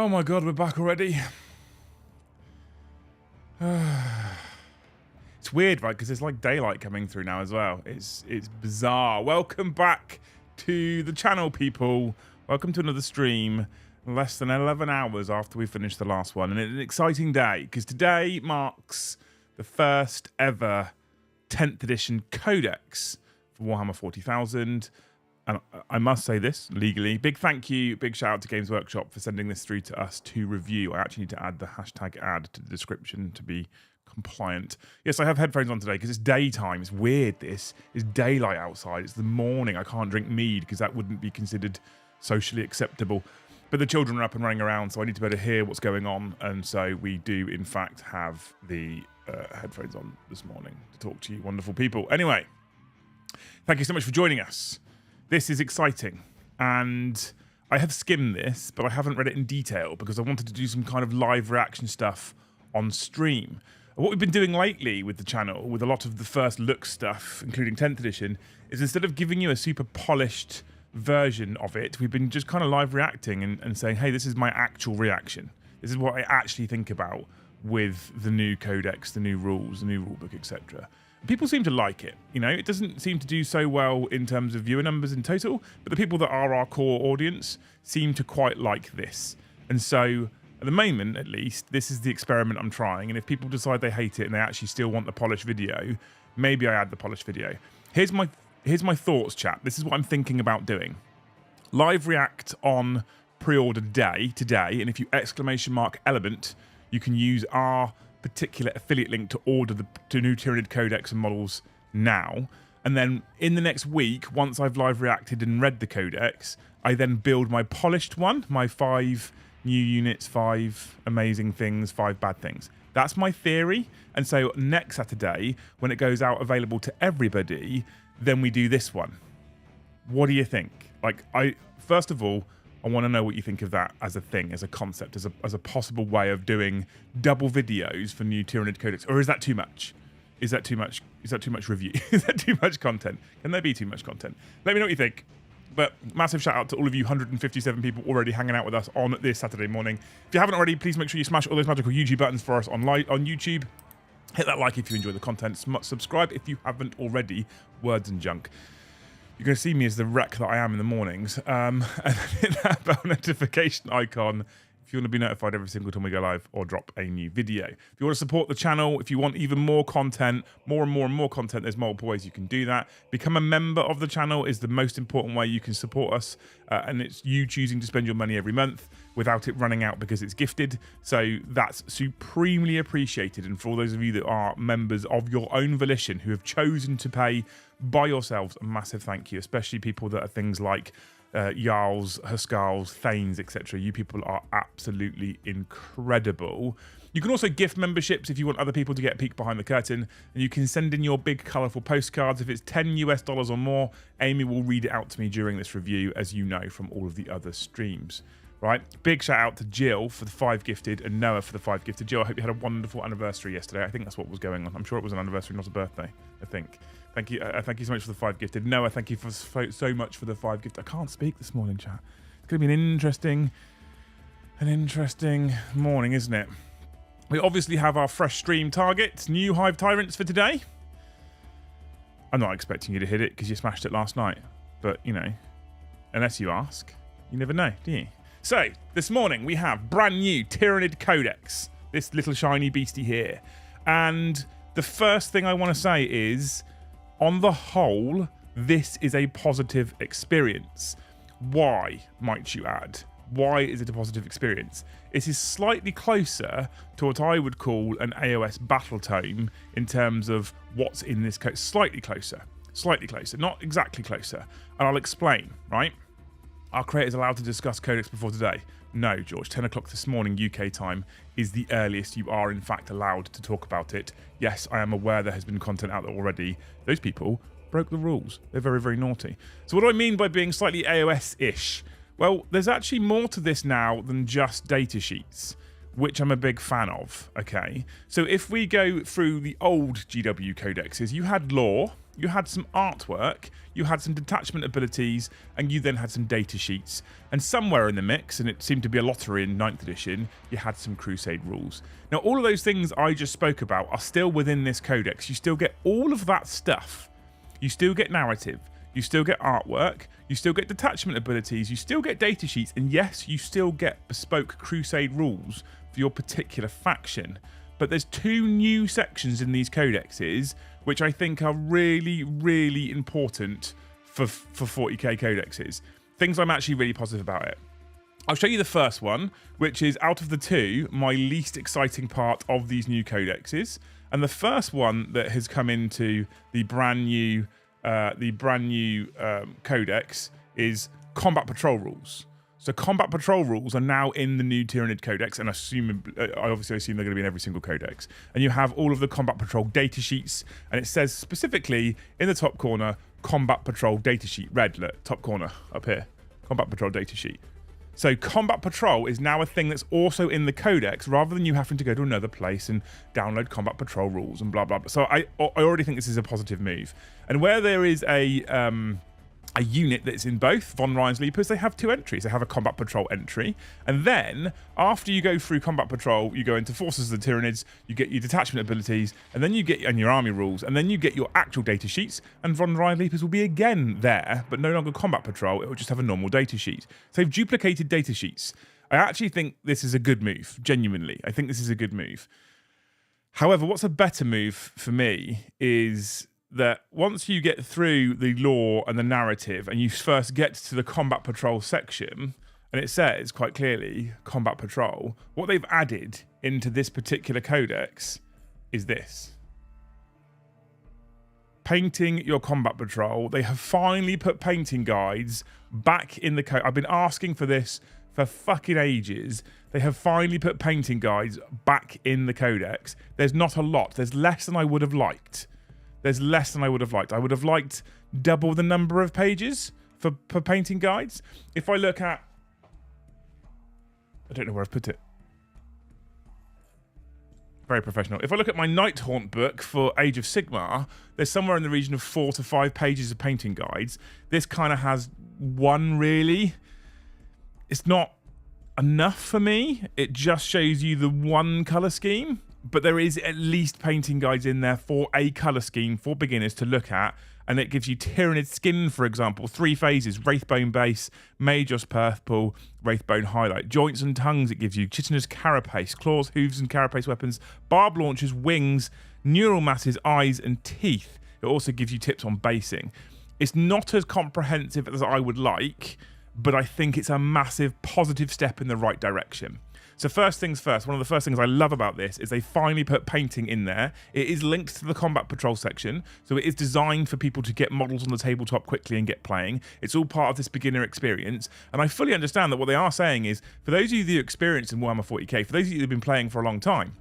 Oh my god, we're back already. It's weird, right? Because there's like daylight coming through now as well. It's bizarre. Welcome back to the channel, people. Welcome to another stream. Less than 11 hours after we finished the last one. And it's an exciting day, because today marks the first ever 10th edition Codex for Warhammer 40,000. And I must say this legally. Big thank you, big shout out to Games Workshop for sending this through to us to review. I actually need to add the hashtag ad to the description to be compliant. Yes, I have headphones on today because it's daytime. It's weird, this. It's daylight outside. It's the morning. I can't drink mead because that wouldn't be considered socially acceptable. But the children are up and running around, so I need to be able to hear what's going on. And so we do, in fact, have the headphones on this morning to talk to you wonderful people. Anyway, thank you so much for joining us. This is exciting, and I have skimmed this, but I haven't read it in detail because I wanted to do some kind of live reaction stuff on stream. What we've been doing lately with the channel, with a lot of the first look stuff, including 10th edition, is instead of giving you a super polished version of it, we've been just kind of live reacting and saying, hey, this is my actual reaction. This is what I actually think about with the new codex, the new rules, the new rulebook, etc. People seem to like it. You know, it doesn't seem to do so well in terms of viewer numbers in total, but the people that are our core audience seem to quite like this. And so, at the moment, at least, this is the experiment I'm trying. And if people decide they hate it and they actually still want the polished video, maybe I add the polished video. Here's my thoughts, chat. This is what I'm thinking about doing. Live react on pre-order day today, and if you !element, you can use our particular affiliate link to order the new Tyranid Codex and models now. And then in the next week, once I've live reacted and read the Codex, I then build my polished one, my 5 new units, 5 amazing things, 5 bad things. That's my theory. And so next Saturday, when it goes out available to everybody, then we do this one. What do you think? Like, first of all, I want to know what you think of that as a thing, as a concept, as a possible way of doing double videos for new Tyranid Codex. Or is that too much? Is that too much? Is that too much review? Is that too much content? Can there be too much content? Let me know what you think. But massive shout out to all of you 157 people already hanging out with us on this Saturday morning. If you haven't already, please make sure you smash all those magical YouTube buttons for us on YouTube. Hit that like if you enjoy the content. Subscribe if you haven't already. Words and junk. You're going to see me as the wreck that I am in the mornings. And hit that bell notification icon if you want to be notified every single time we go live or drop a new video. If you want to support the channel, if you want even more content, more and more content, there's multiple ways you can do that. Become a member of the channel is the most important way you can support us. And it's you choosing to spend your money every month without it running out because it's gifted. So that's supremely appreciated. And for all those of you that are members of your own volition who have chosen to pay by yourselves, a massive thank you, especially people that are things like Jarls, Huskars, Thanes, etc. You people are absolutely incredible. You can also gift memberships if you want other people to get a peek behind the curtain, and you can send in your big colourful postcards. If it's $10 US or more, Amy will read it out to me during this review, as you know from all of the other streams. Right, big shout out to Jill for the 5 gifted and Noah for the 5 gifted. Jill, I hope you had a wonderful anniversary yesterday. I think that's what was going on. I'm sure it was an anniversary, not a birthday, I think. Thank you so much for the 5 gifted. Noah, thank you for so much for the 5 gifted. I can't speak this morning, chat. It's going to be an interesting morning, isn't it? We obviously have our fresh stream targets, new Hive Tyrants for today. I'm not expecting you to hit it because you smashed it last night. But, you know, unless you ask, you never know, do you? So, this morning we have brand new Tyranid Codex. This little shiny beastie here. And the first thing I want to say is, on the whole, this is a positive experience. Why, might you add? Why is it a positive experience? It is slightly closer to what I would call an AOS battle tome in terms of what's in this code. Slightly closer, not exactly closer. And I'll explain, right? Are creators allowed to discuss Codex before today? No, George. 10 o'clock this morning UK time is the earliest you are in fact allowed to talk about it. Yes, I am aware there has been content out there already. Those people broke the rules. They're very, very naughty. So what do I mean by being slightly AOS-ish? Well, there's actually more to this now than just datasheets. which I'm a big fan of. Okay, so if we go through the old GW codexes, you had lore, you had some artwork, you had some detachment abilities, and you then had some data sheets. And somewhere in the mix, and it seemed to be a lottery in 9th edition, you had some Crusade rules. Now, all of those things I just spoke about are still within this codex. You still get all of that stuff. You still get narrative. You still get artwork. You still get detachment abilities. You still get data sheets. And yes, you still get bespoke Crusade rules for your particular faction. But there's 2 new sections in these codexes which I think are really, really important for 40k codexes. Things I'm actually really positive about it. I'll show you the first one, which is, out of the 2, my least exciting part of these new codexes. And the first one that has come into the brand new codex is combat patrol rules. So combat patrol rules are now in the new Tyranid codex, and I obviously assume they're going to be in every single codex. And you have all of the combat patrol data sheets, and it says specifically in the top corner, combat patrol data sheet, red, look, top corner up here, combat patrol data sheet. So combat patrol is now a thing that's also in the codex, rather than you having to go to another place and download combat patrol rules and blah blah blah. So I already think this is a positive move. And where there is a unit that's in both Von Ryan's Leapers, they have 2 entries. They have a combat patrol entry, and then after you go through combat patrol, you go into Forces of the Tyranids, you get your detachment abilities, and then you get and your army rules, and then you get your actual data sheets, and Von Ryan Leapers will be again there, but no longer combat patrol. It will just have a normal data sheet. So they've duplicated data sheets. I actually think this is a good move, genuinely. I think this is a good move. However, what's a better move for me is that once you get through the lore and the narrative and you first get to the combat patrol section, and it says quite clearly combat patrol, what they've added into this particular codex is this. Painting your combat patrol. They have finally put painting guides back in the code. I've been asking for this for fucking ages. They have finally put painting guides back in the codex. There's not a lot. There's less than I would have liked. I would have liked double the number of pages for painting guides. If I look at... I don't know where I've put it. Very professional. If I look at my Nighthaunt book for Age of Sigmar, there's somewhere in the region of 4 to 5 pages of painting guides. This kind of has 1, really. It's not enough for me. It just shows you the 1 colour scheme. But there is at least painting guides in there for a colour scheme for beginners to look at. And it gives you Tyranid skin, for example, 3 phases, Wraithbone base, Majos purple, Wraithbone highlight. Joints and tongues it gives you, Chitinous carapace, claws, hooves and carapace weapons, barb launchers, wings, neural masses, eyes and teeth. It also gives you tips on basing. It's not as comprehensive as I would like, but I think it's a massive positive step in the right direction. So first things first, one of the first things I love about this is they finally put painting in there. It is linked to the combat patrol section, so it is designed for people to get models on the tabletop quickly and get playing. It's all part of this beginner experience, and I fully understand that what they are saying is, for those of you that are experienced in Warhammer 40k, for those of you that have been playing for a long time,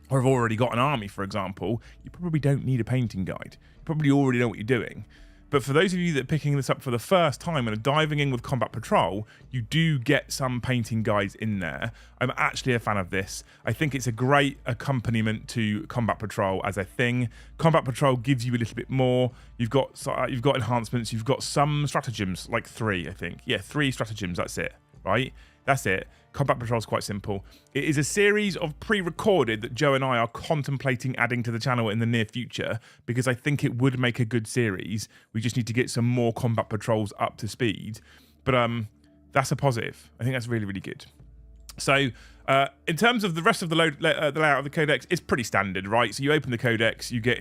or have already got an army, for example, you probably don't need a painting guide. You probably already know what you're doing. But for those of you that are picking this up for the first time and are diving in with Combat Patrol, you do get some painting guides in there. I'm actually a fan of this. I think it's a great accompaniment to Combat Patrol as a thing. Combat Patrol gives you a little bit more. You've got enhancements. You've got some stratagems, like 3, I think. Yeah, 3 stratagems. That's it, right? That's it. Combat Patrol is quite simple. It is a series of pre-recorded that Joe and I are contemplating adding to the channel in the near future, because I think it would make a good series. We just need to get some more Combat Patrols up to speed. But that's a positive. I think that's really, really good. So in terms of the rest of the layout of the Codex, it's pretty standard, right? So you open the Codex, you get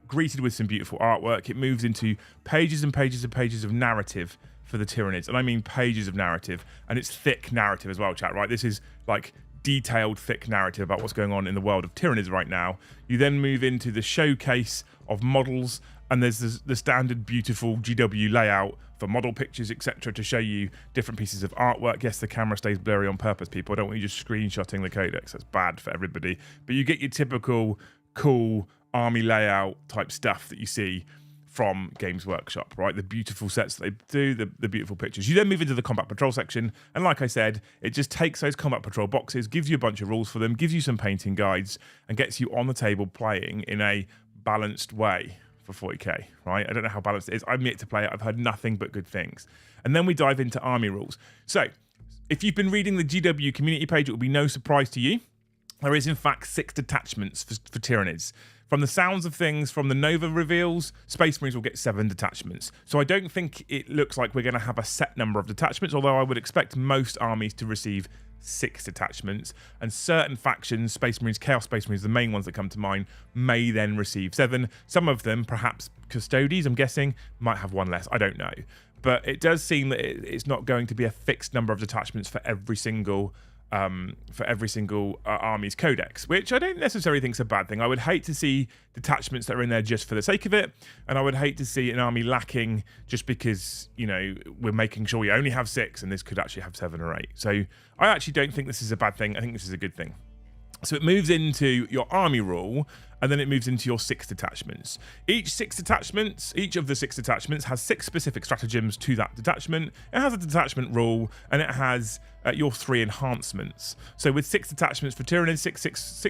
greeted with some beautiful artwork. It moves into pages and pages and pages of narrative for the Tyranids, and I mean pages of narrative, and it's thick narrative as well, chat, right? This is like detailed, thick narrative about what's going on in the world of Tyranids right now. You then move into the showcase of models, and there's the standard beautiful GW layout for model pictures, etc., to show you different pieces of artwork. Yes, the camera stays blurry on purpose, people. I don't want you just screenshotting the Codex. That's bad for everybody. But you get your typical cool army layout type stuff that you see from Games Workshop, right? The beautiful sets that they do, the beautiful pictures. You then move into the combat patrol section, and like I said, it just takes those combat patrol boxes, gives you a bunch of rules for them, gives you some painting guides, and gets you on the table playing in a balanced way for 40k, right? I don't know how balanced it is. I'm yet to play it. I've heard nothing but good things. And then we dive into army rules. So if you've been reading the GW community page, it will be no surprise to you. There is, in fact, 6 detachments for Tyranids. From the sounds of things, from the Nova reveals, Space Marines will get 7 detachments. So I don't think it looks like we're going to have a set number of detachments, although I would expect most armies to receive 6 detachments. And certain factions, Space Marines, Chaos Space Marines, the main ones that come to mind, may then receive 7. Some of them, perhaps Custodes, I'm guessing, might have 1 less. I don't know. But it does seem that it's not going to be a fixed number of detachments for every single army's codex, which I don't necessarily think is a bad thing. I would hate to see detachments that are in there just for the sake of it, and I would hate to see an army lacking just because, you know, we're making sure we only have 6 and this could actually have 7 or 8. So I actually don't think this is a bad thing. I think this is a good thing. So it moves into your army rule, and then it moves into your 6 detachments. Each of the 6 detachments has 6 specific stratagems to that detachment. It has a detachment rule, and it has your 3 enhancements. So with 6 detachments for Tyranid, 6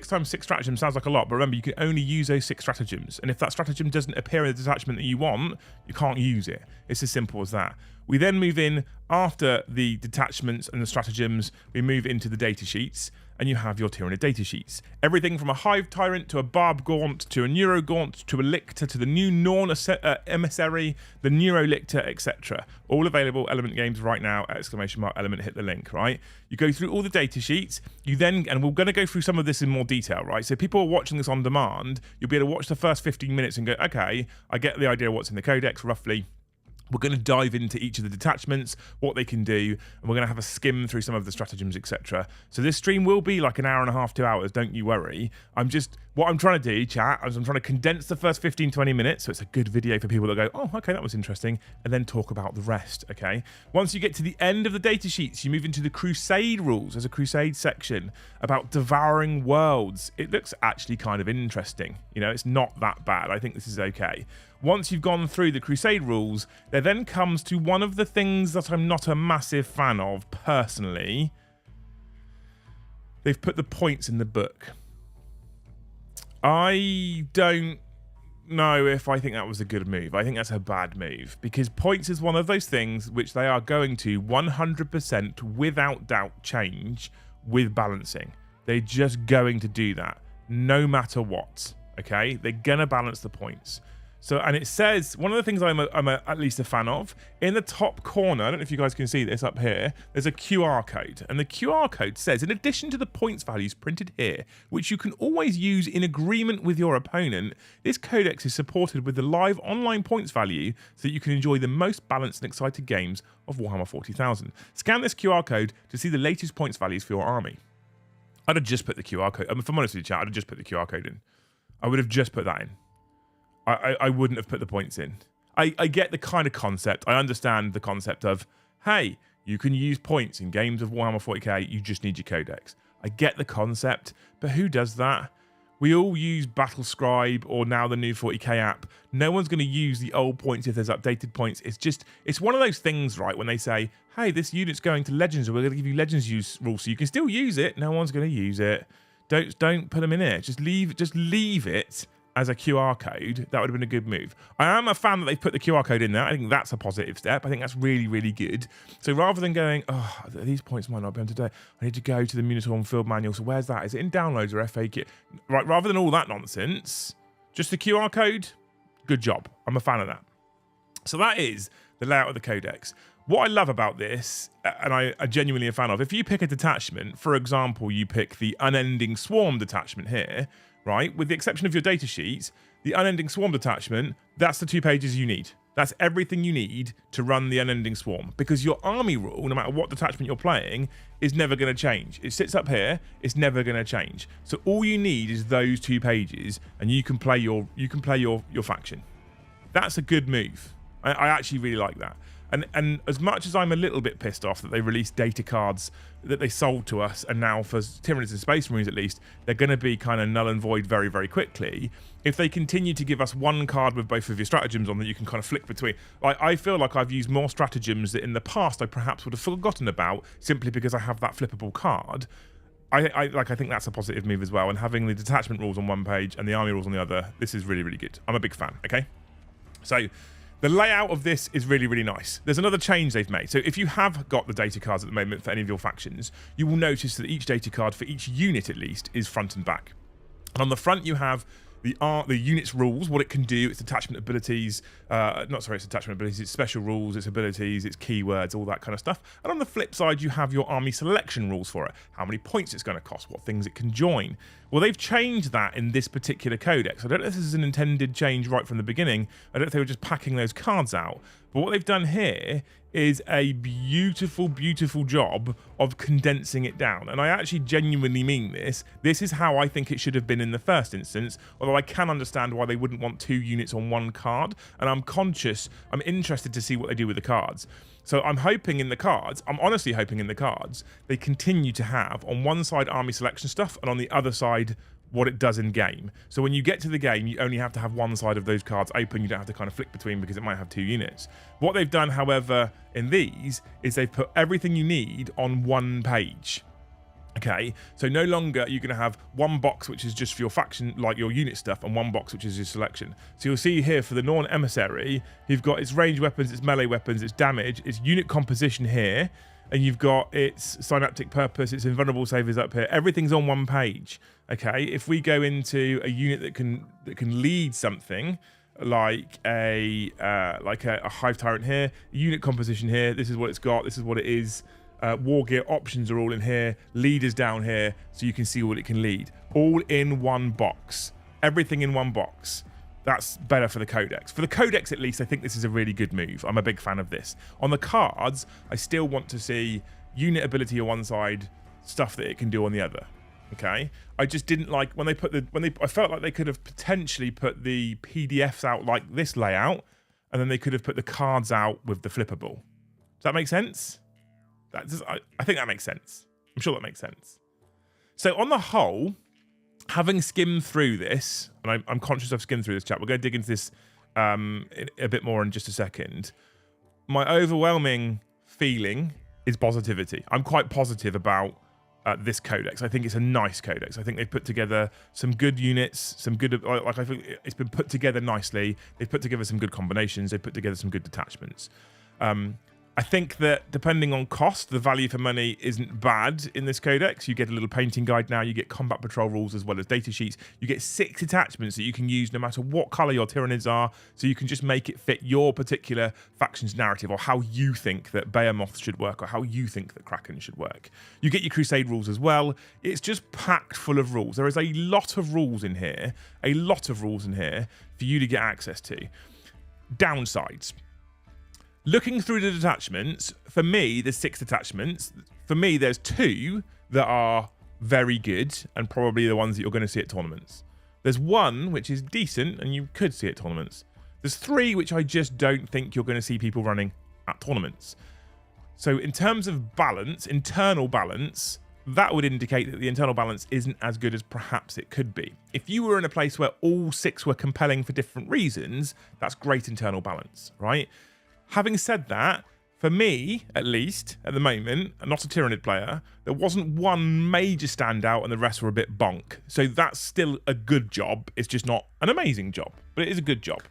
times 6 stratagems sounds like a lot, but remember, you can only use those 6 stratagems. And if that stratagem doesn't appear in the detachment that you want, you can't use it. It's as simple as that. We then move in after the detachments and the stratagems, we move into the data sheets, and you have your Tyranid data sheets. Everything from a Hive Tyrant to a Barb Gaunt to a Neuro Gaunt to a Lictor to the new Norn Emissary, the Neuro Lictor, etc. All available Element Games right now, ! Element, hit the link, right? You go through all the data sheets, you then, and we're going to go through some of this in more detail, right? So people are watching this on demand, you'll be able to watch the first 15 minutes and go, okay, I get the idea of what's in the codex roughly. We're going to dive into each of the detachments, what they can do, and we're going to have a skim through some of the stratagems, etc. So this stream will be like an hour and a half, 2 hours, don't you worry. What I'm trying to do, chat, is I'm trying to condense the first 15, 20 minutes, so it's a good video for people that go, oh, okay, that was interesting, and then talk about the rest, okay? Once you get to the end of the data sheets, you move into the Crusade rules. There's a Crusade section about devouring worlds. It looks actually kind of interesting. You know, it's not that bad. I think this is okay. Once you've gone through the Crusade rules, there then comes to one of the things that I'm not a massive fan of, personally. They've put the points in the book. I don't know if I think that was a good move. I think that's a bad move, because points is one of those things which they are going to 100% without doubt change with balancing. They're just going to do that no matter what, okay? They're going to balance the points. So, and it says, one of the things I'm at least a fan of, in the top corner, I don't know if you guys can see this up here, there's a QR code. And the QR code says, in addition to the points values printed here, which you can always use in agreement with your opponent, this codex is supported with the live online points value so that you can enjoy the most balanced and exciting games of Warhammer 40,000. Scan this QR code to see the latest points values for your army. I'd have just put the QR code, if I'm honest with you, chat, I'd have just put the QR code in. I would have just put that in. I wouldn't have put the points in. I get the kind of concept. I understand the concept of, hey, you can use points in games of Warhammer 40k, you just need your codex. I get the concept, but who does that? We all use Battle Scribe or now the new 40k app. No one's going to use the old points if there's updated points. It's one of those things, right, when they say, hey, this unit's going to Legends, or we're going to give you Legends use rules so you can still use it. No one's going to use it. Don't put them in here. Just leave it as a QR code. That would have been a good move. I am a fan that they've put the QR code in there. I think that's a positive step. I think that's really, really good. So rather than going, oh, these points might not be on today, I need to go to the Munitorm Field Manual. So where's that? Is it in downloads or FAQ? Right, rather than all that nonsense, just the QR code, good job. I'm a fan of that. So that is the layout of the codex. What I love about this, and I genuinely a fan of, if you pick a detachment, for example, you pick the Unending Swarm detachment here, right? With the exception of your data sheets, the Unending Swarm detachment, that's the 2 pages you need. That's everything you need to run the Unending Swarm, because your army rule, no matter what detachment you're playing, is never going to change. It sits up here, it's never going to change. So all you need is those 2 pages, and you can play your faction. That's a good move. I actually really like that. And as much as I'm a little bit pissed off that they released data cards that they sold to us, and now for Tyranids and Space Marines at least, they're going to be kind of null and void very, very quickly. If they continue to give us one card with both of your stratagems on that you can kind of flick between, I feel like I've used more stratagems that in the past I perhaps would have forgotten about simply because I have that flippable card. I think that's a positive move as well. And having the detachment rules on one page and the army rules on the other, this is really, really good. I'm a big fan. Okay, so the layout of this is really, really nice. There's another change they've made. So if you have got the data cards at the moment for any of your factions, you will notice that each data card for each unit at least is front and back. And on the front you have the unit's rules, what it can do, its detachment abilities, its detachment abilities, its special rules, its abilities, its keywords, all that kind of stuff. And on the flip side, you have your army selection rules for it, how many points it's going to cost, what things it can join. Well, they've changed that in this particular codex. I don't know if this is an intended change right from the beginning. I don't know if they were just packing those cards out. But what they've done here is a beautiful, beautiful job of condensing it down. And I actually genuinely mean this. This is how I think it should have been in the first instance, although I can understand why they wouldn't want 2 units on 1 card. And I'm interested to see what they do with the cards. So I'm hoping in the cards, I'm honestly hoping in the cards, they continue to have on one side army selection stuff and on the other side what it does in game. So when you get to the game, you only have to have one side of those cards open. You don't have to kind of flick between because it might have 2 units. What they've done, however, in these is they've put everything you need on one page. Okay, so no longer you're going to have one box which is just for your faction, like your unit stuff, and one box which is your selection. So you'll see here for the Norn Emissary, you've got its ranged weapons, its melee weapons, its damage, its unit composition here, and you've got its synaptic purpose, its invulnerable savers up here. Everything's on one page. Okay, if we go into a unit that can lead something like a hive tyrant here, unit composition here, this is what it's got, this is what it is. War gear options are all in here, leaders down here, so you can see what it can lead. All in one box. Everything in one box. That's better for the Codex. For the Codex, at least, I think this is a really good move. I'm a big fan of this. On the cards, I still want to see unit ability on one side, stuff that it can do on the other. Okay? I just didn't like when they put I felt like they could have potentially put the PDFs out like this layout, and then they could have put the cards out with the flippable. Does that make sense? I think that makes sense. I'm sure that makes sense. So on the whole, having skimmed through this, and I'm conscious I've skimmed through this, chat. We're going to dig into this a bit more in just a second. My overwhelming feeling is positivity. I'm quite positive about this codex. I think it's a nice codex. I think they've put together some good units, some good, I think it's been put together nicely. They've put together some good combinations. They've put together some good detachments. I think that depending on cost, the value for money isn't bad in this codex. You get a little painting guide now. You get combat patrol rules as well as data sheets. You get 6 attachments that you can use no matter what color your Tyranids are. So you can just make it fit your particular faction's narrative, or how you think that Behemoth should work, or how you think that Kraken should work. You get your Crusade rules as well. It's just packed full of rules. There is a lot of rules in here, for you to get access to. Downsides. Looking through the detachments, for me, there's 6 detachments. For me, there's 2 that are very good and probably the ones that you're going to see at tournaments. There's 1 which is decent and you could see at tournaments. There's 3 which I just don't think you're going to see people running at tournaments. So in terms of balance, internal balance, that would indicate that the internal balance isn't as good as perhaps it could be. If you were in a place where all 6 were compelling for different reasons, that's great internal balance, right? Having said that, for me, at least, at the moment, I'm not a Tyranid player, there wasn't one major standout and the rest were a bit bonk. So that's still a good job. It's just not an amazing job, but it is a good job.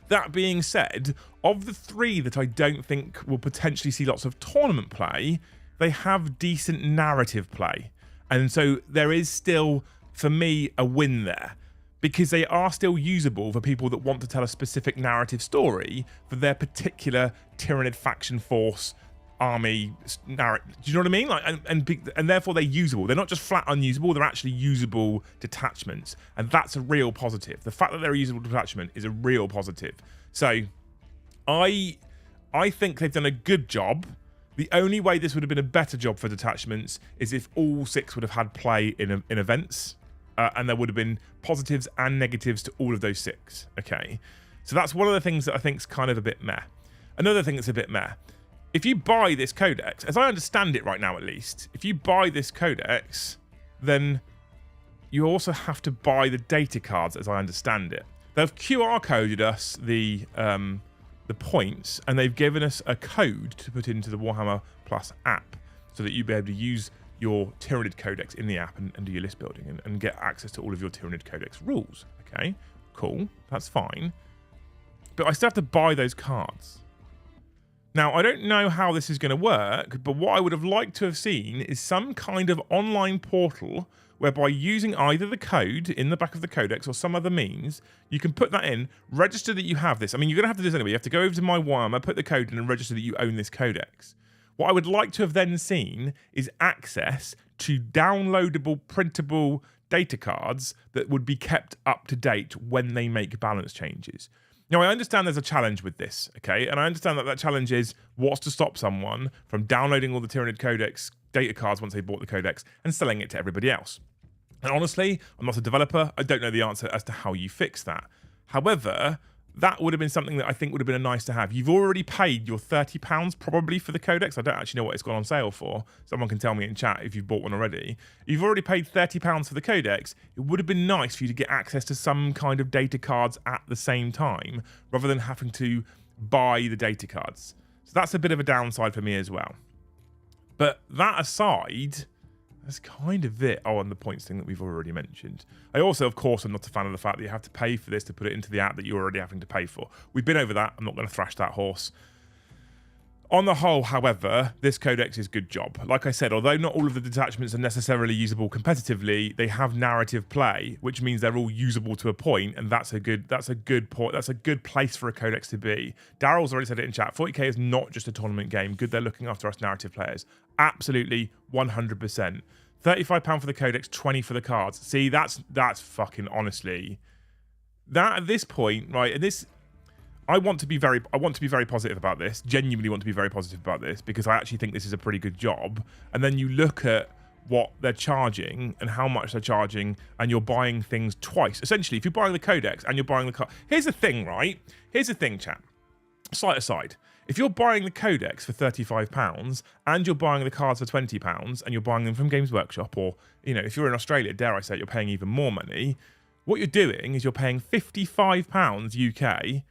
That being said, of the 3 that I don't think will potentially see lots of tournament play, they have decent narrative play. And so there is still, for me, a win there. Because they are still usable for people that want to tell a specific narrative story for their particular Tyranid faction force army narrative. Do you know what I mean? Like, and therefore they're usable. They're not just flat unusable. They're actually usable detachments, and that's a real positive. The fact that they're a usable detachment is a real positive. So, I think they've done a good job. The only way this would have been a better job for detachments is if all 6 would have had play in events. And there would have been positives and negatives to all of those 6. Okay, So that's one of the things that I think is kind of a bit meh. Another thing that's a bit meh. If you buy this codex, as I understand it right now at least, if you buy this codex, then you also have to buy the data cards, as I understand it. They've QR coded us the points, and they've given us a code to put into the Warhammer Plus app so that you'll be able to use your Tyranid Codex in the app and do your list building and get access to all of your Tyranid Codex rules. Okay, cool, that's fine. But I still have to buy those cards. Now, I don't know how this is going to work, but what I would have liked to have seen is some kind of online portal whereby using either the code in the back of the codex or some other means, you can put that in, register that you have this. I mean, you're going to have to do this anyway. You have to go over to My Warhammer, put the code in and register that you own this codex. What I would like to have then seen is access to downloadable, printable data cards that would be kept up to date when they make balance changes. Now, I understand there's a challenge with this, okay? And I understand that challenge is what's to stop someone from downloading all the Tyranid Codex data cards once they bought the codex and selling it to everybody else. And honestly, I'm not a developer. I don't know the answer as to how you fix that. However, that would have been something that I think would have been a nice to have. You've already paid your £30 probably for the codex. I don't actually know what it's gone on sale for. Someone can tell me in chat if you've bought one already. You've already paid £30 for the codex. It would have been nice for you to get access to some kind of data cards at the same time, rather than having to buy the data cards. So that's a bit of a downside for me as well. But that aside, that's kind of it. Oh, and the points thing that we've already mentioned. I also, of course, am not a fan of the fact that you have to pay for this to put it into the app that you're already having to pay for. We've been over that. I'm not going to thrash that horse. On the whole, however, this codex is good job. Like I said, although not all of the detachments are necessarily usable competitively, they have narrative play, which means they're all usable to a point, and that's a good point. That's a good place for a codex to be. Daryl's already said it in chat. 40k is not just a tournament game. Good, they're looking after us narrative players. Absolutely, 100%. £35 for the codex, 20 for the cards. See, that's fucking honestly. That at this point, right? And this, I want to be very positive about this. Genuinely want to be very positive about this because I actually think this is a pretty good job. And then you look at what they're charging and how much they're charging, and you're buying things twice. Essentially, if you're buying the codex and you're buying the card, here's the thing, right? Here's the thing, chat. Slight aside. If you're buying the codex for £35 and you're buying the cards for £20 and you're buying them from Games Workshop, or, you know, if you're in Australia, dare I say, you're paying even more money, what you're doing is you're paying £55 UK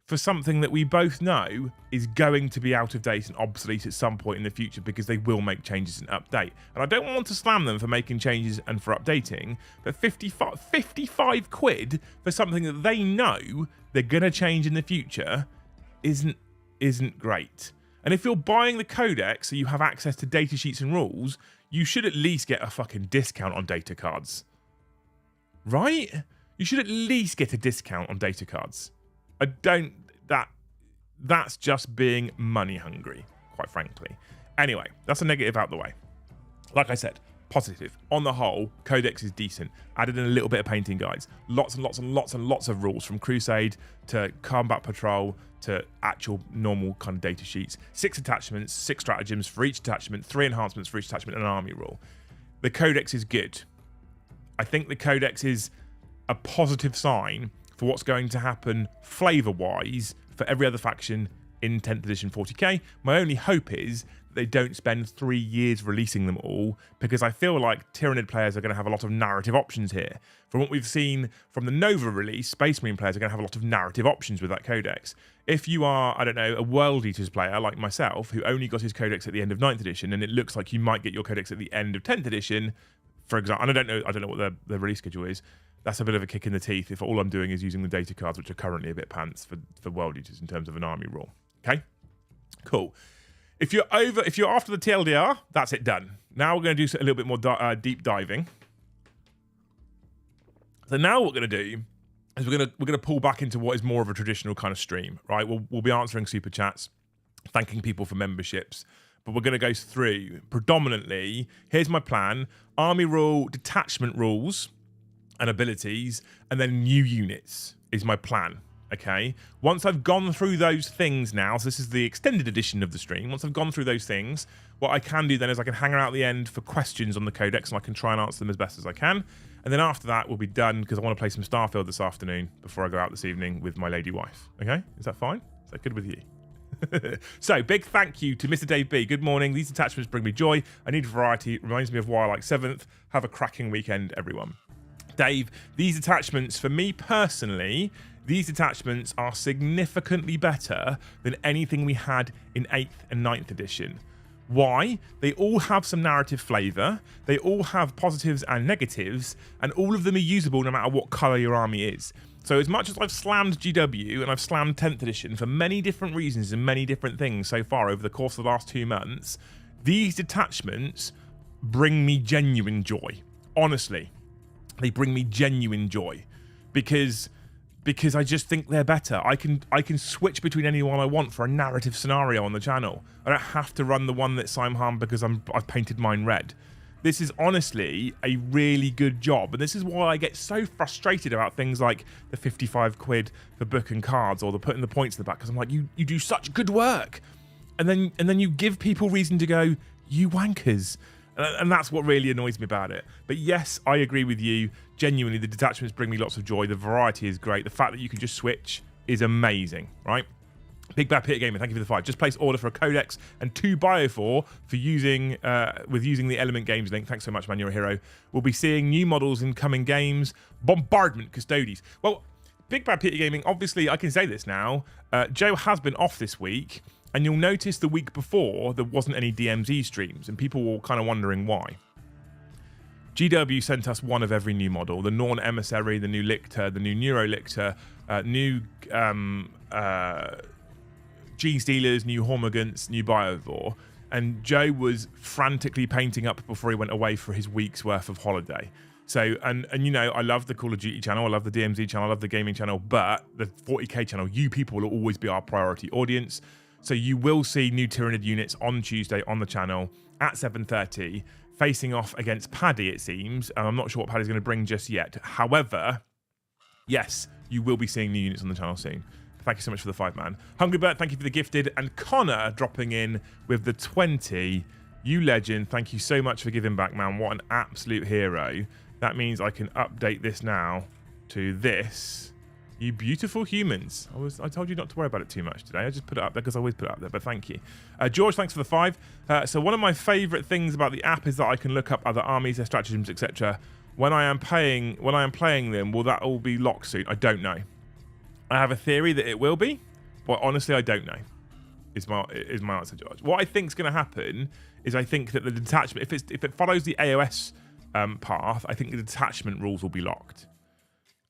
for something that we both know is going to be out of date and obsolete at some point in the future because they will make changes and update. And I don't want to slam them for making changes and for updating, but 55 quid for something that they know they're going to change in the future isn't great. And if you're buying the codex so you have access to data sheets and rules, you should at least get a fucking discount on data cards. Right? You should at least get a discount on data cards. That's just being money hungry, quite frankly. Anyway, that's a negative out the way. Like I said, positive. On the whole, Codex is decent. Added in a little bit of painting guides. Lots and lots and lots and lots of rules, from Crusade to Combat Patrol to actual normal kind of data sheets. 6 attachments, 6 stratagems for each attachment, 3 enhancements for each attachment, and an army rule. The Codex is good. I think the Codex is a positive sign for what's going to happen flavor-wise for every other faction in 10th edition 40k. My only hope is that they don't spend 3 years releasing them all, because I feel like Tyranid players are going to have a lot of narrative options here. From what we've seen from the Nova release, Space Marine players are going to have a lot of narrative options with that codex. If you are, I don't know, a World Eaters player like myself, who only got his codex at the end of 9th edition, and it looks like you might get your codex at the end of 10th edition, for example, and I don't know what the release schedule is. That's a bit of a kick in the teeth if all I'm doing is using the data cards, which are currently a bit pants for World Eaters in terms of an army rule. Okay, cool. If you're after the TLDR, that's it done. Now we're going to do a little bit more deep diving. So now what we're going to do is we're going to pull back into what is more of a traditional kind of stream, right? We'll be answering super chats, thanking people for memberships, but we're going to go through predominantly. Here's my plan: army rule, detachment rules and abilities, and then new units is my plan. Okay, once I've gone through those things now, so this is the extended edition of the stream. Once I've gone through those things, what I can do then is I can hang out at the end for questions on the codex, and I can try and answer them as best as I can. And then after that, we'll be done because I want to play some Starfield this afternoon before I go out this evening with my lady wife. Okay? Is that fine? Is that good with you? So, big thank you to Mr. Dave B. Good morning. These detachments bring me joy. I need variety. It reminds me of why I like 7th. Have a cracking weekend, everyone. Dave, these attachments, for me personally, these attachments are significantly better than anything we had in 8th and 9th edition. Why? They all have some narrative flavour, they all have positives and negatives, and all of them are usable no matter what colour your army is. So as much as I've slammed GW and I've slammed 10th edition for many different reasons and many different things so far over the course of the last 2 months, these detachments bring me genuine joy. Honestly, they bring me genuine joy because I just think they're better. I can switch between anyone I want for a narrative scenario on the channel. I don't have to run the one that's Simhan because I've painted mine red. This is honestly a really good job, and this is why I get so frustrated about things like the 55 quid for book and cards or the putting the points in the back, because I'm like, you do such good work, and then you give people reason to go, you wankers. And that's what really annoys me about it. But yes, I agree with you. Genuinely, the detachments bring me lots of joy. The variety is great. The fact that you can just switch is amazing, right? Big Bad Peter Gamer, thank you for the 5. Just place order for a Codex and 2 Bio4 for using the Element Games link. Thanks so much, man. You're a hero. We'll be seeing new models in coming games. Bombardment Custodes. Well, Big Bad Peter Gaming, obviously, I can say this now. Joe has been off this week. And you'll notice the week before, there wasn't any DMZ streams, and people were kind of wondering why. GW sent us one of every new model. The Norn Emissary, the new Lictor, the new Neuro Lictor, new G-Stealers, new Hormigants, new Biovore. And Joe was frantically painting up before he went away for his week's worth of holiday. So, and you know, I love the Call of Duty channel, I love the DMZ channel, I love the gaming channel, but the 40k channel, you people will always be our priority audience. So you will see new Tyranid units on Tuesday on the channel at 7:30, facing off against Paddy, it seems. I'm not sure what Paddy's going to bring just yet. However, yes, you will be seeing new units on the channel soon. Thank you so much for the 5, man. Hungry Bert, thank you for the gifted. And Connor dropping in with the 20. You legend, thank you so much for giving back, man. What an absolute hero. That means I can update this now to this. You beautiful humans. I told you not to worry about it too much today. I just put it up there because I always put it up there, but thank you. George, thanks for the 5. So one of my favourite things about the app is that I can look up other armies, their stratagems, etc. When I am playing them, will that all be locked soon? I don't know. I have a theory that it will be, but honestly, I don't know. Is my answer, George. What I think is going to happen is I think that the detachment, if it follows the AOS path, I think the detachment rules will be locked.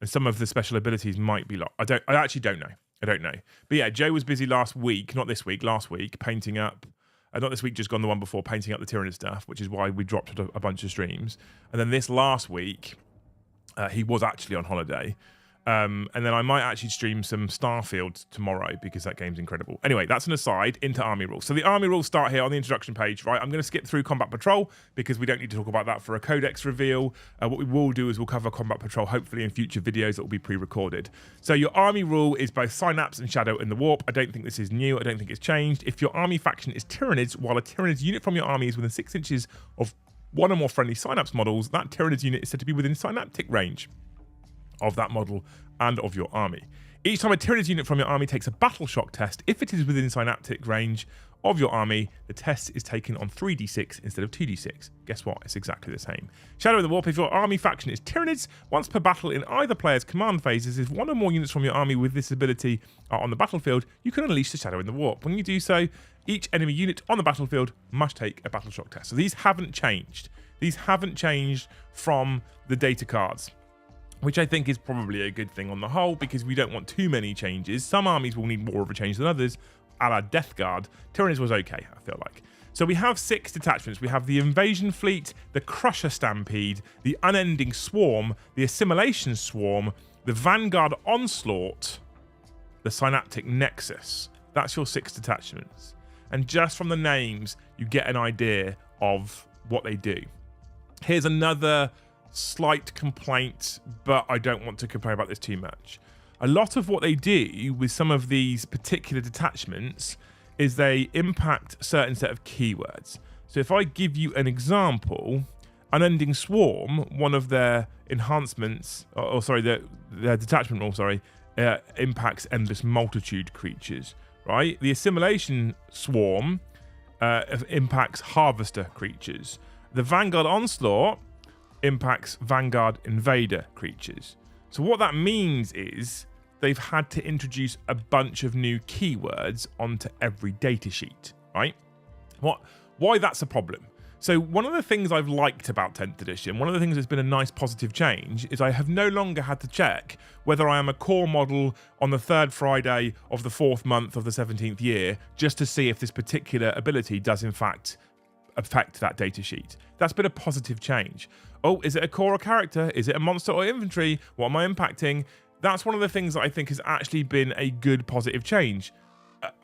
And some of the special abilities might be locked. I actually don't know. I don't know. But yeah, Joe was busy last week, not this week, last week, painting up, not this week, just gone the one before, painting up the Tyranid stuff, which is why we dropped a bunch of streams. And then this last week, he was actually on holiday. And then I might actually stream some Starfield tomorrow because that game's incredible. Anyway, that's an aside into army rules. So the army rules start here on the introduction page, right? I'm going to skip through Combat Patrol because we don't need to talk about that for a Codex reveal. What we will do is we'll cover Combat Patrol hopefully in future videos that will be pre-recorded. So your army rule is both Synapse and Shadow in the Warp. I don't think this is new. I don't think it's changed. If your army faction is Tyranids, while a Tyranid unit from your army is within 6 inches of one or more friendly Synapse models, that Tyranid unit is said to be within Synaptic range of that model and of your army. Each time a Tyranid unit from your army takes a battle shock test, if it is within Synaptic range of your army, the test is taken on 3d6 instead of 2d6. Guess what? It's exactly the same. Shadow in the Warp, if your army faction is Tyranids, once per battle in either player's command phases, if one or more units from your army with this ability are on the battlefield, you can unleash the Shadow in the Warp. When you do so, each enemy unit on the battlefield must take a battle shock test. So these haven't changed. These haven't changed from the data cards, which I think is probably a good thing on the whole because we don't want too many changes. Some armies will need more of a change than others, a la Death Guard. Tyranids was okay, I feel like. So we have 6 detachments. We have the Invasion Fleet, the Crusher Stampede, the Unending Swarm, the Assimilation Swarm, the Vanguard Onslaught, the Synaptic Nexus. That's your 6 detachments. And just from the names, you get an idea of what they do. Here's another slight complaint, but I don't want to complain about this too much. A lot of what they do with some of these particular detachments is they impact a certain set of keywords. So if I give you an example, Unending Swarm, one of their enhancements, their detachment rule, impacts Endless Multitude creatures, right? The Assimilation Swarm impacts Harvester creatures. The Vanguard Onslaught impacts Vanguard Invader creatures. So what that means is they've had to introduce a bunch of new keywords onto every datasheet, right? Why that's a problem? So one of the things I've liked about 10th edition, one of the things that's been a nice positive change, is I have no longer had to check whether I am a core model on the 3rd Friday of the 4th month of the 17th year, just to see if this particular ability does in fact affect that datasheet. That's been a positive change. Oh, is it a core or character? Is it a monster or infantry? What am I impacting? That's one of the things that I think has actually been a good positive change.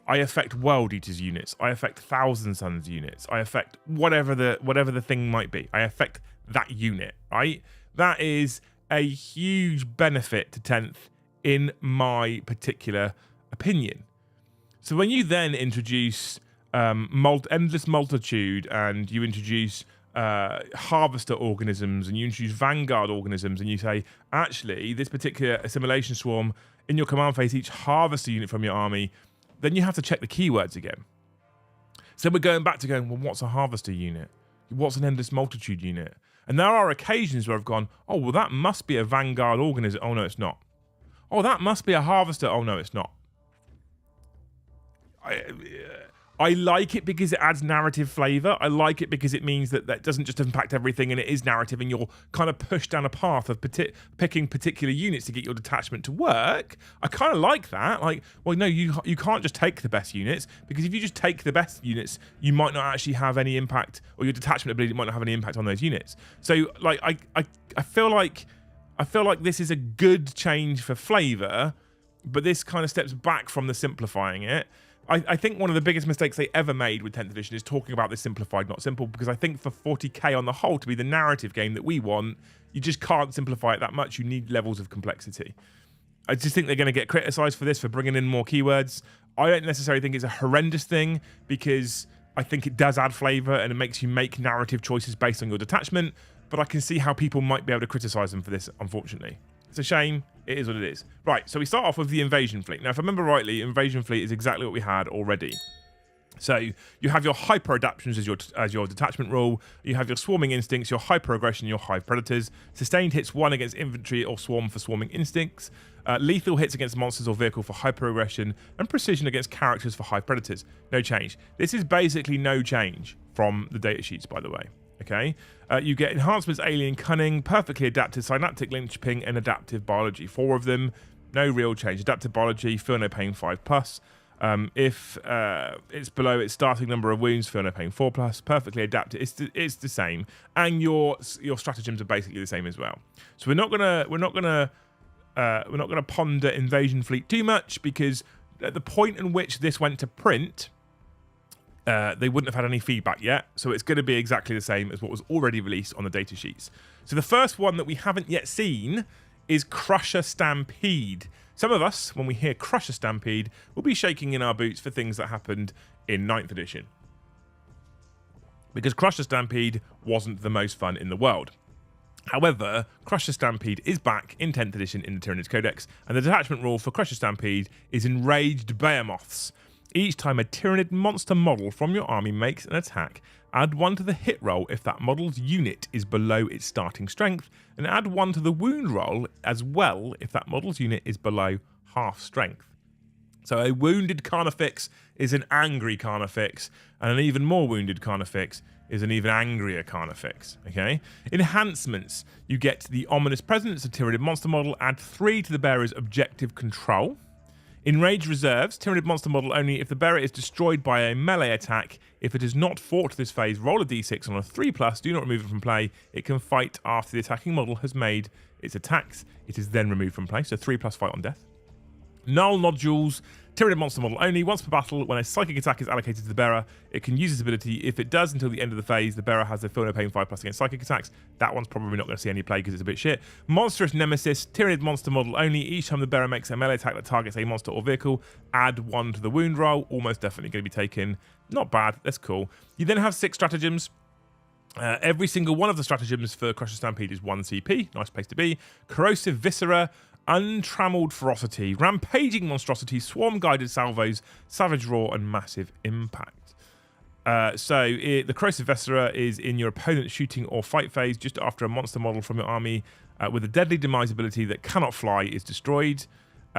I affect World Eaters units. I affect Thousand Suns units. I affect whatever the thing might be. I affect that unit, right? That is a huge benefit to 10th in my particular opinion. So when you then introduce Endless Multitude, and you introduce Harvester organisms, and you introduce Vanguard organisms, and you say, actually, this particular Assimilation Swarm, in your command phase, each Harvester unit from your army, then you have to check the keywords again. So we're going back to going, well, what's a Harvester unit? What's an Endless Multitude unit? And there are occasions where I've gone, oh, well, that must be a Vanguard organism. Oh, no, it's not. Oh, that must be a Harvester. Oh, no, it's not. I like it because it adds narrative flavor. I like it because it means that doesn't just impact everything, and it is narrative, and you're kind of pushed down a path of picking particular units to get your detachment to work. I kind of like that. Like, well, no, you can't just take the best units, because if you just take the best units, you might not actually have any impact, or your detachment ability might not have any impact on those units. So, like, I feel like this is a good change for flavor, but this kind of steps back from the simplifying it. I think one of the biggest mistakes they ever made with 10th edition is talking about this simplified, not simple, because I think for 40k on the whole to be the narrative game that we want, you just can't simplify it that much. You need levels of complexity. I just think they're going to get criticised for this, for bringing in more keywords. I don't necessarily think it's a horrendous thing, because I think it does add flavour and it makes you make narrative choices based on your detachment, but I can see how people might be able to criticise them for this, unfortunately. It's a shame. It is what it is. Right, so we start off with the Invasion Fleet. Now, if I remember rightly, Invasion Fleet is exactly what we had already. So you have your hyper adaptations as your detachment rule. You have your swarming instincts, your hyper aggression, your hive predators. Sustained hits 1 against infantry or swarm for swarming instincts. Lethal hits against monsters or vehicle for hyper aggression, and precision against characters for hive predators. No change. This is basically no change from the datasheets, by the way. Okay, you get enhancements, alien cunning, perfectly adapted, synaptic linchping, and adaptive biology. 4 of them, no real change. Adaptive biology, feel no pain 5+. If it's below its starting number of wounds, feel no pain 4+. Perfectly adapted, it's the same, and your stratagems are basically the same as well. So we're not gonna ponder Invasion Fleet too much, because at the point in which this went to print, they wouldn't have had any feedback yet, so it's going to be exactly the same as what was already released on the datasheets. So the first one that we haven't yet seen is Crusher Stampede. Some of us, when we hear Crusher Stampede, will be shaking in our boots for things that happened in 9th edition, because Crusher Stampede wasn't the most fun in the world. However, Crusher Stampede is back in 10th edition in the Tyranid Codex, and the detachment rule for Crusher Stampede is Enraged Behemoths. Each time a Tyranid monster model from your army makes an attack, add 1 to the hit roll if that model's unit is below its starting strength, and add 1 to the wound roll as well if that model's unit is below half strength. So a wounded Carnifex is an angry Carnifex, and an even more wounded Carnifex is an even angrier Carnifex. Okay. Enhancements: you get the ominous presence of Tyranid monster model, add 3 to the bearer's objective control. Enraged reserves, Tyranid monster model only if the bearer is destroyed by a melee attack. If it is not fought this phase, roll a d6 on a 3+, do not remove it from play. It can fight after the attacking model has made its attacks. It is then removed from play, so 3+ fight on death. Null nodules, Tyranid monster model only. Once per battle, when a psychic attack is allocated to the bearer, it can use its ability. If it does until the end of the phase, the bearer has a feel no pain 5+ against psychic attacks. That one's probably not going to see any play because it's a bit shit. Monstrous Nemesis, Tyranid monster model only. Each time the bearer makes a melee attack that targets a monster or vehicle, add 1 to the wound roll. Almost definitely going to be taken. Not bad. That's cool. You then have 6 stratagems. Every single one of the stratagems for Crusher Stampede is 1 CP. Nice place to be. Corrosive Viscera, Untrammeled Ferocity, Rampaging Monstrosity, Swarm Guided Salvos, Savage Roar, and Massive Impact. The Corrosive Viscera is in your opponent's shooting or fight phase just after a monster model from your army with a deadly demise ability that cannot fly is destroyed.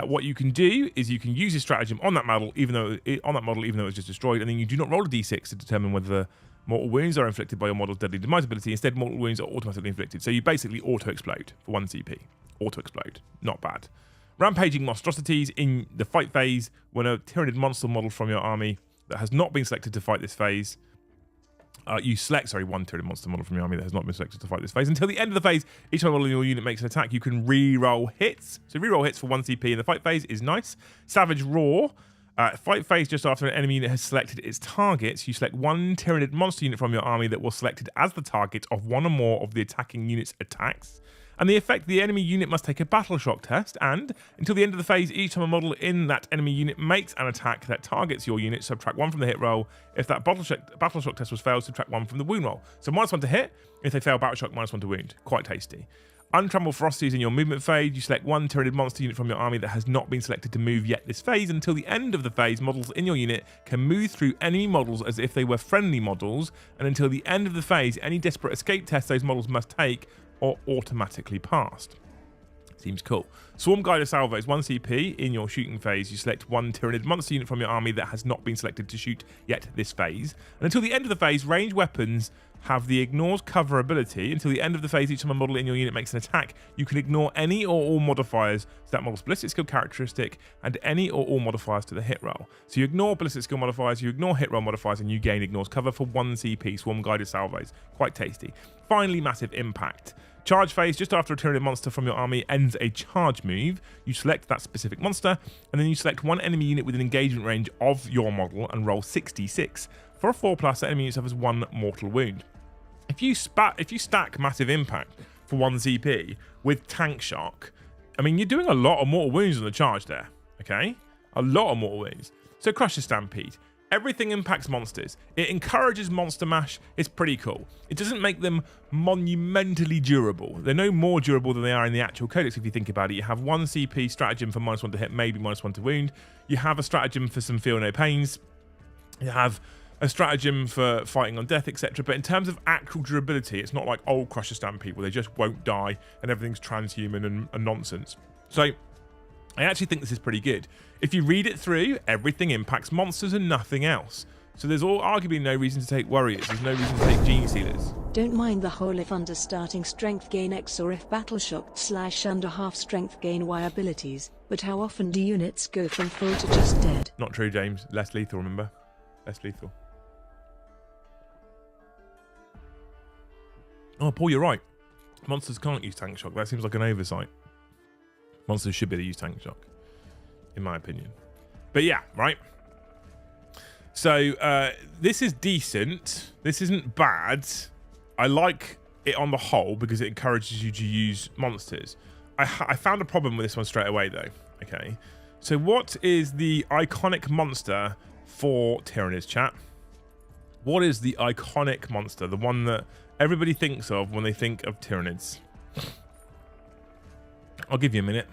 What you can do is you can use your stratagem on that model, even though it was just destroyed, and then you do not roll a d6 to determine whether the mortal wounds are inflicted by your model's deadly demise ability. Instead, mortal wounds are automatically inflicted. So you basically auto-explode for 1 CP. Auto-explode. Not bad. Rampaging Monstrosities in the fight phase. When a Tyranid monster model from your army that has not been selected to fight this phase, you select, one Tyranid monster model from your army that has not been selected to fight this phase. Until the end of the phase, each model in your unit makes an attack. You can re-roll hits. So re-roll hits for 1 CP in the fight phase is nice. Savage Roar. Fight phase just after an enemy unit has selected its targets, you select 1 Tyranid monster unit from your army that was selected as the target of 1 or more of the attacking unit's attacks. And the effect, the enemy unit must take a battle shock test, and until the end of the phase, each time a model in that enemy unit makes an attack that targets your unit, subtract 1 from the hit roll. If that battle shock test was failed, subtract 1 from the wound roll. So -1 to hit. If they fail battle shock, -1 to wound. Quite tasty. Untrammeled Ferocity is in your movement phase. You select 1 Tyranid monster unit from your army that has not been selected to move yet this phase. Until the end of the phase, models in your unit can move through enemy models as if they were friendly models. And until the end of the phase, any desperate escape test those models must take are automatically passed. Seems cool. Swarm Guided Salvos, 1 CP. In your shooting phase, you select 1 Tyranid monster unit from your army that has not been selected to shoot yet this phase. And until the end of the phase, ranged weapons have the Ignores Cover ability. Until the end of the phase, each time a model in your unit makes an attack, you can ignore any or all modifiers to that model's ballistic skill characteristic and any or all modifiers to the hit roll. So you ignore ballistic skill modifiers, you ignore hit roll modifiers, and you gain Ignores Cover for 1 CP. Swarm Guided Salvos. Quite tasty. Finally, Massive Impact. Charge phase, just after a Tyranid monster from your army ends a charge move, you select that specific monster, and then you select 1 enemy unit within engagement range of your model and roll 66. For a 4+, that enemy unit suffers 1 mortal wound. If you stack Massive Impact for 1 CP with Tank Shock, I mean, you're doing a lot of mortal wounds on the charge there, okay? A lot of mortal wounds. So Crusher Stampede. Everything impacts monsters. It encourages monster mash. It's pretty cool. It doesn't make them monumentally durable. They're no more durable than they are in the actual Codex if you think about it. You have 1 CP stratagem for -1 to hit, maybe -1 to wound. You have a stratagem for some feel no pains. You have a stratagem for fighting on death, etc. But in terms of actual durability, it's not like old Crusher Stampede where they just won't die and everything's transhuman and nonsense. So I actually think this is pretty good. If you read it through, everything impacts monsters and nothing else. So there's arguably no reason to take Warriors. There's no reason to take Genie Sealers. Don't mind the whole if under starting strength gain X or if battle shocked / under half strength gain Y abilities, but how often do units go from full to just dead? Not true, James. Less lethal, remember? Less lethal. Oh, Paul, you're right. Monsters can't use Tank Shock. That seems like an oversight. Monsters should be able to use Tank Shock, in my opinion. But yeah, right? So this is decent. This isn't bad. I like it on the whole because it encourages you to use monsters. I found a problem with this one straight away, though. Okay. So what is the iconic monster for Tyranids, chat? What is the iconic monster? The one that everybody thinks of when they think of Tyranids? I'll give you a minute.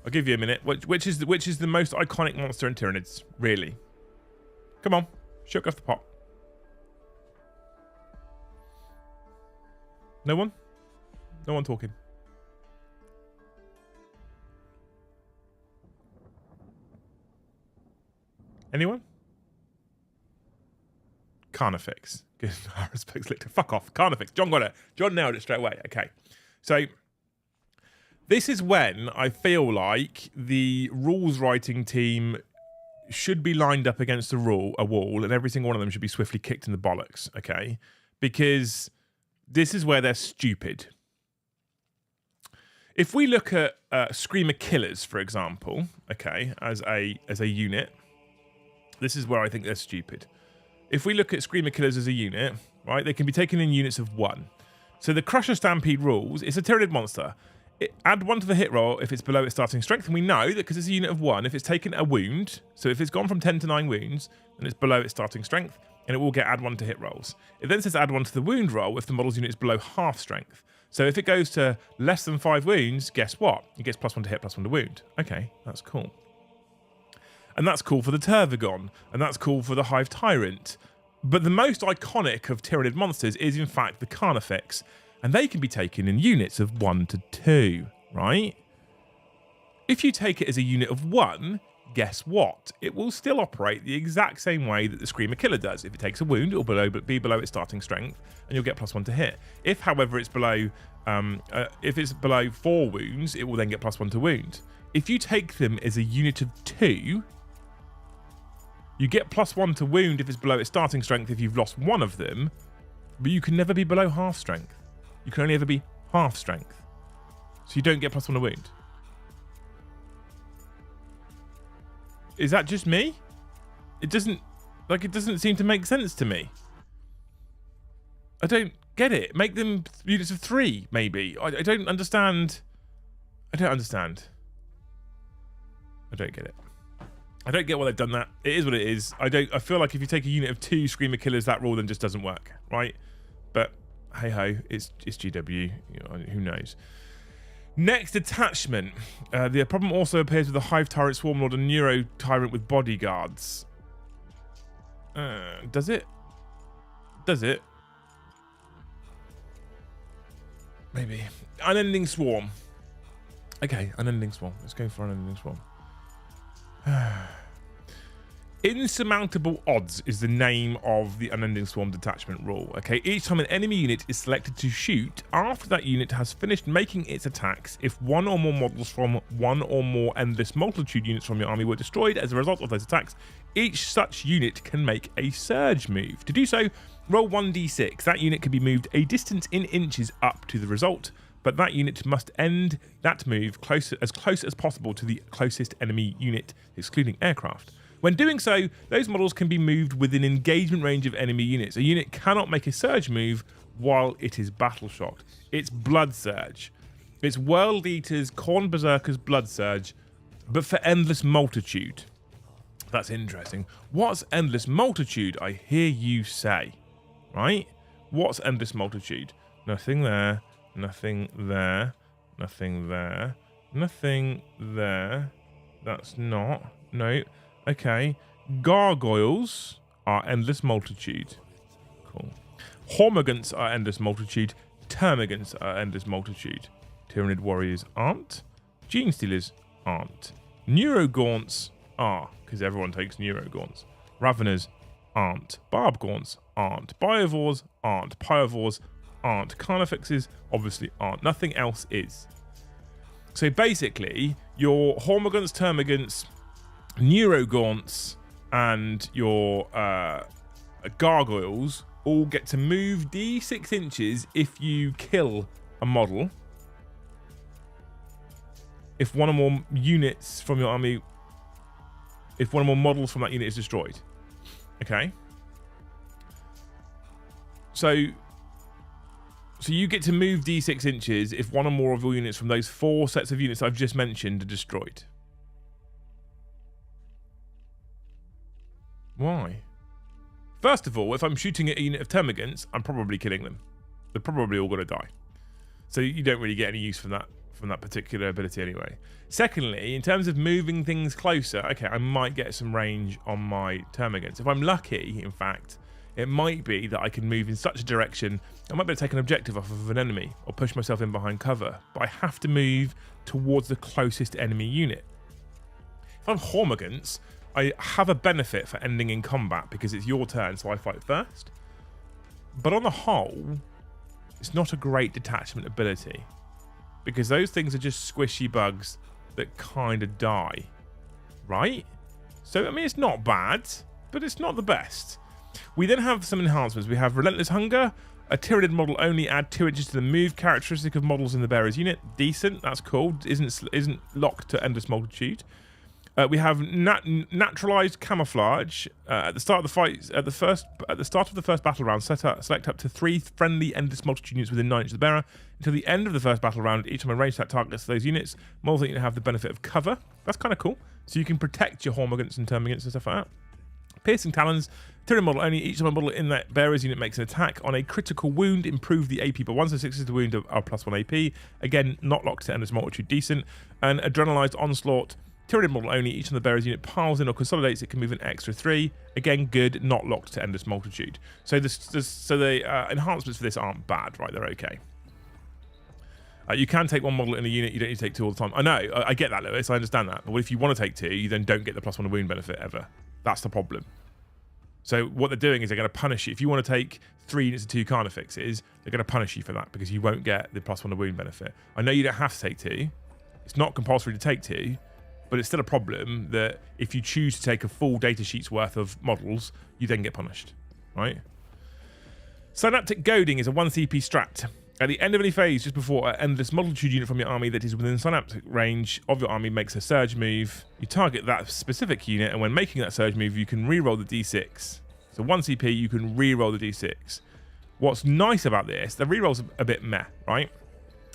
I'll give you a minute. Which is the most iconic monster in Tyranids? Really? Come on, shook off the pot. No one? No one talking. Anyone? Carnifex. Good. I respect Lictor. Fuck off. Carnifex. John got it. John nailed it straight away. Okay. So this is when I feel like the rules writing team should be lined up against a wall, and every single one of them should be swiftly kicked in the bollocks. Okay. Because this is where they're stupid. If we look at Screamer Killers, for example, okay, as a unit, this is where I think they're stupid. If we look at Screamer Killers as a unit, right, they can be taken in units of 1. So the Crusher Stampede rules, it's a Tyranid monster. Add 1 to the hit roll if it's below its starting strength, and we know that because it's a unit of 1, if it's taken a wound, so if it's gone from 10 to 9 wounds, then it's below its starting strength, and it will get add 1 to hit rolls. It then says add 1 to the wound roll if the model's unit is below half strength. So if it goes to less than 5 wounds, guess what? It gets +1 to hit, +1 to wound. Okay, that's cool. And that's cool for the Tervigon, and that's cool for the Hive Tyrant. But the most iconic of Tyranid monsters is in fact the Carnifex, and they can be taken in units of 1 to 2, right? If you take it as a unit of 1, guess what? It will still operate the exact same way that the Screamer Killer does. If it takes a wound, it will be below its starting strength, and you'll get +1 to hit. If, however, it's below 4 wounds, it will then get +1 to wound. If you take them as a unit of 2, you get +1 to wound if it's below its starting strength if you've lost one of them, but you can never be below half strength. You can only ever be half strength. So you don't get +1 to wound. Is that just me? It doesn't seem to make sense to me. I don't get it. Make them units of 3, maybe. I don't understand. I don't understand. I don't get it. I don't get why they've done that. It is what it is. I feel like if you take a unit of 2 Screamer Killers, that rule then just doesn't work, right? But hey ho, it's GW. You know, who knows? Next, Detachment. The problem also appears with the Hive Tyrant, Swarm Lord, and Neuro Tyrant with bodyguards. Does it? Does it? Maybe. Unending Swarm. Okay, Unending Swarm. Let's go for Unending Swarm. Insurmountable Odds is the name of the Unending Swarm detachment rule. Okay, each time an enemy unit is selected to shoot, after that unit has finished making its attacks, if one or more models from one or more Endless Multitude units from your army were destroyed as a result of those attacks, each such unit can make a surge move. To do so, roll 1d6. That unit can be moved a distance in inches up to the result, but that unit must end that move as close as possible to the closest enemy unit, excluding aircraft. When doing so, those models can be moved within engagement range of enemy units. A unit cannot make a surge move while it is battle shocked. It's Blood Surge. It's World Eaters, Khorne Berserkers, Blood Surge, but for Endless Multitude. That's interesting. What's Endless Multitude, I hear you say? Right? What's Endless Multitude? Nothing there, nothing there, nothing there, nothing there. That's not. No. Okay. Gargoyles are Endless Multitude. Cool. Hormigants are Endless Multitude. Termagants are Endless Multitude. Tyranid Warriors aren't. Gene Stealers aren't. Neurogaunts are, because everyone takes Neurogaunts. Raveners aren't. Barb Gaunts aren't. Biovores aren't. Pyovores aren't. Carnifexes obviously aren't. Nothing else is. So basically, your Hormigants, Termagants, Neurogaunts, and your Gargoyles all get to move d6 inches if you kill a model. If one or more units from your army, if one or more models from that unit is destroyed. Okay. So you get to move d6 inches if one or more of your units from those 4 sets of units I've just mentioned are destroyed. Why? First of all, if I'm shooting at a unit of Termagants, I'm probably killing them. They're probably all going to die. So you don't really get any use from that particular ability anyway. Secondly, in terms of moving things closer, okay, I might get some range on my Termagants. If I'm lucky, in fact, it might be that I can move in such a direction, I might be able to take an objective off of an enemy or push myself in behind cover, but I have to move towards the closest enemy unit. If I'm Hormigants, I have a benefit for ending in combat because it's your turn, so I fight first. But on the whole, it's not a great detachment ability because those things are just squishy bugs that kind of die, right? So, I mean, it's not bad, but it's not the best. We then have some enhancements. We have Relentless Hunger. A Tyranid model only add 2 inches to the move characteristic of models in the bearer's unit. Decent, that's cool. Isn't locked to Endless Multitude. We have naturalized camouflage at the start of the fight. At the start of the first battle round, select up to 3 friendly endless multitude units within 9 inches of the bearer. Until the end of the first battle round, each time a ranged attack targets those units, models that you have the benefit of cover. That's kind of cool. So you can protect your Hormagaunts and Termagants and stuff like that. Piercing Talons. Tyranid model only. Each time a model in that bearer's unit makes an attack on a critical wound, improve the AP by 1, so 6 is the wound are +1 AP. Again, not locked to endless multitude, decent. And Adrenalized Onslaught. Tyranid model only. Each time the bearer's unit piles in or consolidates, it can move an extra 3. Again, good, not locked to endless multitude. So the enhancements for this aren't bad, right? They're okay. You can take 1 model in a unit, you don't need to take 2 all the time. I know, I get that, Lewis, I understand that. But what if you want to take 2, you then don't get the +1 wound benefit ever? That's the problem. So what they're doing is they're going to punish you. If you want to take 3 units of 2 Carnifixes, they're going to punish you for that because you won't get the +1 wound benefit. I know you don't have to take 2. It's not compulsory to take 2, but it's still a problem that if you choose to take a full data sheet's worth of models, you then get punished, right? Synaptic Goading is a 1 CP strat. At the end of any phase, just before an endless multitude unit from your army that is within synaptic range of your army makes a surge move, you target that specific unit, and when making that surge move, you can re-roll the d6. So 1 CP, you can re-roll the d6. What's nice about this, the re-roll's a bit meh, right?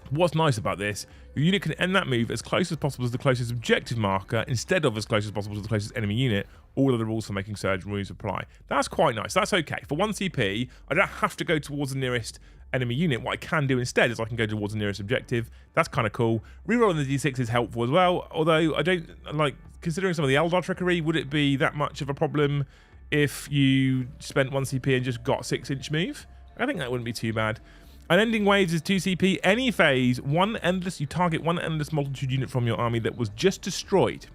What's nice about this, your unit can end that move as close as possible to the closest objective marker instead of as close as possible to the closest enemy unit. All of the rules for making surge moves apply. That's quite nice. That's okay. For 1 CP, I don't have to go towards the nearest enemy unit. What I can do instead is I can go towards the nearest objective. That's kind of cool. Rerolling the d6 is helpful as well, although I don't like, considering some of the Eldar trickery, would it be that much of a problem if you spent 1 CP and just got 6-inch move? I think that wouldn't be too bad. Unending Waves is 2 CP. Any phase, you target 1 endless multitude unit from your army that was just destroyed.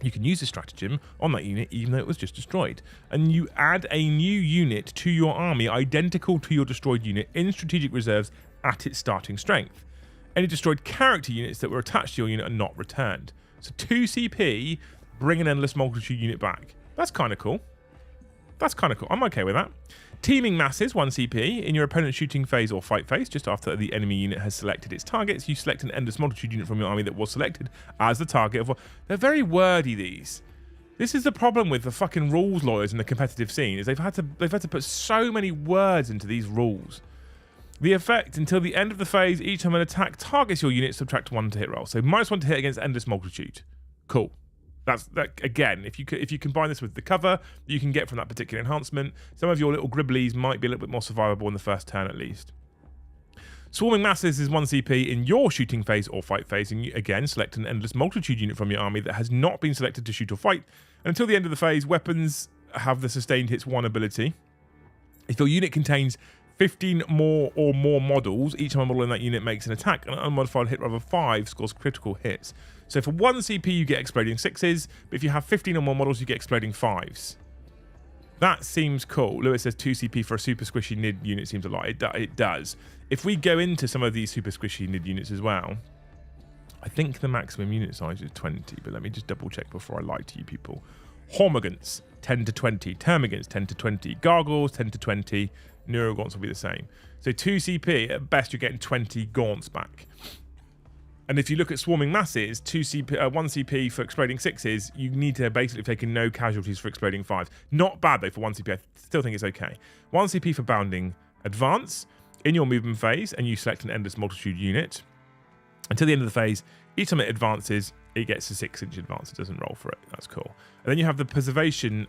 You can use a stratagem on that unit even though it was just destroyed. And you add a new unit to your army identical to your destroyed unit in strategic reserves at its starting strength. Any destroyed character units that were attached to your unit are not returned. So 2 CP, bring an endless multitude unit back. That's kind of cool. That's kind of cool. I'm okay with that. Teaming Masses, 1 CP. In your opponent's shooting phase or fight phase, just after the enemy unit has selected its targets, you select an endless multitude unit from your army that was selected as the target of... They're very wordy, these. This is the problem with the fucking rules lawyers in the competitive scene, is they've had to put so many words into these rules. The effect, until the end of the phase, each time an attack targets your unit, subtract 1 to hit roll. So -1 to hit against endless multitude. Cool. That again, if you combine this with the cover that you can get from that particular enhancement, some of your little gribblies might be a little bit more survivable in the first turn at least. Swarming Masses is 1 CP in your shooting phase or fight phase, and you again select an endless multitude unit from your army that has not been selected to shoot or fight. And until the end of the phase, weapons have the sustained hits 1 ability. If your unit contains 15 more or more models, each time a model in that unit makes an attack, an unmodified hit roll of 5 scores critical hits. So for 1 CP, you get exploding 6s, but if you have 15 or more models, you get exploding 5s. That seems cool. Lewis says 2 CP for a super squishy NID unit seems a lot. It does. If we go into some of these super squishy NID units as well, I think the maximum unit size is 20, but let me just double check before I lie to you people. Hormagaunts, 10 to 20. Termagants, 10 to 20. Gargoyles, 10 to 20. Neurogaunts will be the same. So 2 CP, at best, you're getting 20 gaunts back. And if you look at Swarming Masses, 1 CP for exploding 6s, you need to basically have taken no casualties for exploding 5s. Not bad, though, for 1 CP. I still think it's okay. 1 CP for Bounding Advance in your movement phase, and you select an endless multitude unit. Until the end of the phase, each time it advances, it gets a 6-inch advance. It doesn't roll for it. That's cool. And then you have the Preservation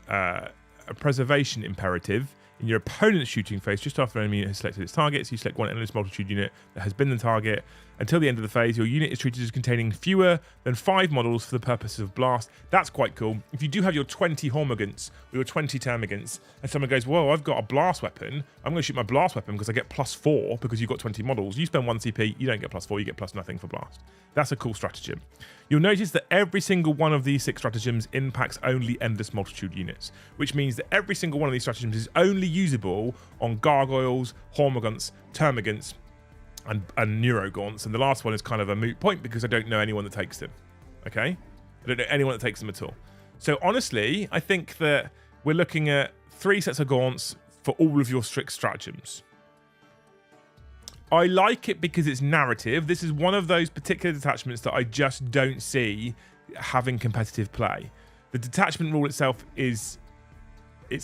Imperative. In your opponent's shooting phase, just after an enemy unit has selected its target, so you select 1 endless multitude unit that has been the target. Until the end of the phase, your unit is treated as containing fewer than 5 models for the purposes of blast. That's quite cool. If you do have your 20 Hormagaunts or your 20 Termagants, and someone goes, "Whoa, I've got a blast weapon. I'm going to shoot my blast weapon because I get +4 because you've got 20 models." You spend 1 CP, you don't get +4, you get +0 for blast. That's a cool stratagem. You'll notice that every single one of these 6 stratagems impacts only endless multitude units, which means that every single one of these stratagems is only usable on Gargoyles, Hormagaunts, Termagants, and Neurogaunts. And the last one is kind of a moot point because I don't know anyone that takes them. Okay? I don't know anyone that takes them at all. So honestly, I think that we're looking at 3 sets of gaunts for all of your strict stratagems. I like it because it's narrative. This is one of those particular detachments that I just don't see having competitive play. The detachment rule itself it's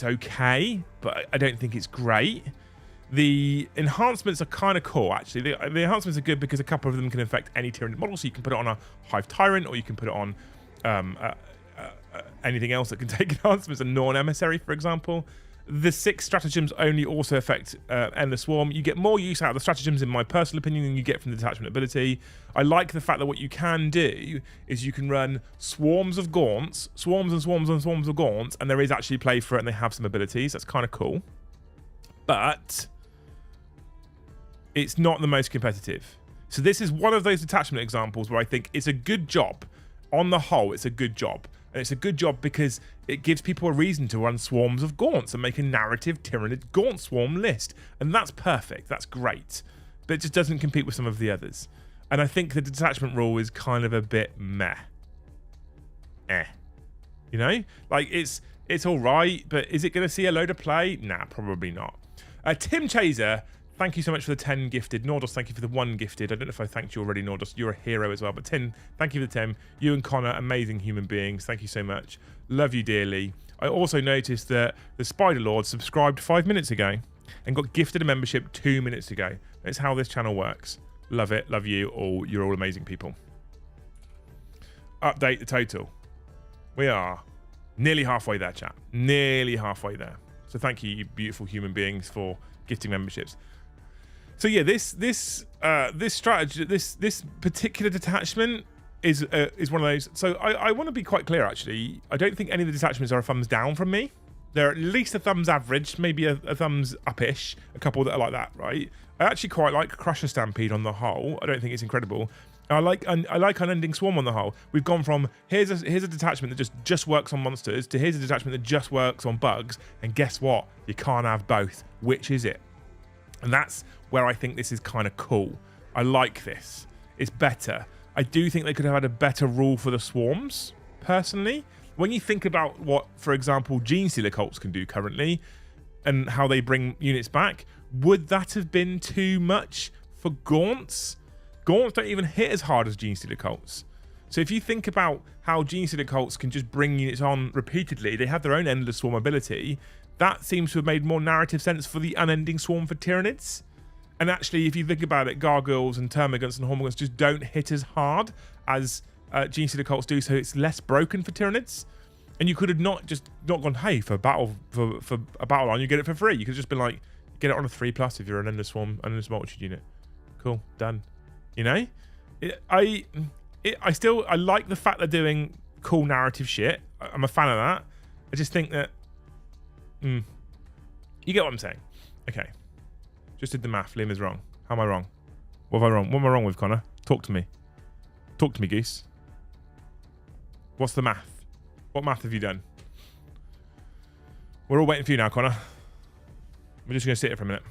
okay, but I don't think it's great. The enhancements are kind of cool, actually. The enhancements are good because a couple of them can affect any Tyranid model. So you can put it on a Hive Tyrant, or you can put it on anything else that can take enhancements, a non-emissary, for example. The 6 stratagems only also affect Endless Swarm. You get more use out of the stratagems, in my personal opinion, than you get from the detachment ability. I like the fact that what you can do is you can run swarms of gaunts, swarms and swarms and swarms of gaunts, and there is actually play for it, and they have some abilities. That's kind of cool. But it's not the most competitive. So this is one of those detachment examples where I think it's a good job. On the whole, it's a good job. And it's a good job because it gives people a reason to run swarms of gaunts and make a narrative Tyranid gaunt swarm list. And that's perfect. That's great. But it just doesn't compete with some of the others. And I think the detachment rule is kind of a bit meh. You know? Like, it's all right, but is it going to see a load of play? Nah, probably not. Tim Chaser, thank you so much for the 10 gifted. Nordos, thank you for the 1 gifted. I don't know if I thanked you already, Nordos. You're a hero as well. But Tim, thank you for the 10. You and Connor, amazing human beings. Thank you so much. Love you dearly. I also noticed that the Spider Lord subscribed 5 minutes ago and got gifted a membership 2 minutes ago. That's how this channel works. Love it. Love you all. You're all amazing people. Update the total. We are nearly halfway there, chat. Nearly halfway there. So thank you, you beautiful human beings, for gifting memberships. So yeah, this strategy, this particular detachment is one of those. So I want to be quite clear, actually. I don't think any of the detachments are a thumbs down from me. They're at least a thumbs average, maybe a thumbs up-ish. A couple that are like that, right? I actually quite like Crusher Stampede on the whole. I don't think it's incredible. I like Unending Swarm on the whole. We've gone from here's a detachment that just works on monsters to here's a detachment that just works on bugs. And guess what? You can't have both. Which is it? And that's where I think this is kind of cool. I like this. It's better. I do think they could have had a better rule for the swarms, personally. When you think about what, for example, Gene Stealer cults can do currently and how they bring units back, would that have been too much for gaunts? Gaunts don't even hit as hard as Gene Stealer cults. So if you think about how Gene Stealer cults can just bring units on repeatedly, they have their own Endless Swarm ability. That seems to have made more narrative sense for the Unending Swarm for Tyranids. And actually, if you think about it, Gargoyles and Termagants and Hormagaunts just don't hit as hard as Gene Stealer cults do, so it's less broken for Tyranids. And you could have not gone, hey, for a battle line, you get it for free. You could have just been like, get it on a 3+ if you're an Endless Swarm, Endless Multitude unit. Cool, done. You know, I like the fact they're doing cool narrative shit. I'm a fan of that. I just think that, you get what I'm saying. Okay, just did the math. Liam is wrong. How am I wrong? What have I wrong? What am I wrong with, Connor? Talk to me. Talk to me, Goose. What's the math? What math have you done? We're all waiting for you now, Connor. We're just going to sit here for a minute.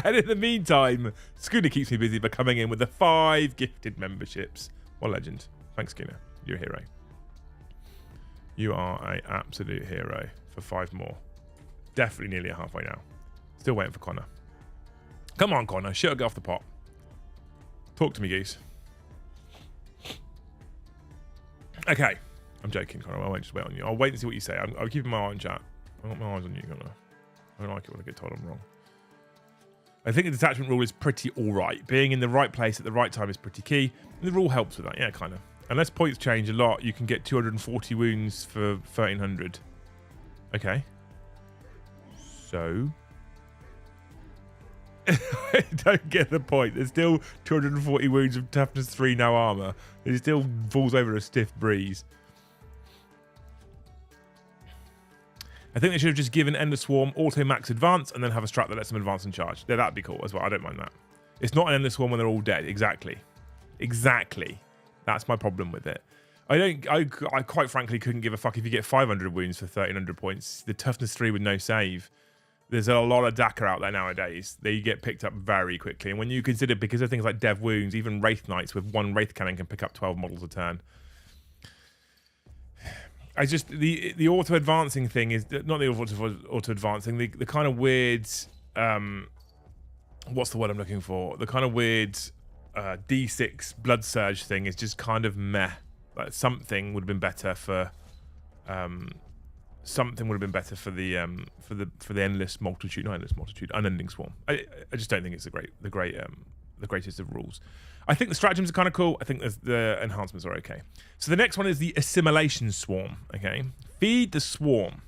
And in the meantime, Schooner keeps me busy by coming in with the 5 gifted memberships. What a legend. Thanks, Schooner. You're a hero. You are an absolute hero for 5 more. Definitely nearly halfway now. Still waiting for Connor. Come on, Connor. Shut get off the pot. Talk to me, Goose. Okay. I'm joking, Connor. I won't just wait on you. I'll wait and see what you say. I'm keeping my eye on chat. I've got my eyes on you, Connor. I don't like it when I get told I'm wrong. I think the detachment rule is pretty alright. Being in the right place at the right time is pretty key. And the rule helps with that. Yeah, kind of. Unless points change a lot, you can get 240 wounds for 1300. Okay. So... I don't get the point. There's still 240 wounds of toughness 3, no armor. It still falls over a stiff breeze. I think they should have just given Endless Swarm auto max advance and then have a strat that lets them advance and charge. Yeah, that'd be cool as well. I don't mind that. It's not an Endless Swarm when they're all dead. Exactly. Exactly. That's my problem with it. I quite frankly couldn't give a fuck if you get 500 wounds for 1300 points. The toughness 3 with no save. There's a lot of Daka out there nowadays. They get picked up very quickly. And when you consider, because of things like Dev Wounds, even Wraith Knights with 1 Wraith Cannon can pick up 12 models a turn. I just, the auto-advancing thing is, not the auto-advancing, the kind of weird what's the word I'm looking for? The kind of weird D6 blood surge thing is just kind of meh. Like something would have been better for something would have been better for the endless multitude, not endless multitude, unending swarm. I just don't think it's the greatest of rules. I think the stratagems are kind of cool. I think the enhancements are okay. So the next one is the assimilation swarm. Okay, feed the swarm.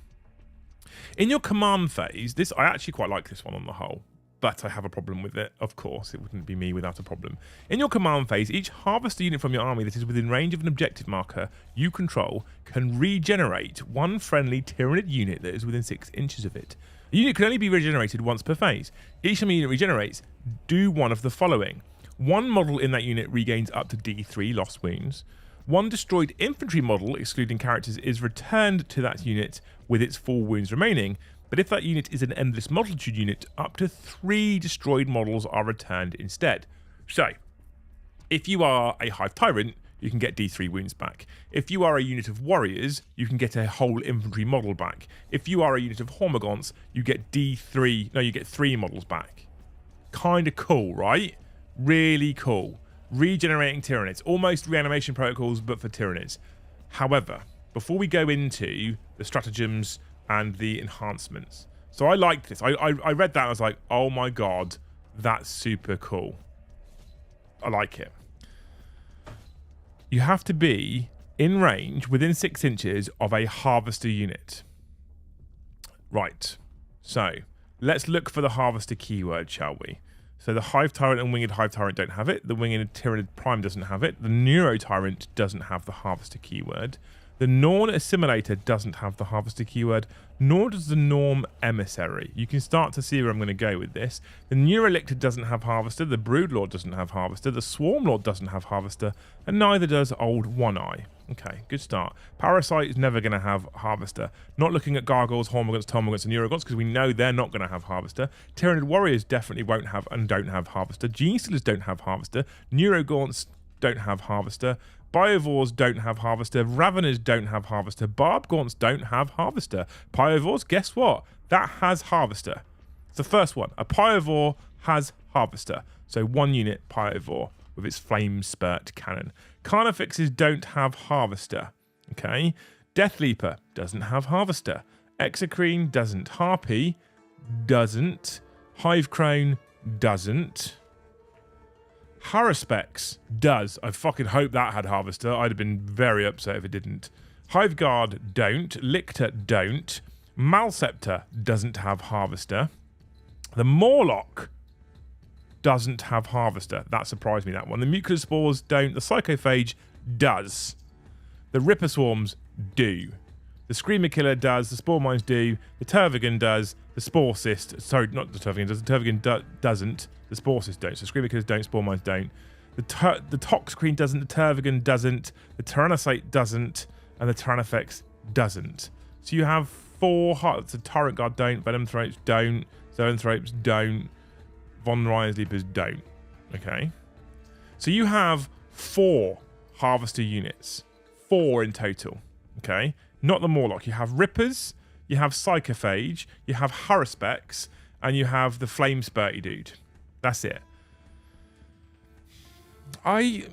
In your command phase, I actually quite like this one on the whole, but I have a problem with it. Of course, it wouldn't be me without a problem. In your command phase, each harvester unit from your army that is within range of an objective marker you control can regenerate one friendly Tyranid unit that is within 6 inches of it. A unit can only be regenerated once per phase. Each time a unit regenerates, do one of the following. One model in that unit regains up to D3 lost wounds. One destroyed infantry model, excluding characters, is returned to that unit with its 4 wounds remaining. But if that unit is an endless multitude unit, up to 3 destroyed models are returned instead. So, if you are a Hive Tyrant, you can get D3 wounds back. If you are a unit of warriors, you can get a whole infantry model back. If you are a unit of Hormagaunts, you get you get 3 models back. Kind of cool, right? Really cool. Regenerating Tyranids. Almost reanimation protocols, but for Tyranids. However, before we go into the stratagems and the enhancements. So I liked this. I read that and I was like, oh my god, that's super cool. I like it. You have to be in range within 6 inches of a harvester unit. Right. So let's look for the harvester keyword, shall we? So the Hive Tyrant and Winged Hive Tyrant don't have it. The Winged Tyranid Prime doesn't have it. The Neuro Tyrant doesn't have the harvester keyword. The Norn Assimilator doesn't have the harvester keyword, nor does the Norm Emissary. You can start to see where I'm going to go with this. The Neurolictor doesn't have harvester, the Broodlord doesn't have harvester, the Swarmlord doesn't have harvester, and neither does Old One Eye. Okay, good start. Parasite is never going to have harvester. Not looking at Gargoyles, Hormagaunts, Termagaunts, and Neurogaunts because we know they're not going to have harvester. Tyranid Warriors definitely won't have and don't have harvester. Genestealers don't have harvester. Neurogaunts don't have harvester. Biovores don't have harvester. Raveners don't have harvester. Barbed Gaunts don't have harvester. Pyovores, guess what? That has harvester. It's the first one. A Pyovore has harvester. So 1 unit Pyovore with its flame spurt cannon. Carnifexes don't have harvester. Okay. Death Leaper doesn't have harvester. Exocrine doesn't. Harpy doesn't. Hive Crone doesn't. Haruspex does. I fucking hope that had harvester. I'd have been very upset if it didn't. Hive Guard don't. Lictor don't. Malceptor doesn't have harvester. The Morlock doesn't have harvester. That surprised me, that one. The Mucus Spores don't. The Psychophage does. The Ripper Swarms do. The Screamer Killer does. The Spore Mines do. The Tervigan does. The Spore Cyst. Sorry, not the Tervigan does. The Tervigan doesn't. The Spore Cyst don't. So Screamer Killers don't. Spore Mines don't. The Toxicrene doesn't. The Tervigan doesn't. The Tyrannocyte doesn't. And the Tyrannofex doesn't. So you have 4 hearts. The Tyrant Guard don't. Venom Throats don't. Zoanthropes don't. Von Reinsleypers don't. Okay. So you have 4 harvester units. 4 in total. Okay. Not the Morlock. You have Rippers, you have Psychophage, you have Haruspex, and you have the Flame Spurty dude. That's it.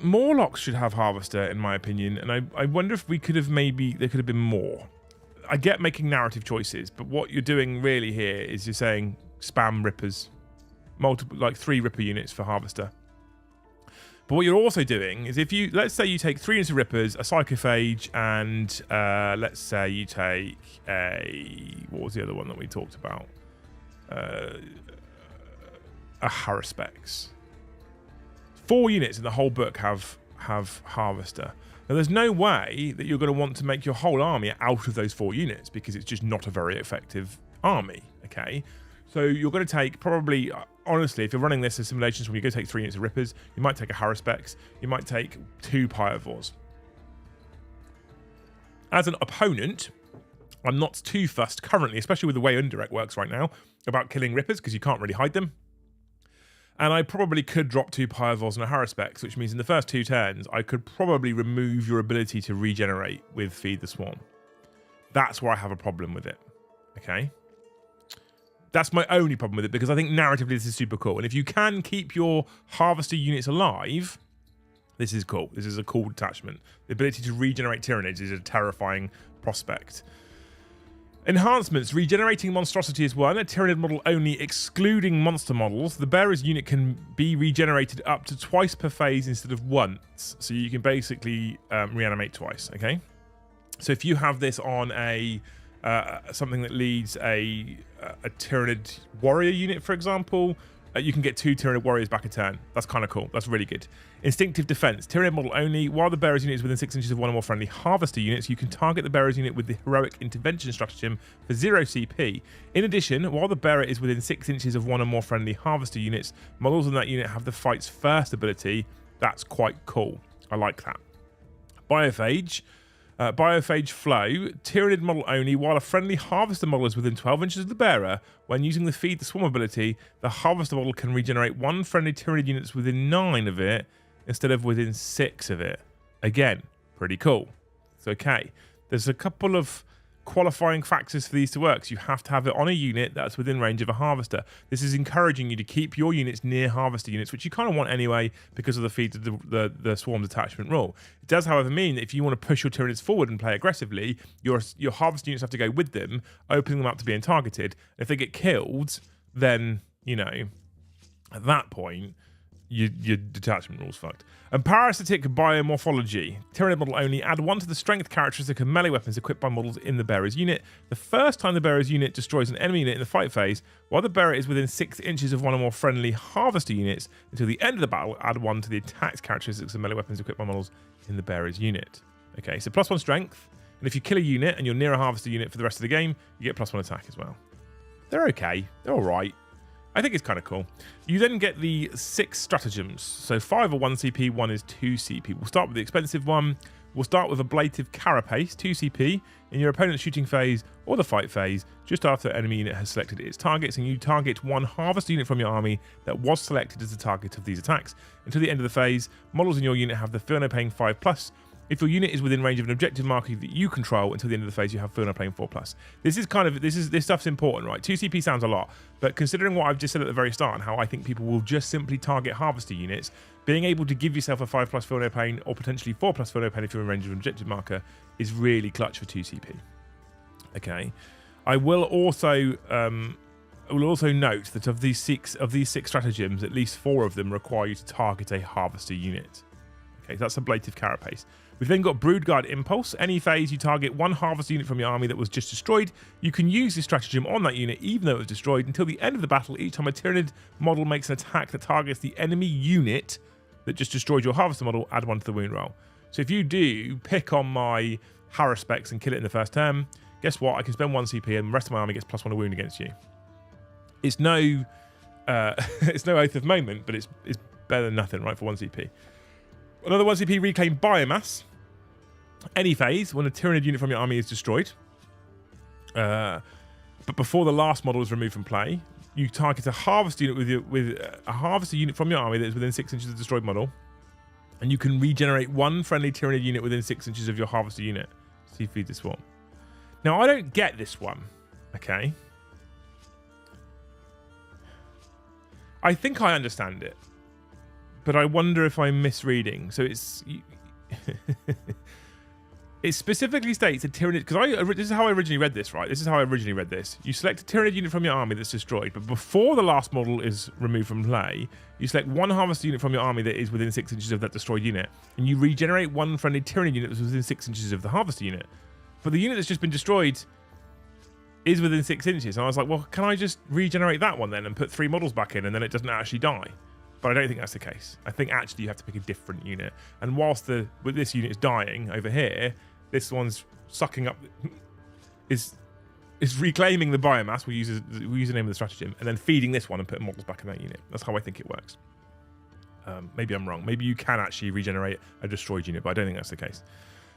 Morlocks should have harvester, in my opinion, and I wonder if there could have been more. I get making narrative choices, but what you're doing really here is you're saying spam Rippers. Like 3 Ripper units for harvester. But what you're also doing is let's say you take 3 units of Rippers, a Psychophage, and let's say you take what was the other one that we talked about? A Haruspex. 4 units in the whole book have harvester. Now there's no way that you're going to want to make your whole army out of those 4 units because it's just not a very effective army. Okay, so you're going to take probably. Honestly, if you're running this as simulations when you go take 3 units of Rippers, you might take a Haruspex, you might take 2 Pyovores. As an opponent, I'm not too fussed currently, especially with the way Undirect works right now, about killing Rippers because you can't really hide them. And I probably could drop 2 Pyovores and a Haruspex, which means in the first 2 turns, I could probably remove your ability to regenerate with Feed the Swarm. That's where I have a problem with it. Okay? That's my only problem with it, because I think narratively this is super cool. And if you can keep your harvester units alive, this is cool. This is a cool detachment. The ability to regenerate Tyranids is a terrifying prospect. Enhancements. Regenerating monstrosity is one. A Tyranid model only, excluding monster models. The bearer's unit can be regenerated up to twice per phase instead of once. So you can basically reanimate twice, okay? So if you have this on a something that leads a Tyranid warrior unit, for example, you can get 2 Tyranid warriors back a turn. That's kind of cool. That's really good. Instinctive defense. Tyranid model only. While the bearer's unit is within 6 inches of one or more friendly harvester units, you can target the bearer's unit with the heroic intervention stratagem for 0 CP. In addition, while the bearer is within 6 inches of one or more friendly harvester units, models in that unit have the fight's first ability. That's quite cool. I like that. Biophage. Biophage flow. Tyranid model only. While a friendly harvester model is within 12 inches of the bearer, when using the feed the swarm ability, the harvester model can regenerate 1 friendly Tyranid unit that's within 9 of it instead of within 6 of it. Again, pretty cool. It's okay. There's a couple of qualifying factors for these to work. So you have to have it on a unit that's within range of a harvester. This is encouraging you to keep your units near harvester units, which you kind of want anyway because of the feed of the swarm detachment rule. It does, however, mean that if you want to push your Tyranids forward and play aggressively, your harvester units have to go with them, opening them up to being targeted. If they get killed, then, you know, at that point, your detachment rule's fucked. And parasitic biomorphology. Tyranid model only. Add 1 to the strength characteristic of melee weapons equipped by models in the bearer's unit. The first time the bearer's unit destroys an enemy unit in the fight phase, while the bearer is within 6 inches of one or more friendly harvester units, until the end of the battle, add 1 to the attack characteristics of melee weapons equipped by models in the bearer's unit. Okay, so +1 strength. And if you kill a unit and you're near a harvester unit for the rest of the game, you get +1 attack as well. They're okay. They're all right. I think it's kind of cool. You then get the 6 stratagems. So 5 are 1 CP, 1 is 2 CP. We'll start with the expensive one. We'll start with Ablative Carapace, 2 CP, in your opponent's shooting phase or the fight phase, just after an enemy unit has selected its targets, and you target 1 harvester unit from your army that was selected as the target of these attacks. Until the end of the phase, models in your unit have the Feel No Pain 5+. If your unit is within range of an objective marker that you control, until the end of the phase, you have Feel No Pain 4+. This stuff's important, right? 2 CP sounds a lot, but considering what I've just said at the very start and how I think people will just simply target harvester units, being able to give yourself a 5+ Feel No Pain or potentially 4+ Feel No Pain if you're in range of an objective marker is really clutch for 2 CP. Okay, I will also note that of these six stratagems, at least 4 of them require you to target a harvester unit. Okay, so that's Ablative Carapace. We've then got Broodguard Impulse. Any phase you target 1 harvester unit from your army that was just destroyed, you can use this stratagem on that unit even though it was destroyed until the end of the battle. Each time a Tyranid model makes an attack that targets the enemy unit that just destroyed your harvester model, add 1 to the wound roll. So if you do pick on my Haruspex and kill it in the first turn, guess what? I can spend 1 CP and the rest of my army gets +1 a wound against you. It's no it's no Oath of Moment, but it's better than nothing, right, for 1 CP. Another 1 CP Reclaim Biomass. Any phase when a Tyranid unit from your army is destroyed, but before the last model is removed from play, you target a harvester unit with a harvester unit from your army that is within 6 inches of the destroyed model, and you can regenerate 1 friendly Tyranid unit within 6 inches of your harvester unit. See feed the swarm. Now I don't get this one. Okay, I think I understand it, but I wonder if I'm misreading. So it's it specifically states a Tyranid, because this is how I originally read this, right? This is how I originally read this. You select a Tyranid unit from your army that's destroyed, but before the last model is removed from play, you select 1 harvester unit from your army that is within 6 inches of that destroyed unit, and you regenerate 1 friendly Tyranid unit that's within 6 inches of the harvester unit. But the unit that's just been destroyed is within 6 inches, and I was like, well, can I just regenerate that one then and put 3 models back in, and then it doesn't actually die? But I don't think that's the case. I think actually you have to pick a different unit. And whilst with this unit is dying over here, this one's sucking up, is reclaiming the biomass. We'll use the name of the stratagem, and then feeding this one and putting models back in that unit. That's how I think it works. Maybe I'm wrong. Maybe you can actually regenerate a destroyed unit, but I don't think that's the case.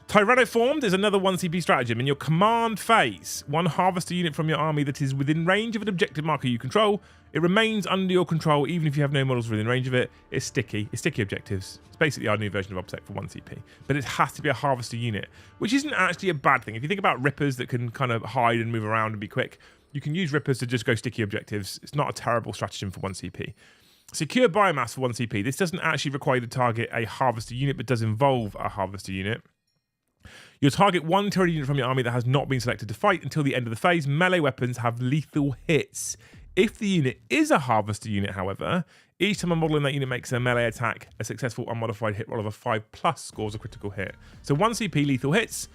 Tyrannoformed is another 1 CP stratagem. In your command phase, 1 harvester unit from your army that is within range of an objective marker you control. It remains under your control even if you have no models within range of it. It's sticky. It's sticky objectives. It's basically our new version of OBSEC for 1 CP. But it has to be a harvester unit, which isn't actually a bad thing. If you think about rippers that can kind of hide and move around and be quick, You can use Rippers to just go sticky objectives. It's not a terrible stratagem for 1 CP. Secure biomass for 1 CP. This doesn't actually require you to target a harvester unit, but does involve a harvester unit. You'll target 1 Tyranid unit from your army that has not been selected to fight until the end of the phase. Melee weapons have lethal hits. If the unit is a harvester unit, however, each time a model in that unit makes a melee attack, a successful unmodified hit roll of a 5+ scores a critical hit. So 1 CP lethal hits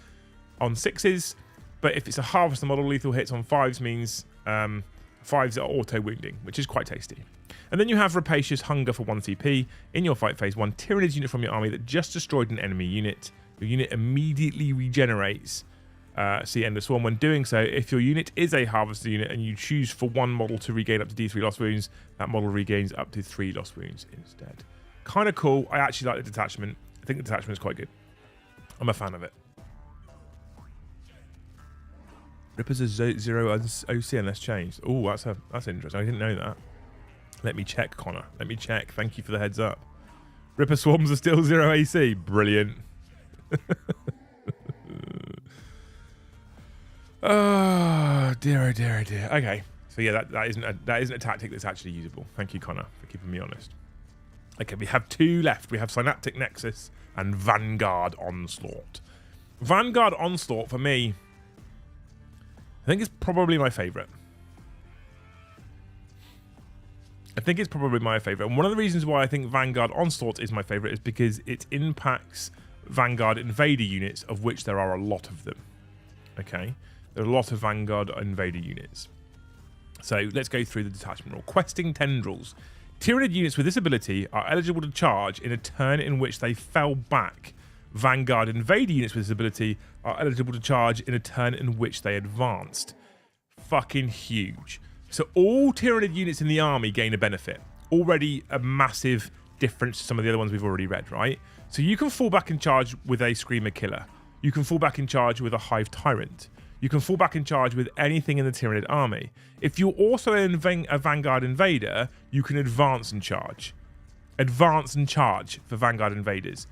on 6s, but if it's a harvester model, lethal hits on 5s means 5s are auto-wounding, which is quite tasty. And then you have Rapacious Hunger for 1 CP. In your fight phase, 1 Tyranid unit from your army that just destroyed an enemy unit. Your unit immediately regenerates. See End of Swarm. When doing so, if your unit is a harvester unit and you choose for 1 model to regain up to D3 lost wounds, that model regains up to 3 lost wounds instead. Kind of cool. I actually like the detachment. I think the detachment is quite good. I'm a fan of it. Rippers are 0 OC unless changed. Oh, that's interesting. I didn't know that. Let me check, Connor. Let me check. Thank you for the heads up. Ripper swarms are still 0 AC. Brilliant. Oh dear, oh dear, oh dear. Okay, so yeah, that isn't a tactic that's actually usable. Thank you, Connor, for keeping me honest. Okay, we have 2 left. We have Synaptic Nexus and Vanguard Onslaught. Vanguard Onslaught for me, I think it's probably my favourite. And one of the reasons why I think Vanguard Onslaught is my favourite is because it impacts Vanguard Invader units, of which there are a lot of them. Okay, there are a lot of Vanguard Invader units. So let's go through the detachment rule. Questing Tendrils. Tyranid units with this ability are eligible to charge in a turn in which they fell back. Vanguard Invader units with this ability are eligible to charge in a turn in which they advanced. Fucking huge. So all Tyranid units in the army gain a benefit. Already a massive difference to some of the other ones we've already read, right? So you can fall back and charge with a Screamer Killer. You can fall back in charge with a Hive Tyrant. You can fall back in charge with anything in the Tyranid army. If you're also a Vanguard Invader, you can advance and charge. Advance and charge for Vanguard Invaders.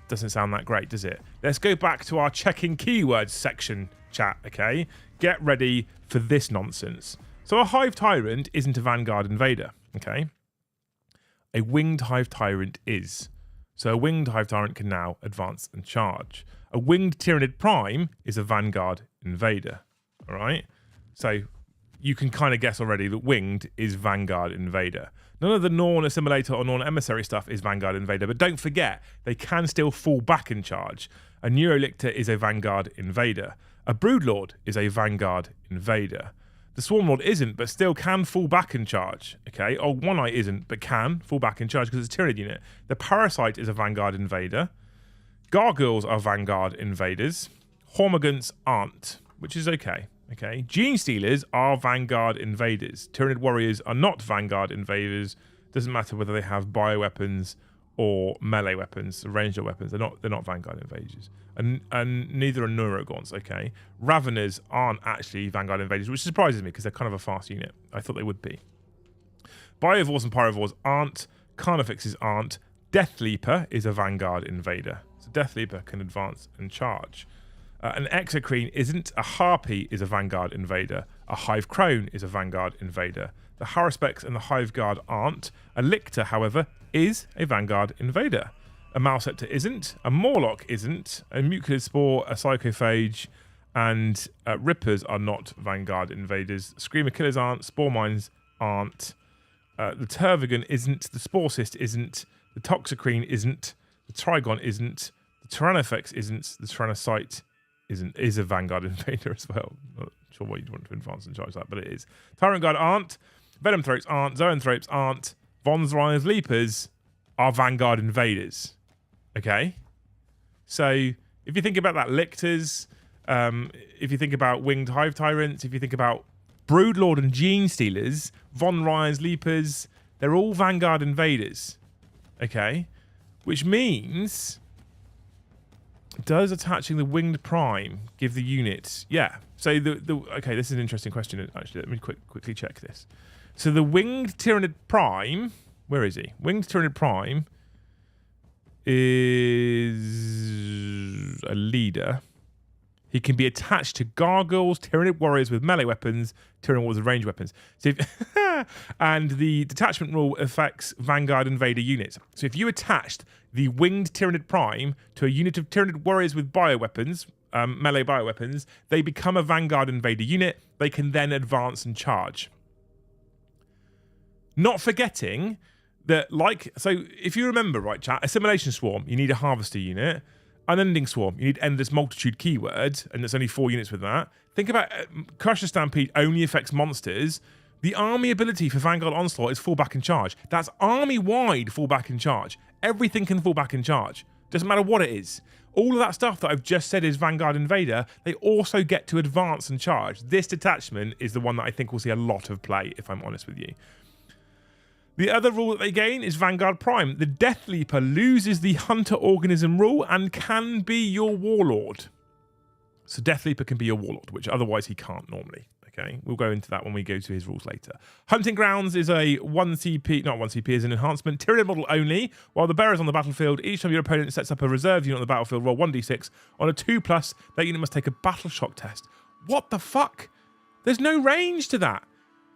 Doesn't sound that great, does it? Let's go back to our checking keywords section, chat, okay? Get ready for this nonsense. So a Hive Tyrant isn't a Vanguard Invader, okay? A Winged Hive Tyrant is. So a Winged Hive Tyrant can now advance and charge. A Winged Tyranid Prime is a Vanguard Invader, all right? So you can kind of guess already that Winged is Vanguard Invader. None of the Norn Assimilator or Norn Emissary stuff is Vanguard Invader, but don't forget, they can still fall back and charge. A Neurolictor is a Vanguard Invader. A Broodlord is a Vanguard Invader. The Swarmlord isn't, but still can fall back and charge, okay? Or One Eye isn't, but can fall back and charge because it's a Tyranid unit. The Parasite is a Vanguard Invader. Gargoyles are Vanguard Invaders. Hormagaunts aren't, which is okay. Okay, Gene Stealers are Vanguard Invaders. Tyranid Warriors are not Vanguard Invaders. Doesn't matter whether they have bioweapons or melee weapons, ranged weapons. They're not Vanguard Invaders. And neither are Neurogaunts, okay? Raveners aren't actually Vanguard Invaders, which surprises me because they're kind of a fast unit. I thought they would be. Biovores and Pyrovores aren't. Carnifexes aren't. Deathleaper is a Vanguard Invader. So Deathleaper can advance and charge. An Exocrine isn't. A Harpy is a Vanguard Invader. A Hive Crone is a Vanguard Invader. The Haruspex and the Hive Guard aren't. A Lictor, however, is a Vanguard Invader. A Malceptor isn't. A Morlock isn't. A Mucilid Spore, a Psychophage, and Rippers are not Vanguard Invaders. Screamer Killers aren't. Spore Mines aren't. The Tervigan isn't. The Spore Cyst isn't. The Toxocrine isn't. The Trigon isn't. The Tyrannofex isn't. The Tyrannocyte is a Vanguard Invader as well. Not sure why you'd want to advance and charge that, but it is. Tyrant Guard aren't. Venom Throats aren't. Zoanthropes aren't. Von Ryan's Leapers are Vanguard Invaders. Okay? So, if you think about that, Lictors, if you think about Winged Hive Tyrants, if you think about Broodlord and Gene Stealers, Von Ryan's Leapers, they're all Vanguard Invaders. Okay? Which means, does attaching the Winged Prime give the unit... Yeah. So, okay, this is an interesting question, actually. Let me quickly check this. So, the Winged Tyranid Prime... Where is he? Winged Tyranid Prime is a leader. He can be attached to gargoyles, Tyranid warriors with melee weapons, Tyranid warriors with ranged weapons. So and the detachment rule affects Vanguard Invader units. So if you attached the winged Tyranid Prime to a unit of Tyranid warriors with bioweapons, melee bioweapons, they become a Vanguard Invader unit. They can then advance and charge. Not forgetting that, so if you remember, right, chat, Assimilation Swarm, you need a Harvester unit. Unending Swarm, you need Endless Multitude keyword, and there's only 4 units with that. Think about Crusher Stampede only affects monsters. The army ability for Vanguard Onslaught is fall back and charge. That's army-wide fall back and charge. Everything can fall back and charge. Doesn't matter what it is. All of that stuff that I've just said is Vanguard Invader, they also get to advance and charge. This detachment is the one that I think will see a lot of play, if I'm honest with you. The other rule that they gain is Vanguard Prime. The Death Leaper loses the Hunter Organism rule and can be your Warlord. So Death Leaper can be your Warlord, which otherwise he can't normally. Okay, we'll go into that when we go to his rules later. Hunting Grounds is a 1 CP, not 1 CP, is an enhancement. Tyranid model only. While the bearer is on the battlefield, each time your opponent sets up a reserve unit on the battlefield, roll 1d6. On a 2+, that unit must take a battle shock test. What the fuck? There's no range to that.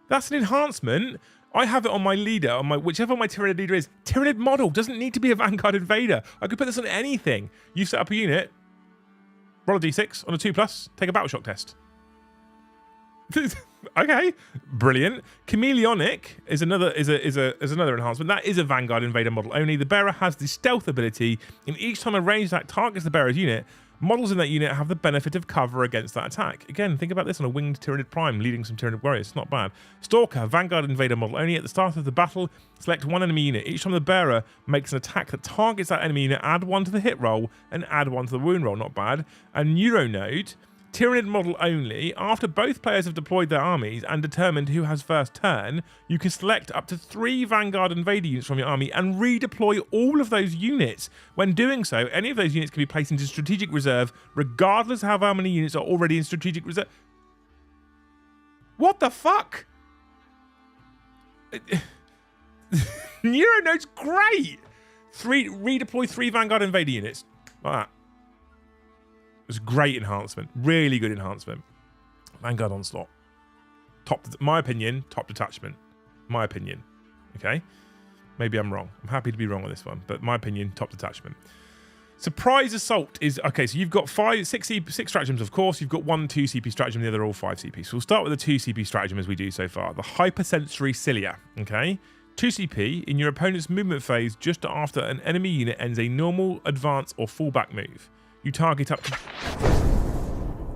That's an enhancement. I have it on my leader, on my whichever my Tyranid leader is. Tyranid model doesn't need to be a Vanguard Invader. I could put this on anything. You set up a unit, roll a d6 on a 2+, take a battle shock test. Okay, brilliant. Chameleonic is another enhancement. That is a Vanguard Invader model only. The bearer has the stealth ability, and each time a ranged attack targets the bearer's unit, models in that unit have the benefit of cover against that attack. Again, think about this on a winged Tyranid Prime leading some Tyranid warriors. It's not bad. Stalker, Vanguard Invader model only. At the start of the battle, select one enemy unit. Each time the bearer makes an attack that targets that enemy unit, add 1 to the hit roll and add 1 to the wound roll. Not bad. And Neuronode, Tyranid model only. After both players have deployed their armies and determined who has first turn, you can select up to 3 Vanguard Invader units from your army and redeploy all of those units. When doing so, any of those units can be placed into strategic reserve, regardless of how many units are already in strategic reserve. What the fuck? Neuronode's great. Redeploy 3 Vanguard Invader units. Like that. It's a great enhancement. Really good enhancement. Vanguard Onslaught. My opinion, top detachment. My opinion. Okay? Maybe I'm wrong. I'm happy to be wrong on this one. But my opinion, top detachment. Surprise Assault is... Okay, so you've got 6 stratagems, of course. You've got 1 2 CP stratagem. The other are all 5 CP. So we'll start with the 2 CP stratagem as we do so far. The Hypersensory Cilia. Okay? 2 CP. In your opponent's movement phase, just after an enemy unit ends a normal, advance, or fallback move. You target up to...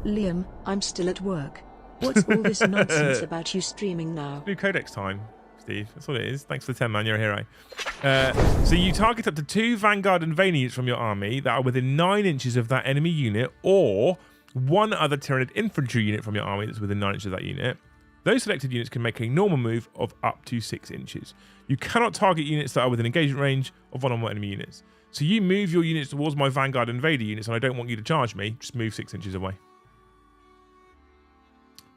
Liam, I'm still at work. What's all this nonsense about you streaming now? New Codex time, Steve. That's what it is. Thanks for the 10, man. You're a hero. So you target up to 2 Vanguard Invader units from your army that are within 9 inches of that enemy unit, or 1 other Tyranid infantry unit from your army that's within 9 inches of that unit. Those selected units can make a normal move of up to 6 inches. You cannot target units that are within engagement range of 1 or more enemy units. So you move your units towards my Vanguard Invader units and I don't want you to charge me, just move 6 inches away.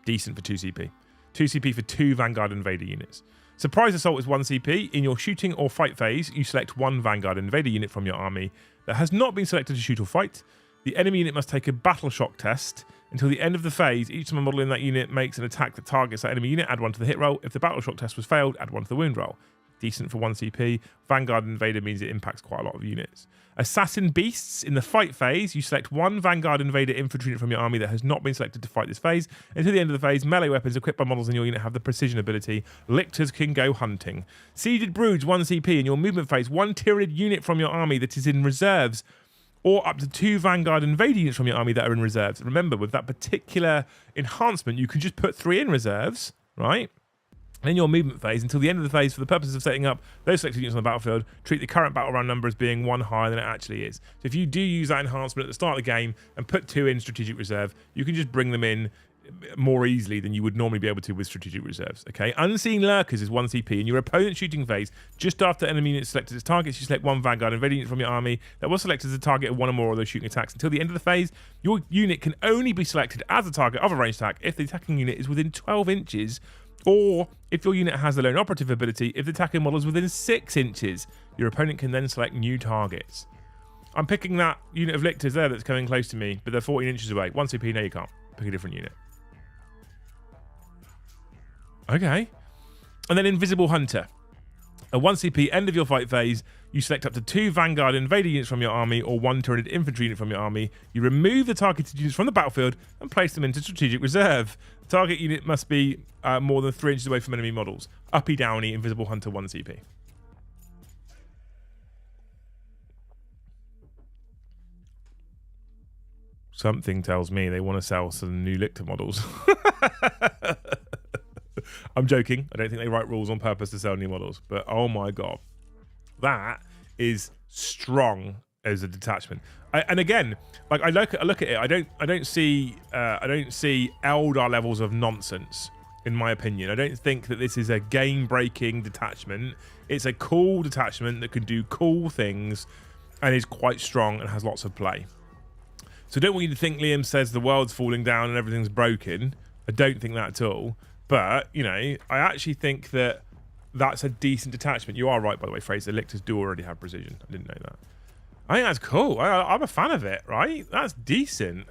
Decent for 2 CP. 2 CP for 2 Vanguard Invader units. Surprise Assault is 1 CP. In your shooting or fight phase, you select 1 Vanguard Invader unit from your army that has not been selected to shoot or fight. The enemy unit must take a battle shock test. Until the end of the phase, each time a model in that unit makes an attack that targets that enemy unit, add 1 to the hit roll. If the battle shock test was failed, add 1 to the wound roll. Decent for 1 CP. Vanguard Invader means it impacts quite a lot of units. Assassin Beasts. In the fight phase, you select 1 Vanguard Invader infantry unit from your army that has not been selected to fight this phase. Until the end of the phase, melee weapons equipped by models in your unit have the precision ability. Lictors can go hunting. Seeded Broods, 1 CP. In your movement phase, 1 Tyranid unit from your army that is in reserves, or up to 2 Vanguard Invader units from your army that are in reserves. Remember, with that particular enhancement, you can just put 3 in reserves, right? In your movement phase, until the end of the phase, for the purposes of setting up those selected units on the battlefield, treat the current battle round number as being 1 higher than it actually is. So if you do use that enhancement at the start of the game and put 2 in strategic reserve, you can just bring them in more easily than you would normally be able to with strategic reserves. Okay, Unseen Lurkers is 1 CP. In your opponent's shooting phase, just after enemy unit selected as targets, you select 1 Vanguard Invader unit from your army that was selected as a target of 1 or more of those shooting attacks. Until the end of the phase, your unit can only be selected as a target of a ranged attack if the attacking unit is within 12 inches, or if your unit has the lone operative ability, if the attacking model is within 6 inches. Your opponent can then select new targets. I'm picking that unit of lictors there that's coming close to me, but they're 14 inches away. 1 CP, no you can't. Pick a different unit. Okay. And then Invisible Hunter. At 1 CP, end of your fight phase, you select up to 2 Vanguard invader units from your army or 1 Tyranid infantry unit from your army. You remove the targeted units from the battlefield and place them into strategic reserve. The target unit must be more than 3 inches away from enemy models. Uppy Downy, Invisible Hunter, 1 CP. Something tells me they want to sell some new Lictor models. I'm joking. I don't think they write rules on purpose to sell new models. But oh my god, that is strong as a detachment. And again, like I look at it, I don't see Eldar levels of nonsense. In my opinion, I don't think that this is a game-breaking detachment. It's a cool detachment that can do cool things and is quite strong and has lots of play. So don't want you to think Liam says the world's falling down and everything's broken. I don't think that at all. But, you know, I actually think that that's a decent detachment. You are right, by the way, Fraser. Lictors do already have precision. I didn't know that. I think that's cool. I'm a fan of it, right? That's decent.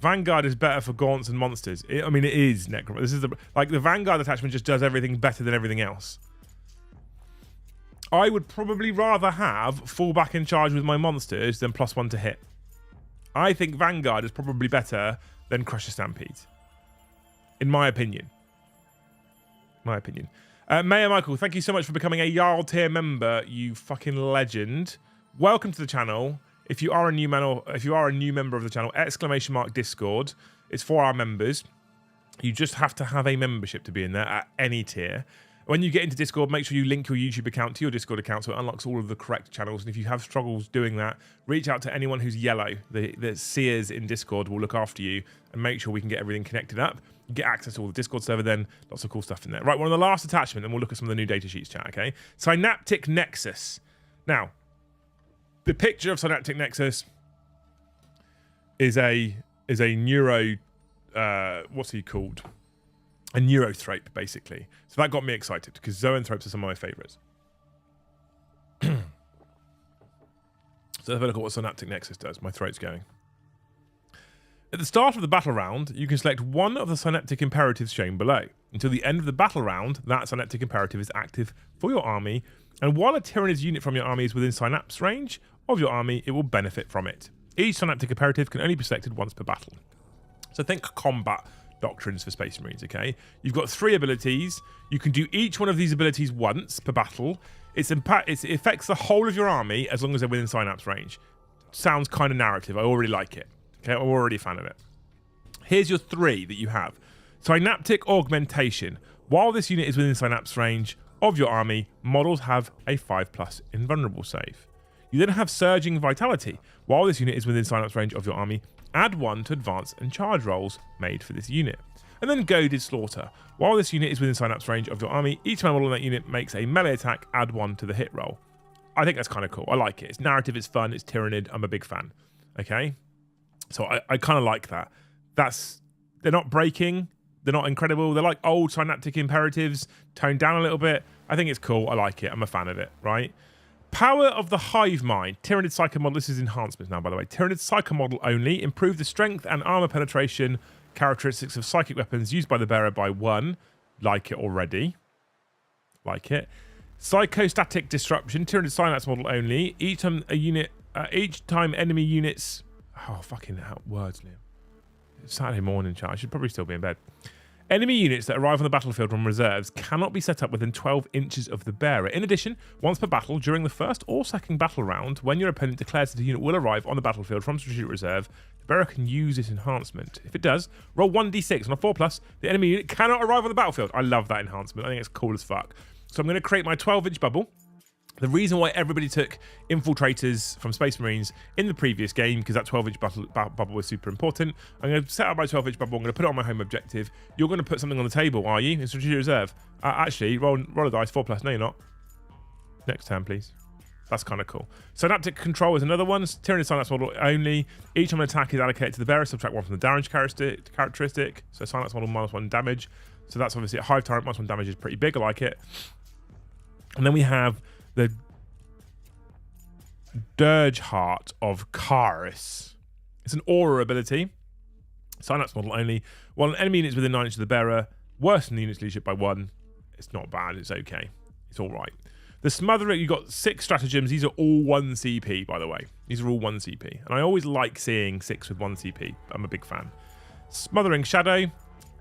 Vanguard is better for gaunts and monsters. I mean, it is Necromancer. This is the Vanguard attachment just does everything better than everything else. I would probably rather have fall back in charge with my monsters than +1 to hit. I think Vanguard is probably better than Crusher Stampede. In my opinion. Mayor Michael, thank you so much for becoming a Jarl tier member, you fucking legend. Welcome to the channel. If you are a new member of the channel, !Discord. It's for our members. You just have to have a membership to be in there at any tier. When you get into Discord, make sure you link your YouTube account to your Discord account so it unlocks all of the correct channels. And if you have struggles doing that, reach out to anyone who's yellow. The seers in Discord will look after you and make sure we can get everything connected up. You get access to all the Discord server then. Lots of cool stuff in there. Right, we're on the last attachment and we'll look at some of the new data sheets, chat, okay? Synaptic Nexus. Now, the picture of Synaptic Nexus is a neuro... what's he called? A neurothrope, basically. So that got me excited because zoanthropes are some of my favourites. So have a look at what Synaptic Nexus does. My throat's going. At the start of the battle round, you can select one of the synaptic imperatives shown below. Until the end of the battle round, that synaptic imperative is active for your army, and while a Tyranid unit from your army is within synapse range of your army, it will benefit from it. Each synaptic imperative can only be selected once per battle. So think combat doctrines for Space Marines, okay? You've got 3 abilities. You can do each one of these abilities once per battle. It affects the whole of your army as long as they're within synapse range. Sounds kind of narrative. I already like it. Okay, I'm already a fan of it. Here's your 3 that you have. Synaptic Augmentation. While this unit is within synapse range of your army, models have a 5+ invulnerable save. You then have Surging Vitality. While this unit is within synapse range of your army, add 1 to advance and charge rolls made for this unit. And then Goaded Slaughter. While this unit is within synapse range of your army, each model in that unit makes a melee attack, add 1 to the hit roll. I think that's kind of cool. I like it. It's narrative, it's fun, it's Tyranid. I'm a big fan. Okay? So I kind of like that. They're not breaking. They're not incredible. They're like old synaptic imperatives, toned down a little bit. I think it's cool. I like it. I'm a fan of it, right? Power of the Hive Mind. Tyranid Psycho Model. This is enhancements now, by the way. Tyranid Psycho Model only. Improve the strength and armor penetration characteristics of psychic weapons used by the bearer by 1. Like it already. Like it. Psychostatic Disruption. Tyranid Synapse Model only. Each time enemy units... Oh, fucking hell. Words, Liam. It's Saturday morning, chat. I should probably still be in bed. Enemy units that arrive on the battlefield from reserves cannot be set up within 12 inches of the bearer. In addition, once per battle, during the first or second battle round, when your opponent declares that a unit will arrive on the battlefield from strategic reserve, the bearer can use this enhancement. If it does, roll 1d6 on a 4+, the enemy unit cannot arrive on the battlefield. I love that enhancement. I think it's cool as fuck. So I'm going to create my 12-inch bubble. The reason why everybody took infiltrators from Space Marines in the previous game, because that 12-inch bubble was super important. I'm going to set up my 12-inch bubble. I'm going to put it on my home objective. You're going to put something on the table, are you? In strategic reserve. Actually, roll a dice, 4+. No, you're not. Next turn, please. That's kind of cool. Synaptic Control is another one. Tyranid Synapse Model only. Each time an attack is allocated to the bearer, subtract 1 from the damage characteristic. So Synapse Model -1 damage. So that's obviously a Hive Tyrant. -1 damage is pretty big. I like it. And then we have the Dirge Heart of Karis. It's an aura ability. Synapse model only. While an enemy unit is within 9 inches of the bearer, worsen the unit's leadership by 1. It's not bad. It's okay. It's all right. The Smotherer, you've got 6 stratagems. These are all 1 CP, by the way. These are all 1 CP. And I always like seeing 6 with 1 CP. I'm a big fan. Smothering Shadow.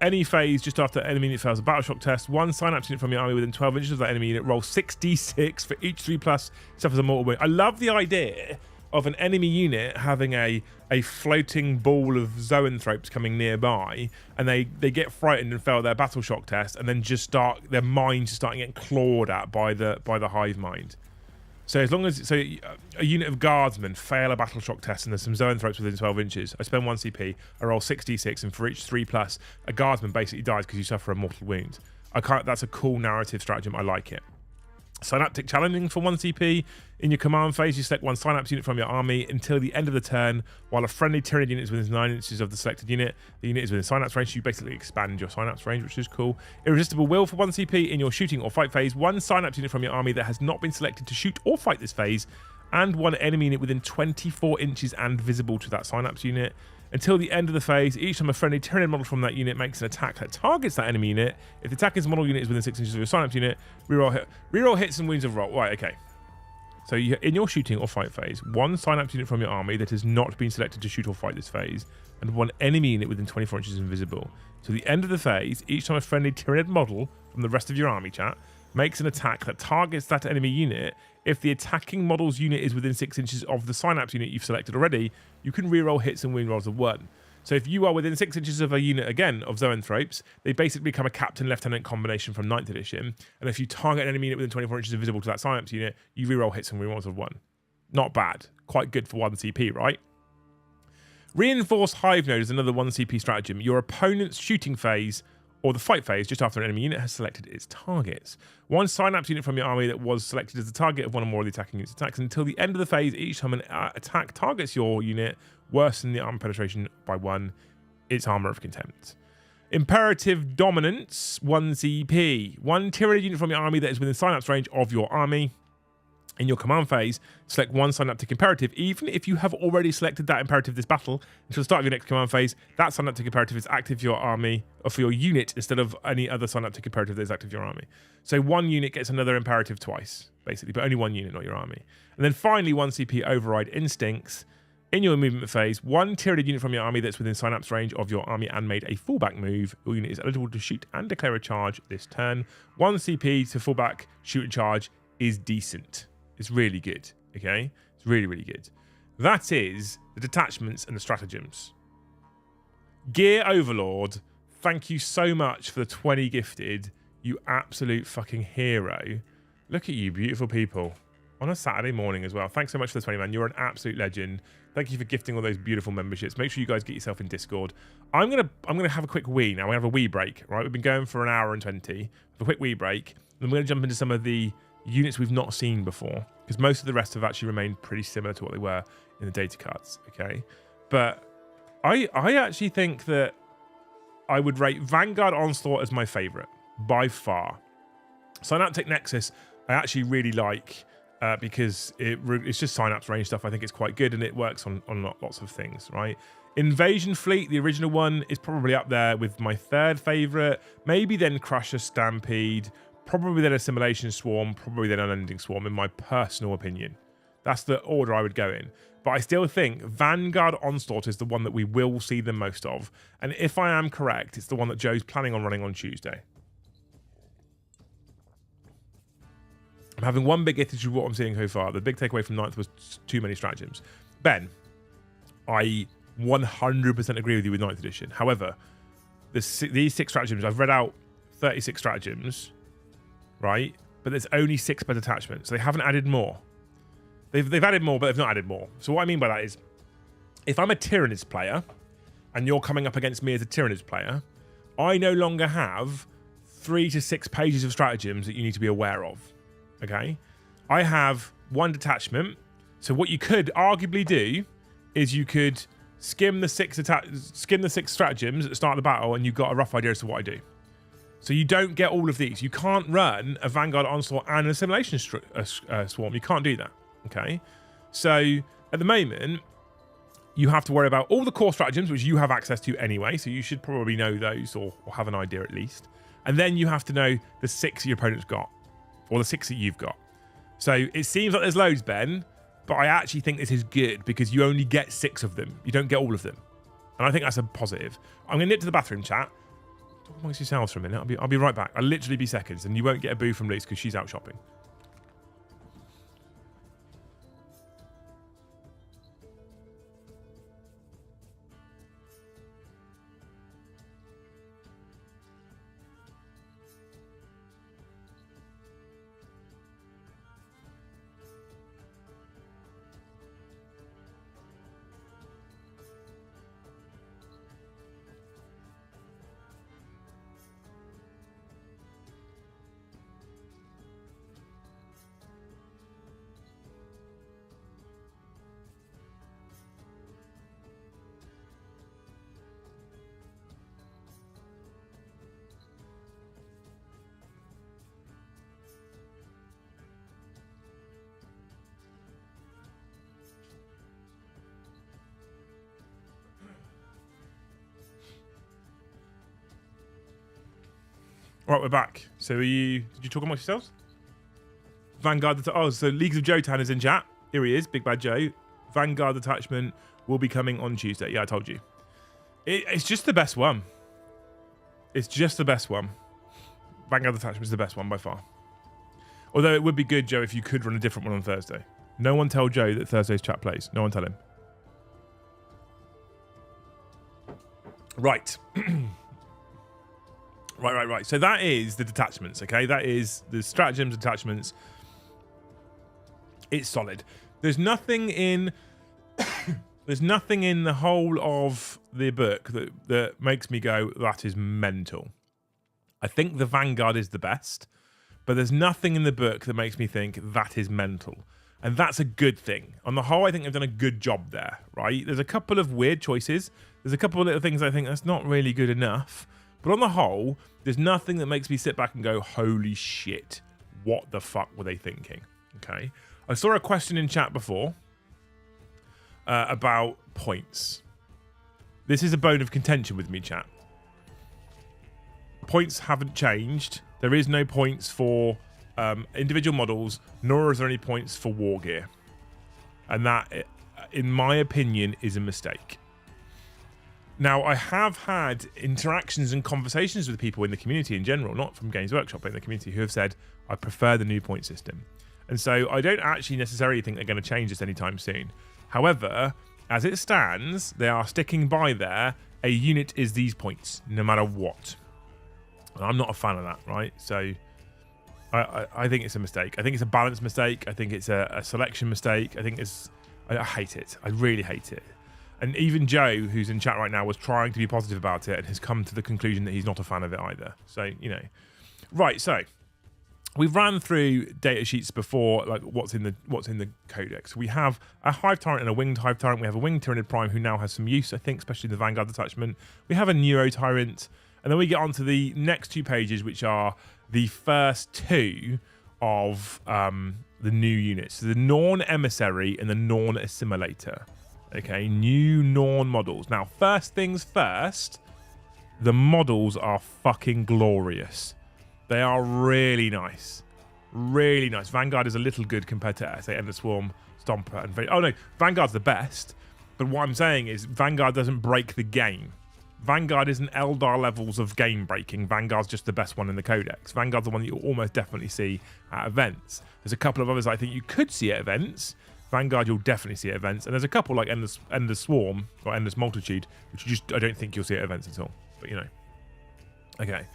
Any phase just after enemy unit fails a battle shock test, 1 Synapse unit from your army within 12 inches of that enemy unit rolls 6d6 for each 3+ suffers a mortal wound. I love the idea of an enemy unit having a floating ball of zoanthropes coming nearby, and they get frightened and fail their battle shock test, and then just start their minds starting getting clawed at by the hive mind. So as long as a unit of guardsmen fail a battle shock test and there's some zoanthropes within 12 inches, I spend 1 CP, I roll 6d6, and for each 3+, a guardsman basically dies because you suffer a mortal wound. That's a cool narrative stratagem. I like it. Synaptic challenging for 1 CP. In your command phase, you select 1 Synapse unit from your army until the end of the turn. While a friendly Tyranid unit is within 9 inches of the selected unit, the unit is within Synapse range. So you basically expand your Synapse range, which is cool. Irresistible Will for 1 CP. In your shooting or fight phase, 1 Synapse unit from your army that has not been selected to shoot or fight this phase, and 1 enemy unit within 24 inches and visible to that Synapse unit. Until the end of the phase, each time a friendly Tyranid model from that unit makes an attack that targets that enemy unit, if the attacking model unit is within 6 inches of your Synapse unit, reroll hits and wounds of roll. Right, okay. So in your shooting or fight phase, 1 Synapse unit from your army that has not been selected to shoot or fight this phase, and 1 enemy unit within 24 inches invisible. So the end of the phase, each time a friendly Tyranid model from the rest of your army chat makes an attack that targets that enemy unit, if the attacking model's unit is within 6 inches of the Synapse unit you've selected already, you can reroll hits and wound rolls of 1. So if you are within 6 inches of a unit, again, of zoanthropes, they basically become a captain-lieutenant combination from 9th edition. And if you target an enemy unit within 24 inches invisible to that Synapse unit, you reroll hits and wound rolls of 1. Not bad. Quite good for 1 CP, right? Reinforced Hive Node is another 1 CP stratagem. Your opponent's shooting phase or the fight phase just after an enemy unit has selected its targets. 1 Synapse unit from your army that was selected as the target of 1 or more of the attacking unit's attacks. Until the end of the phase, each time an attack targets your unit, worsen the armor penetration by 1, its armor of contempt. Imperative Dominance, 1 CP. 1 Tyranid unit from your army that is within Synapse range of your army. In your command phase, select 1 Synaptic Imperative. Even if you have already selected that imperative this battle, until the start of your next command phase, that Synaptic Imperative is active for your army, or for your unit, instead of any other Synaptic Imperative that is active for your army. So 1 unit gets another imperative twice, basically, but only 1 unit, not your army. And then finally, 1 CP Override Instincts. In your movement phase, 1 Tyranid unit from your army that's within Synapse range of your army and made a fallback move. Your unit is eligible to shoot and declare a charge this turn. 1 CP to fallback, shoot and charge is decent. It's really good, okay? It's really, really good. That is the detachments and the stratagems. Gear Overlord, thank you so much for the 20 gifted. You absolute fucking hero. Look at you, beautiful people. On a Saturday morning as well. Thanks so much for the 20, man. You're an absolute legend. Thank you for gifting all those beautiful memberships. Make sure you guys get yourself in Discord. I'm gonna have a quick wee now. We're gonna have a wee break, right? We've been going for 1 hour and 20. Have a quick wee break. Then we're gonna jump into some of the units we've not seen before, because most of the rest have actually remained pretty similar to what they were in the data cards, okay? But I actually think that I would rate Vanguard Onslaught as my favorite by far. Synaptic Nexus I actually really like because it's just Synapse range stuff. I think it's quite good and it works on lots of things, right? Invasion Fleet, the original one, is probably up there with my 3rd favorite, maybe then Crusher Stampede, probably then Assimilation Swarm, probably then Unending Swarm, in my personal opinion. That's the order I would go in. But I still think Vanguard Onslaught is the one that we will see the most of. And if I am correct, it's the one that Joe's planning on running on Tuesday. I'm having one big issue with what I'm seeing so far. The big takeaway from 9th was too many stratagems. Ben, I 100% agree with you with 9th edition. However, these 6 stratagems, I've read out 36 stratagems, right? But there's only 6 per detachment, so they haven't added more. They've added more, but they've not added more. So what I mean by that is, if I'm a Tyranids player, and you're coming up against me as a Tyranids player, I no longer have 3 to 6 pages of stratagems that you need to be aware of, okay? I have 1 detachment, so what you could arguably do is you could skim the 6 stratagems at the start of the battle, and you've got a rough idea as to what I do. So you don't get all of these. You can't run a Vanguard Onslaught and an Assimilation Swarm. You can't do that, okay? So at the moment, you have to worry about all the core stratagems, which you have access to anyway, so you should probably know those or have an idea at least. And then you have to know the 6 your opponent's got, or the 6 that you've got. So it seems like there's loads, Ben, but I actually think this is good because you only get 6 of them. You don't get all of them. And I think that's a positive. I'm going to nip to the bathroom, chat. Talk amongst yourselves for a minute. I'll be right back. I'll literally be seconds, and you won't get a boo from Liz because she's out shopping. Right, we're back. So did you talk amongst yourselves? Vanguard, so Leagues of Jotan is in chat. Here he is, Big Bad Joe. Vanguard Detachment will be coming on Tuesday. Yeah, I told you. It's just the best one. It's just the best one. Vanguard Detachment is the best one by far. Although it would be good, Joe, if you could run a different one on Thursday. No one tell Joe that Thursday's chat plays. No one tell him. Right. Right. So that is the detachments, okay? That is the stratagems, detachments. It's solid. There's nothing in there's nothing in the whole of the book that makes me go, that is mental. I think the Vanguard is the best, but there's nothing in the book that makes me think that is mental. And that's a good thing. On the whole, I think they've done a good job there, right? There's a couple of weird choices. There's a couple of little things I think that's not really good enough. But on the whole, there's nothing that makes me sit back and go, holy shit, what the fuck were they thinking? Okay. I saw a question in chat before about points. This is a bone of contention with me, chat. Points haven't changed. There is no points for individual models, nor is there any points for war gear. And that, in my opinion, is a mistake. Now, I have had interactions and conversations with people in the community in general, not from Games Workshop, but in the community, who have said, I prefer the new point system. And so I don't actually necessarily think they're going to change this anytime soon. However, as it stands, they are sticking by there. A unit is these points, no matter what. And I'm not a fan of that, right? So I think it's a mistake. I think it's a balance mistake. I think it's a selection mistake. I hate it. I really hate it. And even Joe, who's in chat right now, was trying to be positive about it and has come to the conclusion that he's not a fan of it either. So, you know. Right, so we've ran through data sheets before, like what's in the Codex. We have a Hive Tyrant and a Winged Hive Tyrant. We have a Winged Tyranid Prime who now has some use, I think, especially the Vanguard Detachment. We have a Neuro Tyrant. And then we get on to the next 2 pages, which are the first 2 of the new units. So the Norn Emissary and the Norn Assimilator. Okay, new Norn models. Now, first things first, the models are fucking glorious. They are really nice. Really nice. Vanguard is a little good compared to, say, Endless Swarm, Stomper, and... Oh, no, Vanguard's the best. But what I'm saying is Vanguard doesn't break the game. Vanguard isn't Eldar levels of game breaking. Vanguard's just the best one in the Codex. Vanguard's the one that you'll almost definitely see at events. There's a couple of others I think you could see at events. Vanguard you'll definitely see at events. And there's a couple like Endless Swarm or Endless Multitude, which I don't think you'll see at events at all. But you know. Okay.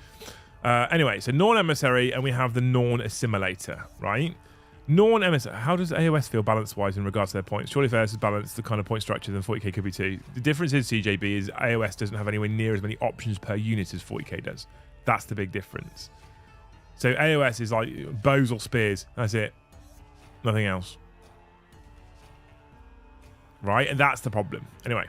Anyway, so Norn Emissary and we have the Norn Assimilator, right? Norn Emissary. How does AOS feel balance-wise in regards to their points? Surely Fairness is balanced the kind of point structure than 40k could be too. The difference is, CJB, is AOS doesn't have anywhere near as many options per unit as 40k does. That's the big difference. So AOS is like bows or spears. That's it. Nothing else. Right? And that's the problem. Anyway.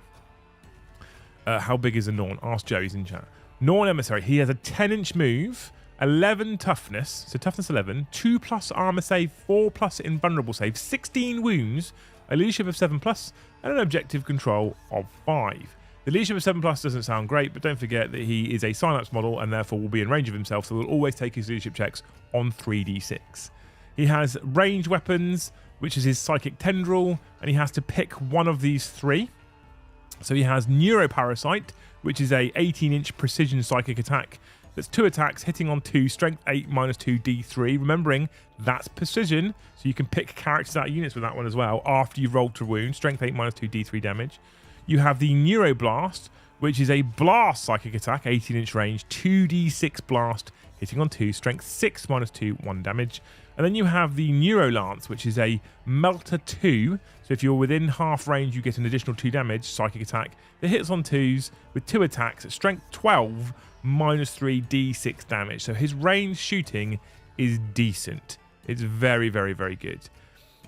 How big is a Norn? Ask Joe, he's in chat. Norn Emissary. He has a 10-inch move, 11 toughness, so toughness 11, 2+ armor save, 4+ invulnerable save, 16 wounds, a leadership of 7+, and an objective control of 5. The leadership of 7+ doesn't sound great, but don't forget that he is a Synapse model and therefore will be in range of himself, so will always take his leadership checks on 3d6. He has ranged weapons, which is his psychic tendril, and he has to pick one of these 3. So he has Neuroparasite, which is a 18-inch precision psychic attack. That's 2 attacks, hitting on 2, strength 8, -2 d3. Remembering, that's precision, so you can pick characters out of units with that one as well after you've rolled to wound. Strength 8, -2 d3 damage. You have the Neuroblast, which is a blast psychic attack, 18-inch range, 2d6 blast, hitting on 2, strength 6, -2, 1 damage. And then you have the Neurolance, which is a Melter 2. So if you're within half range, you get an additional 2 damage, psychic attack. That hits on 2s with 2 attacks at strength 12, -3 d6 damage. So his range shooting is decent. It's very, very, very good.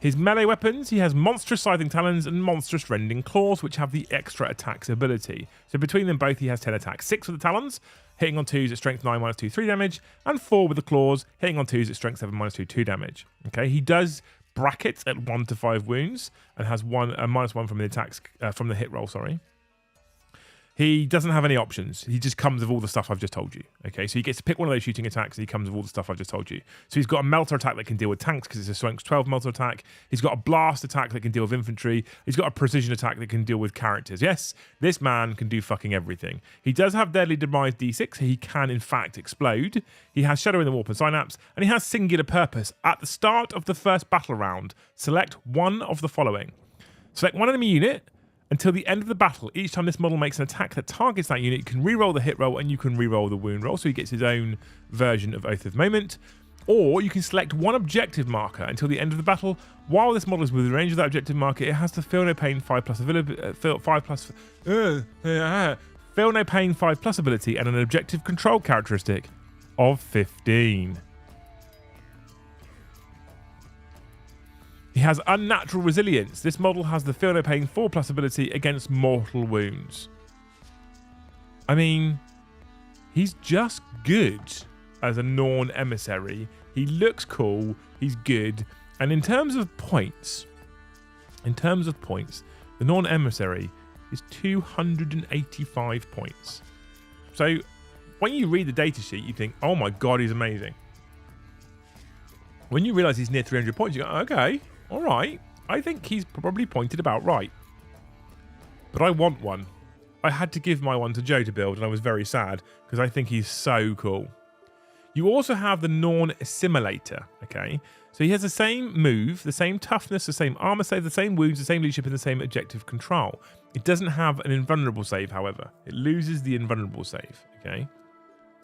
His melee weapons, he has Monstrous Scything Talons and Monstrous Rending Claws, which have the extra attacks ability. So between them both, he has 10 attacks. 6 with the Talons, hitting on 2s at strength 9, -2, 3 damage, and 4 with the Claws, hitting on 2s at strength 7, -2, 2 damage. Okay, he does brackets at 1 to 5 wounds and has -1 from the attacks from the hit roll. Sorry. He doesn't have any options. He just comes with all the stuff I've just told you. Okay, so he gets to pick one of those shooting attacks and he comes with all the stuff I've just told you. So he's got a Melter attack that can deal with tanks because it's a strength 12 Melter attack. He's got a Blast attack that can deal with infantry. He's got a Precision attack that can deal with characters. Yes, this man can do fucking everything. He does have Deadly Demise D6, so he can in fact explode. He has Shadow in the Warp and Synapse, and he has Singular Purpose. At the start of the first battle round, select one of the following. Select one enemy unit. Until the end of the battle, each time this model makes an attack that targets that unit, you can reroll the hit roll and you can reroll the wound roll, so he gets his own version of Oath of Moment. Or you can select one objective marker until the end of the battle. While this model is within range of that objective marker, it has the Feel No Pain 5+ Feel No Pain 5+ ability and an objective control characteristic of 15. He has Unnatural Resilience. This model has the Feel No Pain 4+ ability against mortal wounds. I mean, he's just good as a Norn emissary. He looks cool, he's good, and in terms of points, the Norn emissary is 285 points. So when you read the datasheet, you think, oh my god, he's amazing. When you realise he's near 300 points, you go, okay, all right, I think he's probably pointed about right. But I want one. I had to give my one to Joe to build, and I was very sad because I think he's so cool. You also have the Norn Assimilator, okay? So he has the same move, the same toughness, the same armor save, the same wounds, the same leadership, and the same objective control. It doesn't have an invulnerable save, however. It loses the invulnerable save, okay?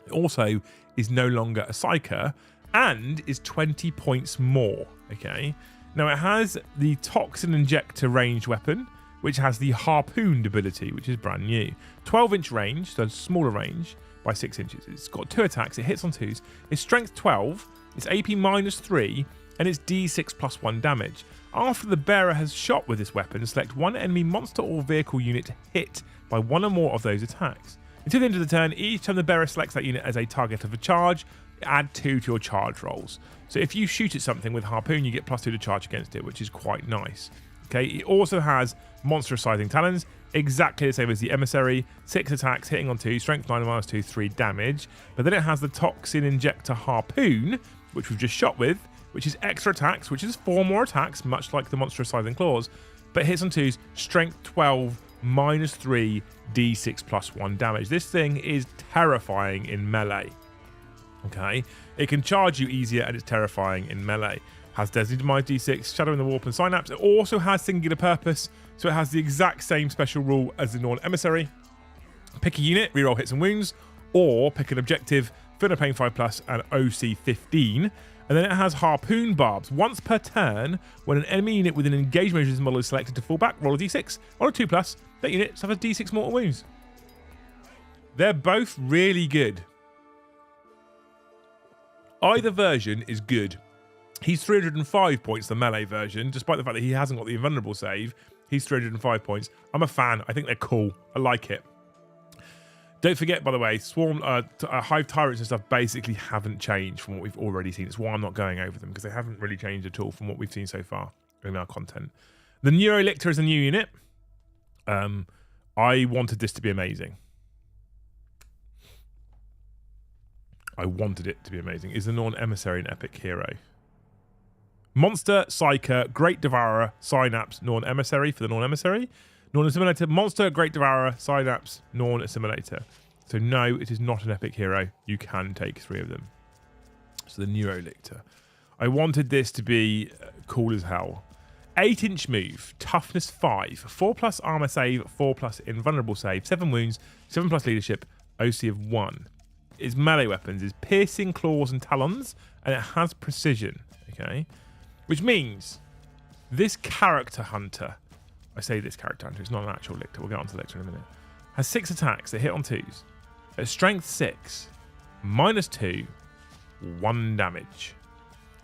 It also is no longer a Psyker and is 20 points more, okay? Now, it has the Toxin Injector ranged weapon, which has the Harpooned ability, which is brand new. 12-inch range, so smaller range by 6 inches. It's got 2 attacks, it hits on 2s. It's strength 12, it's AP -3, and it's D6 +1 damage. After the bearer has shot with this weapon, select one enemy monster or vehicle unit hit by one or more of those attacks. Until the end of the turn, each time the bearer selects that unit as a target of a charge, add 2 to your charge rolls. So if you shoot at something with Harpoon, you get +2 to charge against it, which is quite nice. Okay, it also has Monstrous Scything Talons, exactly the same as the Emissary, 6 attacks, hitting on 2, strength 9 -2, 3 damage. But then it has the Toxin Injector Harpoon, which we've just shot with, which is extra attacks, which is 4 more attacks, much like the Monstrous Scything Claws, but hits on 2s, strength 12, -3, D6 +1 damage. This thing is terrifying in melee. Okay, it can charge you easier and it's terrifying in melee. Has Deadly Demise D6, Shadow in the Warp and Synapse. It also has Singular Purpose, so it has the exact same special rule as the Norn Emissary. Pick a unit, reroll hits and wounds, or pick an objective, Feel No Pain 5+ and OC 15. And then it has Harpoon Barbs. Once per turn, when an enemy unit within engagement of this model is selected to fall back, roll a D6. On a 2+, that unit suffers D6 mortal wounds. They're both really good. Either version is good. He's 305 points, the melee version, despite the fact that he hasn't got the invulnerable save. He's 305 points. I'm a fan. I think they're cool. I like it. Don't forget, by the way, Swarm, Hive Tyrants and stuff basically haven't changed from what we've already seen. It's why I'm not going over them, because they haven't really changed at all from what we've seen so far in our content. The Neurolictor is a new unit. I wanted this to be amazing. Is the Norn Emissary an epic hero? Monster, Psyker, Great Devourer, Synapse, Norn Emissary for the Norn Emissary. Norn Assimilator, Monster, Great Devourer, Synapse, Norn Assimilator. So no, it is not an epic hero. You can take 3 of them. So the Neurolictor. I wanted this to be cool as hell. 8-inch move, toughness 5, 4+ armor save, 4+ invulnerable save, 7 wounds, 7+ leadership, OC of 1. Its melee weapons is piercing claws and talons, and it has precision. Okay, which means this character hunter, I say this character hunter, it's not an actual lictor, we'll get onto the lictor in a minute, has 6 attacks that hit on 2s. At strength 6, -2, 1 damage.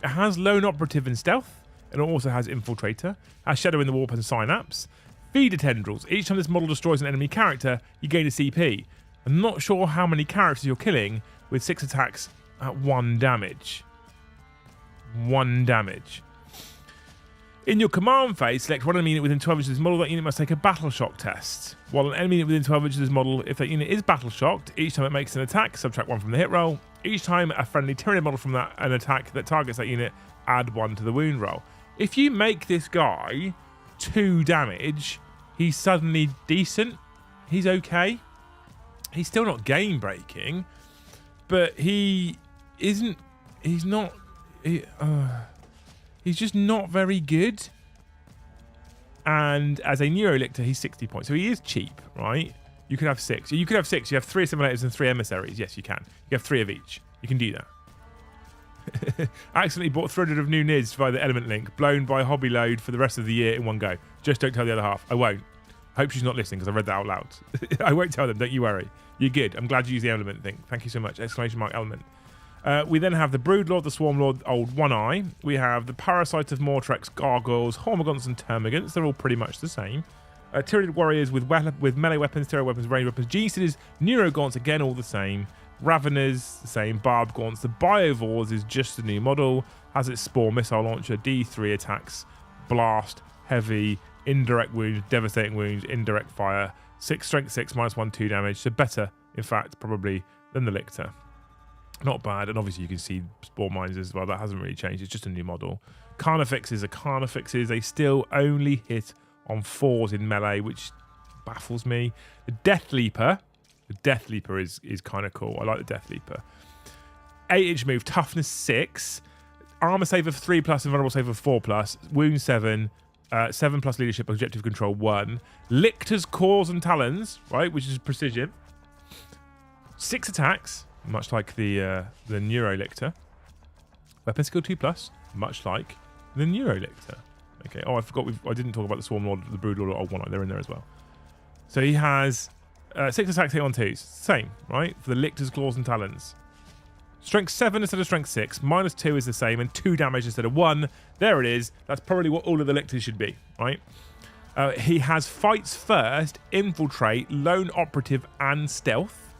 It has lone operative and stealth, and it also has infiltrator, has shadow in the warp and synapse. Feeder tendrils. Each time this model destroys an enemy character, you gain a CP. I'm not sure how many characters you're killing with 6 attacks at 1 damage. 1 damage. In your command phase, select one enemy unit within 12 inches of this model. That unit must take a battle shock test. While an enemy unit within 12 inches of this model, if that unit is battle shocked, each time it makes an attack, subtract 1 from the hit roll. Each time a friendly Tyranid model from an attack that targets that unit, add 1 to the wound roll. If you make this guy 2 damage, he's suddenly decent. He's okay. He's still not game breaking, but he's just not very good. And as a Neurolictor, he's 60 points. So he is cheap, right? You could have 6. You could have 6. You have 3 assimilators and 3 emissaries. Yes, you can. You have 3 of each. You can do that. Accidentally bought 300 of new NIDs via the element link, blown by hobby load for the rest of the year in one go. Just don't tell the other half. I won't. I hope she's not listening because I read that out loud. I won't tell them, don't you worry. You're good. I'm glad you used the element thing. Thank you so much. Exclamation mark element. We then have the Broodlord, the Swarmlord, Old One Eye. We have the Parasite of Mortrex, Gargoyles, Hormagaunts and Termagants. They're all pretty much the same. Tyranid Warriors with melee weapons, terror weapons, range weapons. Geniuses, Neurogaunts, again all the same. Raveners, the same. Barb Gaunts. The Biovores is just a new model. Has its Spore missile launcher, D3 attacks, blast, heavy, indirect wounds, devastating wounds, indirect fire. 6 strength 6, -1, 2 damage. So better, in fact, probably than the Lictor. Not bad. And obviously you can see Spore Mines as well. That hasn't really changed. It's just a new model. Carnifexes are Carnifexes. They still only hit on 4s in melee, which baffles me. The Death Leaper. The Death Leaper is kind of cool. I like the Death Leaper. 8-inch move, toughness 6, armor save of 3+, invulnerable save of 4+, wound 7, 7+ leadership, objective control 1. Lictor's Claws and Talons, right, which is precision. 6 attacks, much like the Neurolictor. Weapon skill 2+, much like the Neurolictor. Okay. Oh, I forgot. I didn't talk about the Swarmlord, the Broodlord, or Old One Eye. They're in there as well. So he has 6 attacks hit on 2s. Same, right? For the Lictor's Claws and Talons. Strength 7 instead of strength 6. -2 is the same, and 2 damage instead of 1. There it is. That's probably what all of the Lictors should be, right? He has Fights First, Infiltrate, Lone Operative, and Stealth.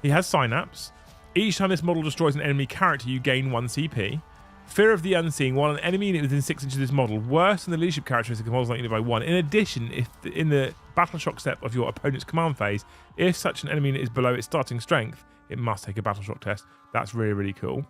He has Synapse. Each time this model destroys an enemy character, you gain 1 CP. Fear of the Unseen, while an enemy unit within 6 inches of this model, worse than the leadership characteristic of models like unit by 1. In addition, if in the battle shock step of your opponent's command phase, if such an enemy unit is below its starting strength, it must take a battle shock test. That's really, really cool.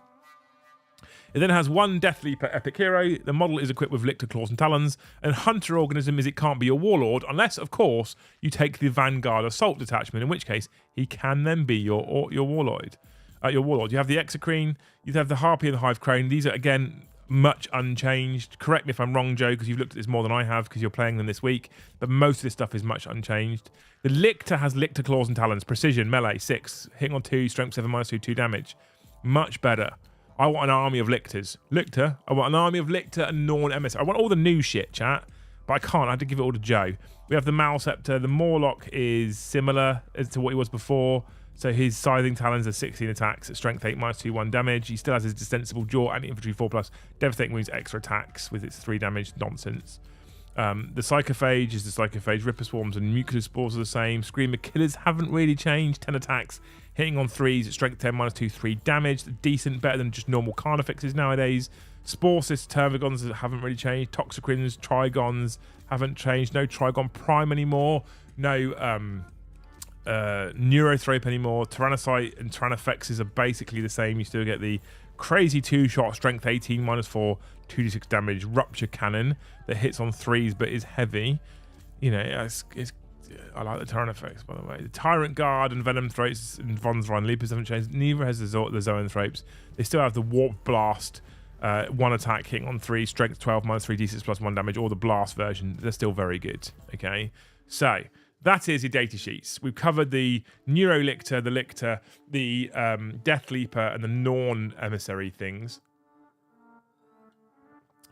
It then has 1 Death Leaper Epic Hero. The model is equipped with Lictor Claws and Talons, and Hunter Organism is it can't be your Warlord, unless, of course, you take the Vanguard Assault Detachment, in which case he can then be your Warlord. You have the Exocrine, you have the Harpy and the Hive Crane. These are, again, much unchanged. Correct me if I'm wrong, Joe, because you've looked at this more than I have, because you're playing them this week, but most of this stuff is much unchanged. The Lictor has Lictor Claws and Talons, precision, melee, 6, hitting on 2, strength 7, -2, 2 damage. Much better. I want an army of Lictors. Lictor, I want an army of Lictor and Norn Emissary. I want all the new shit, chat, but I can't. I had to give it all to Joe. We have the Malceptor. The Morlock is similar as to what he was before. So his Scything Talons are 16 attacks at strength 8, -2, 1 damage. He still has his Distensible Jaw and infantry 4+, devastating wounds, extra attacks with its 3 damage nonsense. The Psychophage is the Psychophage. Ripper Swarms and Mucus Spores are the same. Screamer Killers haven't really changed. 10 attacks, hitting on 3s at strength 10, -2, 3 damage. Decent, better than just normal Carnifexes nowadays. Spore cysts, termagons haven't really changed. Toxicrins, trigons haven't changed. No Trigon Prime anymore. No Neurothrope anymore. Tyrannocyte and Tyrannofexes are basically the same. You still get the crazy 2-shot, strength 18, -4, 2d6 damage, rupture cannon that hits on 3s but is heavy. You know, I like the Tyrannofex, by the way. The Tyrant Guard and Venom Throats and Von's Run Leapers haven't changed. Neither has the Zoanthropes. They still have the Warp Blast, 1 attack hitting on 3, strength 12, -3, d6 plus 1 damage, or the Blast version. They're still very good, okay? So, that is your data sheets. We've covered the Neurolictor, the Lictor, the Death Leaper, and the Norn Emissary things.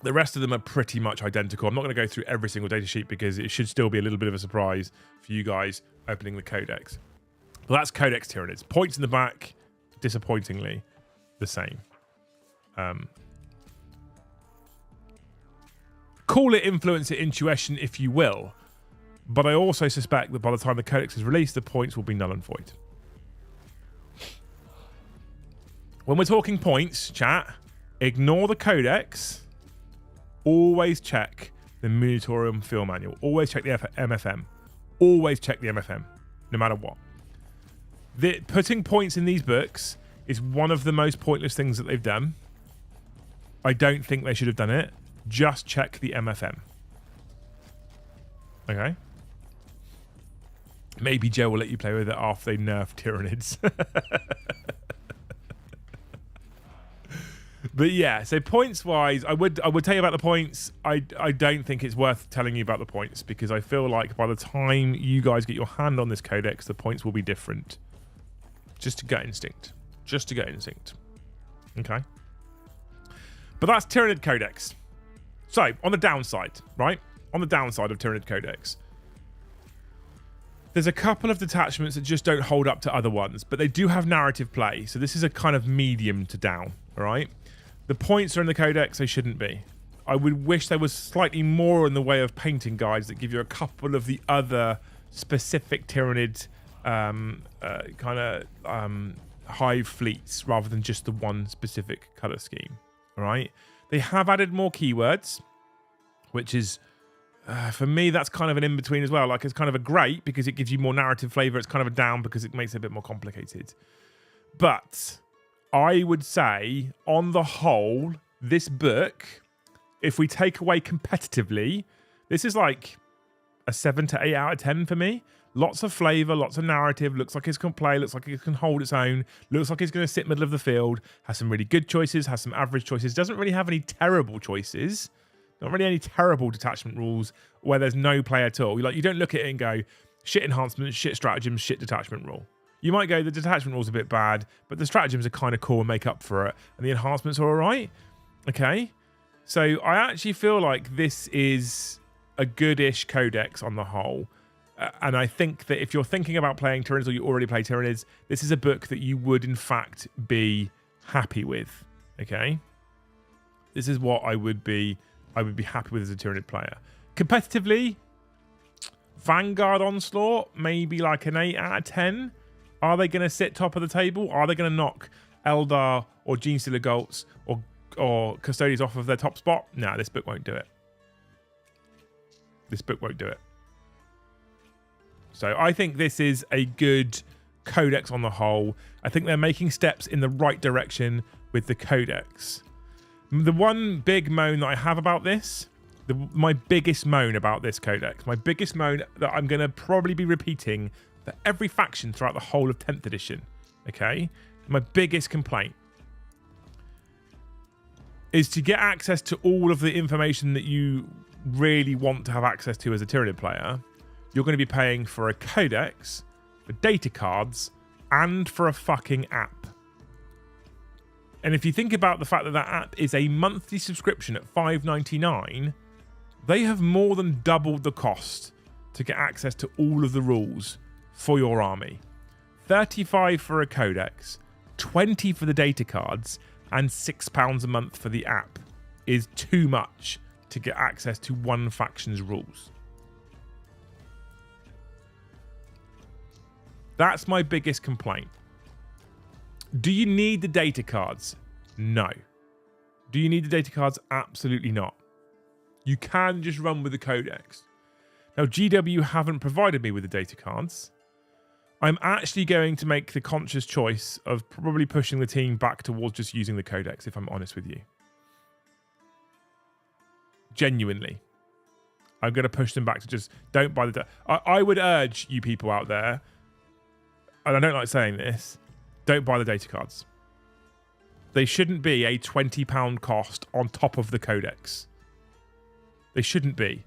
The rest of them are pretty much identical. I'm not going to go through every single data sheet because it should still be a little bit of a surprise for you guys opening the Codex. But that's Codex Tyranids. Points in the back, disappointingly, the same. Call it influence, it intuition, if you will. But I also suspect that by the time the Codex is released, the points will be null and void. When we're talking points, chat, ignore the Codex. Always check the Munitorium Field Manual. Always check the MFM. Always check the MFM, no matter what. Putting points in these books is one of the most pointless things that they've done. I don't think they should have done it. Just check the MFM. Okay? Maybe Joe will let you play with it after they nerf Tyranids. But yeah, so points-wise, I would tell you about the points. I don't think it's worth telling you about the points because I feel like by the time you guys get your hand on this Codex, the points will be different. Just to gut instinct. Just to gut instinct. Okay? But that's Tyranid Codex. So, on the downside, right? On the downside of Tyranid Codex, there's a couple of detachments that just don't hold up to other ones, but they do have narrative play. So this is a kind of medium to down, all right? The points are in the Codex, they shouldn't be. I would wish there was slightly more in the way of painting guides that give you a couple of the other specific Tyranid hive fleets rather than just the one specific color scheme, all right? They have added more keywords, which is... for me, that's kind of an in-between as well. Like, it's kind of a great because it gives you more narrative flavor. It's kind of a down because it makes it a bit more complicated. But I would say, on the whole, this book, if we take away competitively, this is like a 7 to 8 out of 10 for me. Lots of flavor, lots of narrative. Looks like it can play. Looks like it can hold its own. Looks like it's going to sit middle of the field. Has some really good choices. Has some average choices. Doesn't really have any terrible choices. Not really any terrible detachment rules where there's no play at all. Like, you don't look at it and go, shit enhancements, shit stratagems, shit detachment rule. You might go, the detachment rule's a bit bad, but the stratagems are kind of cool and make up for it. And the enhancements are all right. Okay. So I actually feel like this is a goodish codex on the whole. And I think that if you're thinking about playing Tyranids or you already play Tyranids, this is a book that you would in fact be happy with. Okay. This is what I would be happy with as a Tyranid player. Competitively, Vanguard Onslaught, maybe like an 8 out of 10. Are they going to sit top of the table? Are they going to knock Eldar or Genestealer Golts or Custodians off of their top spot? No, this book won't do it. This book won't do it. So I think this is a good codex on the whole. I think they're making steps in the right direction with the codex. The one big moan that I have about this, my biggest moan about this codex, my biggest moan that I'm going to probably be repeating for every faction throughout the whole of 10th edition, okay? My biggest complaint is to get access to all of the information that you really want to have access to as a Tyranid player, you're going to be paying for a codex, for data cards, and for a fucking app. And if you think about the fact that that app is a monthly subscription at $5.99, they have more than doubled the cost to get access to all of the rules for your army. $35 for a codex, $20 for the data cards, and £6 a month for the app is too much to get access to one faction's rules. That's my biggest complaint. Do you need the data cards? No. Do you need the data cards? Absolutely not. You can just run with the Codex. Now, GW haven't provided me with the data cards. I'm actually going to make the conscious choice of probably pushing the team back towards just using the Codex, if I'm honest with you. Genuinely. I'm going to push them back to just don't buy the... I would urge you people out there, and I don't like saying this, don't buy the data cards. They shouldn't be a £20 cost on top of the Codex. They shouldn't be.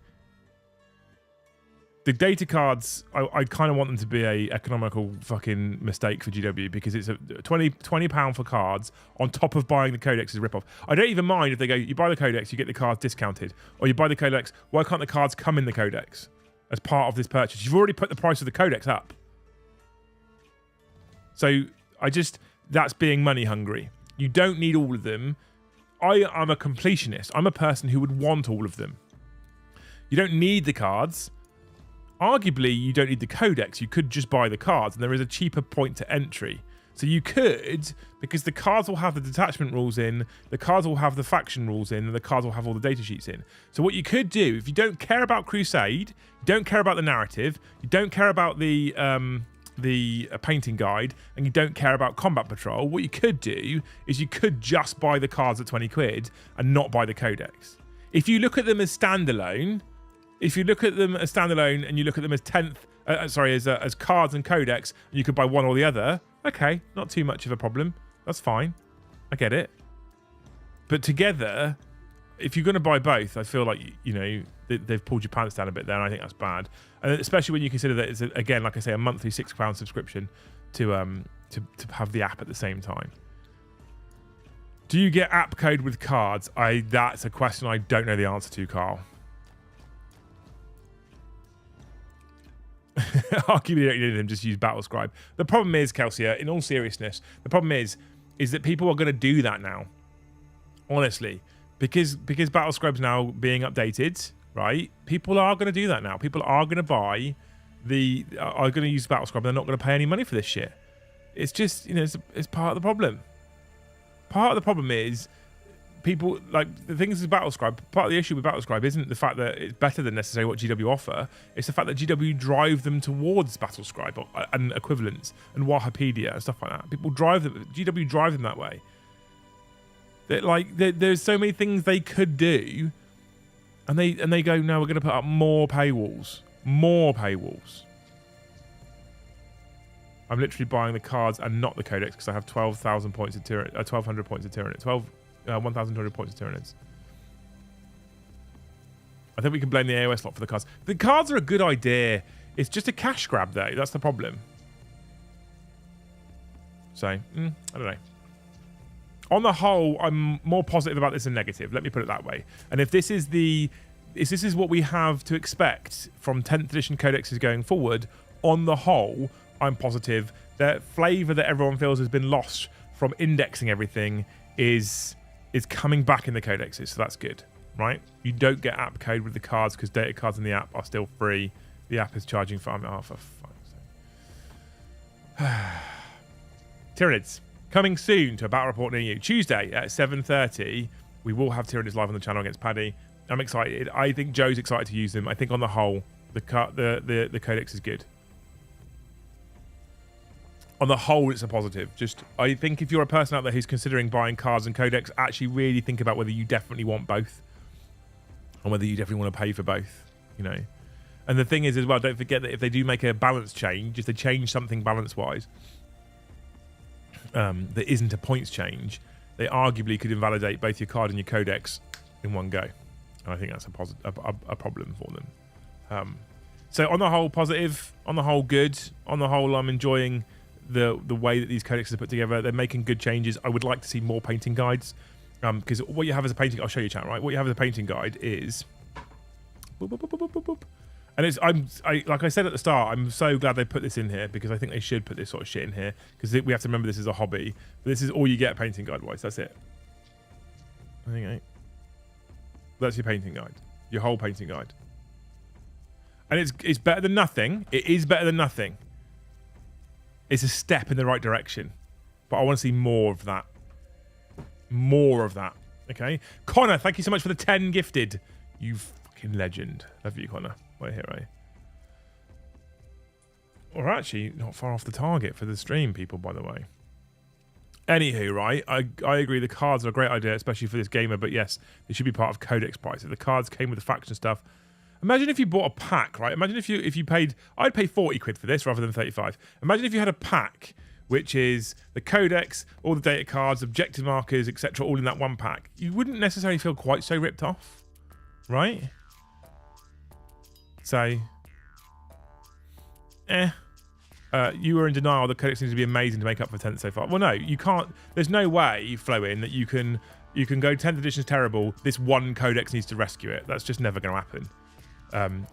The data cards, I kind of want them to be a economical fucking mistake for GW, because it's a £20 for cards on top of buying the Codex is a rip-off. I don't even mind if they go, you buy the Codex, you get the cards discounted. Or you buy the Codex, why can't the cards come in the Codex as part of this purchase? You've already put the price of the Codex up. So that's being money hungry. You don't need all of them. I'm a completionist. I'm a person who would want all of them. You don't need the cards. Arguably, you don't need the Codex. You could just buy the cards, and there is a cheaper point to entry. So you could, because the cards will have the detachment rules in, the cards will have the faction rules in, and the cards will have all the data sheets in. So what you could do, if you don't care about Crusade, you don't care about the narrative, you don't care about the painting guide, and you don't care about combat patrol, what you could do is you could just buy the cards at 20 quid and not buy the Codex. If you look at them as standalone, and you look at them as as cards and Codex, and you could buy one or the other, okay, not too much of a problem. That's fine. I get it. But together, if you're going to buy both, I feel like, they've pulled your pants down a bit there, and I think that's bad. And especially when you consider that it's, again, like I say, a monthly £6 subscription to have the app at the same time. Do you get app code with cards? That's a question I don't know the answer to, Carl. Arguably, you don't need them, just use Battlescribe. The problem is, Kelsia, in all seriousness, the problem is that people are going to do that now. Honestly. Because Battlescribe's now being updated, right? People are going to do that now. People are going to buy are going to use Battlescribe. They're not going to pay any money for this shit. It's just, it's part of the problem. Part of the problem is people, like, the things with Battlescribe, part of the issue with Battlescribe isn't the fact that it's better than necessarily what GW offer. It's the fact that GW drive them towards Battlescribe and equivalents and Wahapedia and stuff like that. People drive them, GW drive them that way. There's so many things they could do, and they go, no, we're going to put up more paywalls. More paywalls. I'm literally buying the cards and not the Codex because I have 12,000 points of Tyranid, 1,200 points of Tyranid, 1,200 points of Tyranids. I think we can blame the AOS lot for the cards. The cards are a good idea. It's just a cash grab, though. That's the problem. So, I don't know. On the whole, I'm more positive about this than negative. Let me put it that way. And if this is what we have to expect from 10th edition codexes going forward, on the whole, I'm positive. The flavour that everyone feels has been lost from indexing everything is coming back in the codexes, so that's good, right? You don't get app code with the cards because data cards in the app are still free. The app is charging for fuck's sake. Tyranids. Coming soon to a battle report near you. Tuesday at 7:30, we will have Tyranids live on the channel against Paddy. I'm excited. I think Joe's excited to use them. I think on the whole, the Codex is good. On the whole, it's a positive. I think if you're a person out there who's considering buying cards and Codex, actually really think about whether you definitely want both. And whether you definitely want to pay for both, And the thing is, as well, don't forget that if they do make a balance change, if they change something balance-wise, that isn't a points change, they arguably could invalidate both your card and your Codex in one go. And I think that's a problem for them. So on the whole, positive. On the whole, good. On the whole, I'm enjoying the way that these codexes are put together. They're making good changes. I would like to see more painting guides, because what you have as a painting, I'll show you, chat, right? What you have as a painting guide is, boop, boop, boop, boop, boop, boop. And like I said at the start, I'm so glad they put this in here, because I think they should put this sort of shit in here, because we have to remember this is a hobby. But this is all you get painting guide wise. That's it. Okay. That's your painting guide, your whole painting guide, and it's better than nothing. It is better than nothing. It's a step in the right direction, but I want to see more of that. More of that. Okay. Connor, thank you so much for the 10 gifted. You fucking legend. Love you, Connor. What a hero. We're actually not far off the target for the stream, people, by the way. Anywho, right, I agree the cards are a great idea, especially for this gamer, but yes, they should be part of Codex price. If the cards came with the faction stuff, imagine if you bought a pack, right? Imagine if you paid, I'd pay 40 quid for this rather than 35. Imagine if you had a pack, which is the Codex, all the data cards, objective markers, etc., all in that one pack. You wouldn't necessarily feel quite so ripped off, right? So, you were in denial. The Codex seems to be amazing to make up for 10th so far. Well, no, you can't. There's no way, Flowin, that you can go 10th edition is terrible. This one Codex needs to rescue it. That's just never going to happen.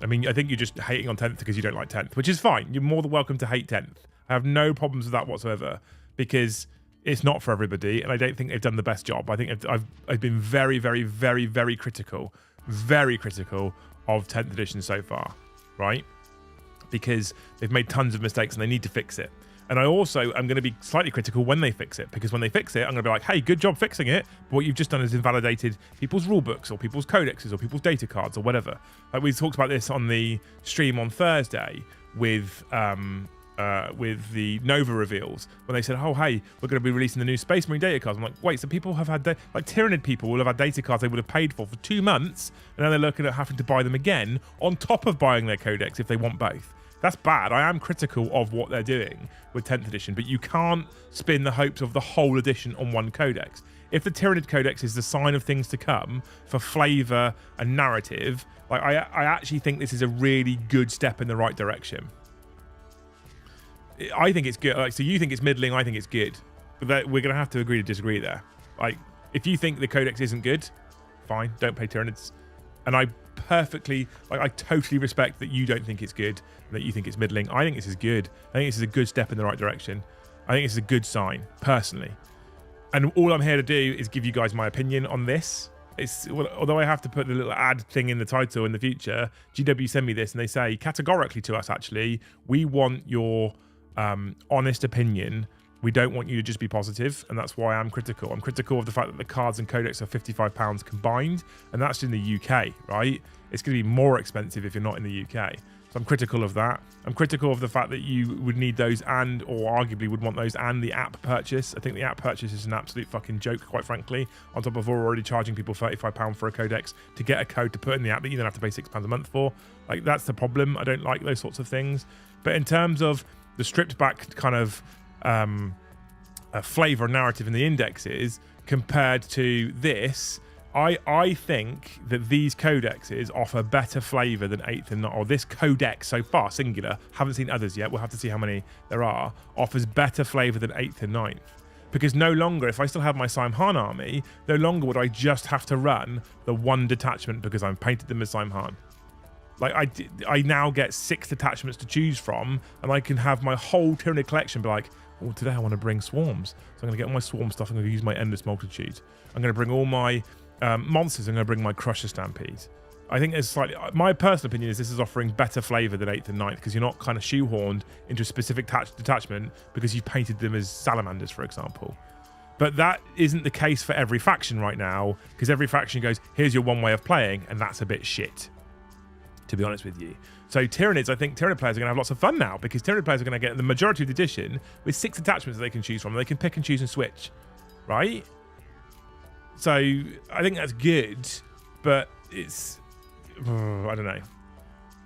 I mean, I think you're just hating on 10th because you don't like 10th, which is fine. You're more than welcome to hate 10th. I have no problems with that whatsoever because it's not for everybody, and I don't think they've done the best job. I think I've been very, very, very, very critical of 10th edition so far, right? Because they've made tons of mistakes and they need to fix it. And I also am going to be slightly critical when they fix it, because when they fix it, I'm going to be like, hey, good job fixing it. But what you've just done is invalidated people's rule books or people's codexes or people's data cards or whatever. Like we talked about this on the stream on Thursday with the Nova reveals, when they said, oh, hey, we're going to be releasing the new Space Marine data cards. I'm like, wait, so people have had, like Tyranid people will have had data cards they would have paid for 2 months, and now they're looking at having to buy them again on top of buying their codex if they want both. That's bad. I am critical of what they're doing with 10th edition, but you can't spin the hopes of the whole edition on one codex. If the Tyranid codex is the sign of things to come for flavour and narrative, like I actually think this is a really good step in the right direction. I think it's good. Like, so you think it's middling, I think it's good. But we're going to have to agree to disagree there. Like, if you think the codex isn't good, fine, don't play Tyranids. And I totally respect that you don't think it's good, that you think it's middling. I think this is good. I think this is a good step in the right direction. I think this is a good sign, personally. And all I'm here to do is give you guys my opinion on this. Although I have to put the little ad thing in the title in the future, GW send me this and they say categorically to us, actually, we want your honest opinion. We don't want you to just be positive, and that's why I'm critical. I'm critical of the fact that the cards and codex are £55 combined, and that's in the UK, right? It's going to be more expensive if you're not in the UK. So I'm critical of that. I'm critical of the fact that you would need those and, or arguably would want those and the app purchase. I think the app purchase is an absolute fucking joke, quite frankly, on top of already charging people £35 for a codex to get a code to put in the app that you then have to pay £6 a month for. Like, that's the problem. I don't like those sorts of things. But in terms of the stripped back kind of a flavour narrative in the indexes compared to this, I think that these codexes offer better flavour than 8th and 9th, or this codex so far, singular, haven't seen others yet, we'll have to see how many there are, offers better flavour than 8th and 9th. Because no longer, if I still have my Simhan army, no longer would I just have to run the one detachment because I've painted them as Simhan. Like, I now get 6 detachments to choose from, and I can have my whole Tyranid collection be like, oh, today I want to bring swarms. So I'm going to get all my swarm stuff. I'm going to use my endless multitude. I'm going to bring all my monsters. I'm going to bring my Crusher Stampede. I think it's slightly, my personal opinion is this is offering better flavour than 8th and 9th, because you're not kind of shoehorned into a specific detachment because you've painted them as salamanders, for example. But that isn't the case for every faction right now, because every faction goes, here's your one way of playing, and that's a bit shit, to be honest with you. So Tyranids, I think Tyranid players are going to have lots of fun now, because Tyranid players are going to get the majority of the edition with 6 attachments that they can choose from. They can pick and choose and switch, right? So I think that's good, but it's, I don't know.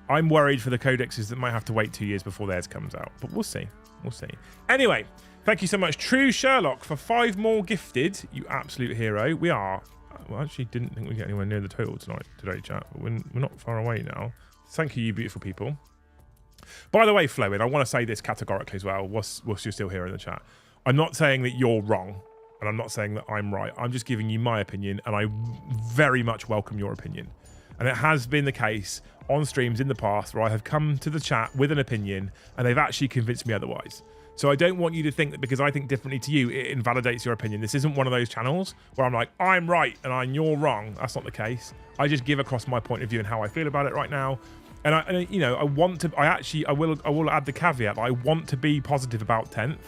I'm worried for the codexes that might have to wait 2 years before theirs comes out, but we'll see. We'll see. Anyway, thank you so much, True Sherlock, for 5 more gifted. You absolute hero. We are, well, I actually didn't think we'd get anywhere near the total today, chat, but we're not far away now. Thank you, you beautiful people. By the way, Flowin, I want to say this categorically as well, whilst you're still here in the chat. I'm not saying that you're wrong, and I'm not saying that I'm right. I'm just giving you my opinion, and I very much welcome your opinion. And it has been the case on streams in the past where I have come to the chat with an opinion, and they've actually convinced me otherwise. So I don't want you to think that because I think differently to you, it invalidates your opinion. This isn't one of those channels where I'm like, I'm right and you're wrong. That's not the case. I just give across my point of view and how I feel about it right now. And I will add the caveat that I want to be positive about 10th,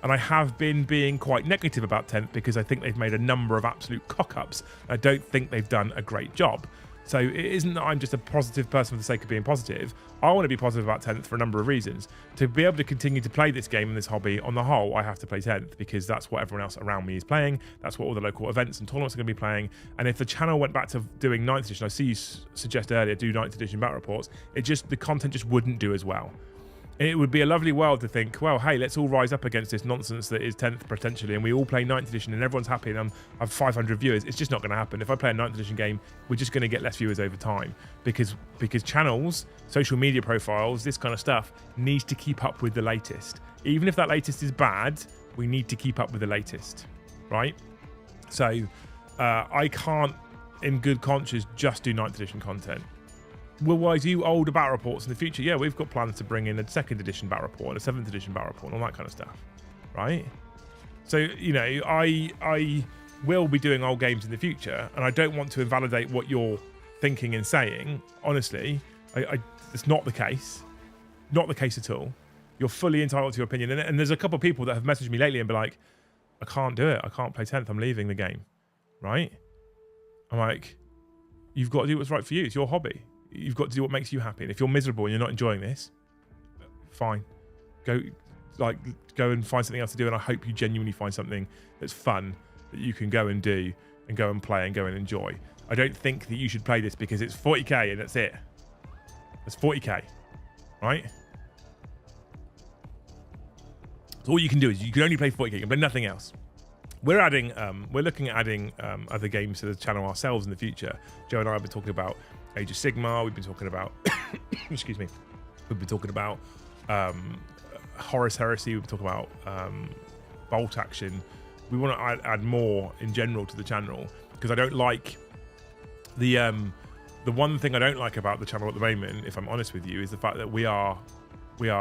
And I have been being quite negative about 10th because I think they've made a number of absolute cock-ups. I don't think they've done a great job. So it isn't that I'm just a positive person for the sake of being positive. I want to be positive about 10th for a number of reasons. To be able to continue to play this game and this hobby on the whole, I have to play 10th because that's what everyone else around me is playing. That's what all the local events and tournaments are going to be playing. And if the channel went back to doing 9th edition, I see you suggest earlier do 9th edition battle reports, the content just wouldn't do as well. It would be a lovely world to think, well, hey, let's all rise up against this nonsense that is 10th potentially, and we all play 9th edition and everyone's happy and I have 500 viewers. It's just not going to happen. If I play a 9th edition game, we're just going to get less viewers over time because channels, social media profiles, this kind of stuff needs to keep up with the latest. Even if that latest is bad, we need to keep up with the latest, right? So I can't, in good conscience, just do 9th edition content. Will I do older battle reports in the future? Yeah, we've got plans to bring in a 2nd edition battle report, a 7th edition battle report, and all that kind of stuff, right? So, you know, I will be doing old games in the future, and I don't want to invalidate what you're thinking and saying. Honestly, it's not the case. Not the case at all. You're fully entitled to your opinion. And there's a couple of people that have messaged me lately and be like, I can't do it. I can't play 10th. I'm leaving the game, right? I'm like, you've got to do what's right for you. It's your hobby. You've got to do what makes you happy. And if you're miserable and you're not enjoying this, fine. Go and find something else to do. And I hope you genuinely find something that's fun that you can go and do and go and play and go and enjoy. I don't think that you should play this because it's 40k and that's it. That's 40k, right? So all you can do is you can only play 40k. You can play nothing else. We're looking at adding other games to the channel ourselves in the future. Joe and I have been talking about Age of Sigmar. We've been talking about, excuse me, we've been talking about Horus Heresy. We've been talking about Bolt Action. We want to add more in general to the channel because I don't like the one thing I don't like about the channel at the moment, if I'm honest with you, is the fact that we are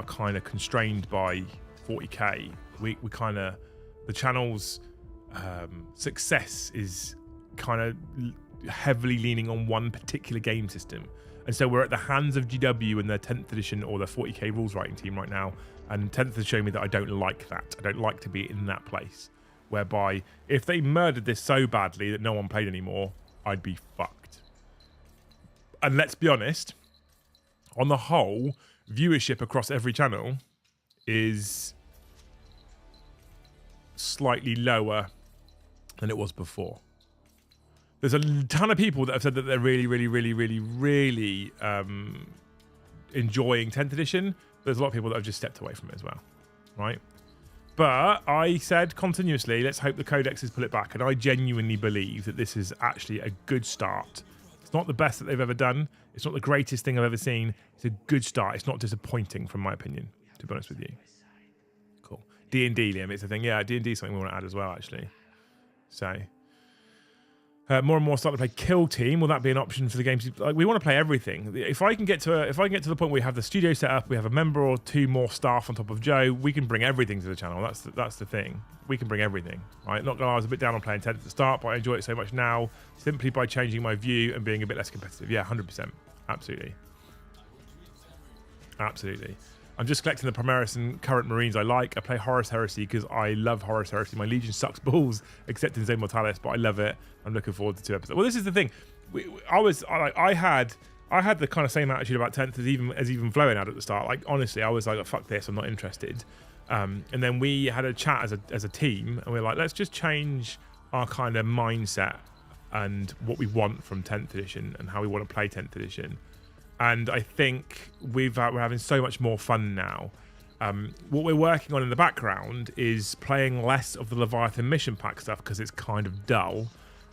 kind of constrained by 40k. We kind of, the channel's success is kind of heavily leaning on one particular game system, and so we're at the hands of GW and their 10th edition or their 40k rules writing team right now, and 10th has shown me that I don't like that. I don't like to be in that place whereby if they murdered this so badly that no one played anymore, I'd be fucked. And let's be honest, on the whole, viewership across every channel is slightly lower than it was before. There's a ton of people that have said that they're really enjoying 10th edition. There's a lot of people that have just stepped away from it as well, right? But I said continuously, let's hope the codexes pull it back, and I genuinely believe that this is actually a good start. It's not the best that they've ever done. It's not the greatest thing I've ever seen. It's a good start. It's not disappointing, from my opinion, to be honest with you. Cool. D&D, Liam, it's a thing. Yeah, D&D is something we want to add as well, actually. So... more and more starting to play Kill Team. Will that be an option for the games? Like, we want to play everything. If I can get to the point where we have the studio set up, we have a member or two more staff on top of Joe, we can bring everything to the channel. That's the thing. We can bring everything. Right? Not gonna lie, I was a bit down on playing 10 at the start, but I enjoy it so much now simply by changing my view and being a bit less competitive. Yeah, 100%. Absolutely. Absolutely. I'm just collecting the Primaris and current Marines I like. I play Horus Heresy because I love Horus Heresy. My Legion sucks balls, except in Zone Mortalis, but I love it. I'm looking forward to 2 episodes. Well, this is the thing. I had the kind of same attitude about 10th as even Flowing had at the start. Like, honestly, I was like, oh, fuck this, I'm not interested. And then we had a chat as a team, and we were like, let's just change our kind of mindset and what we want from 10th edition and how we want to play 10th edition. And I think we're having so much more fun now. What we're working on in the background is playing less of the Leviathan mission pack stuff because it's kind of dull,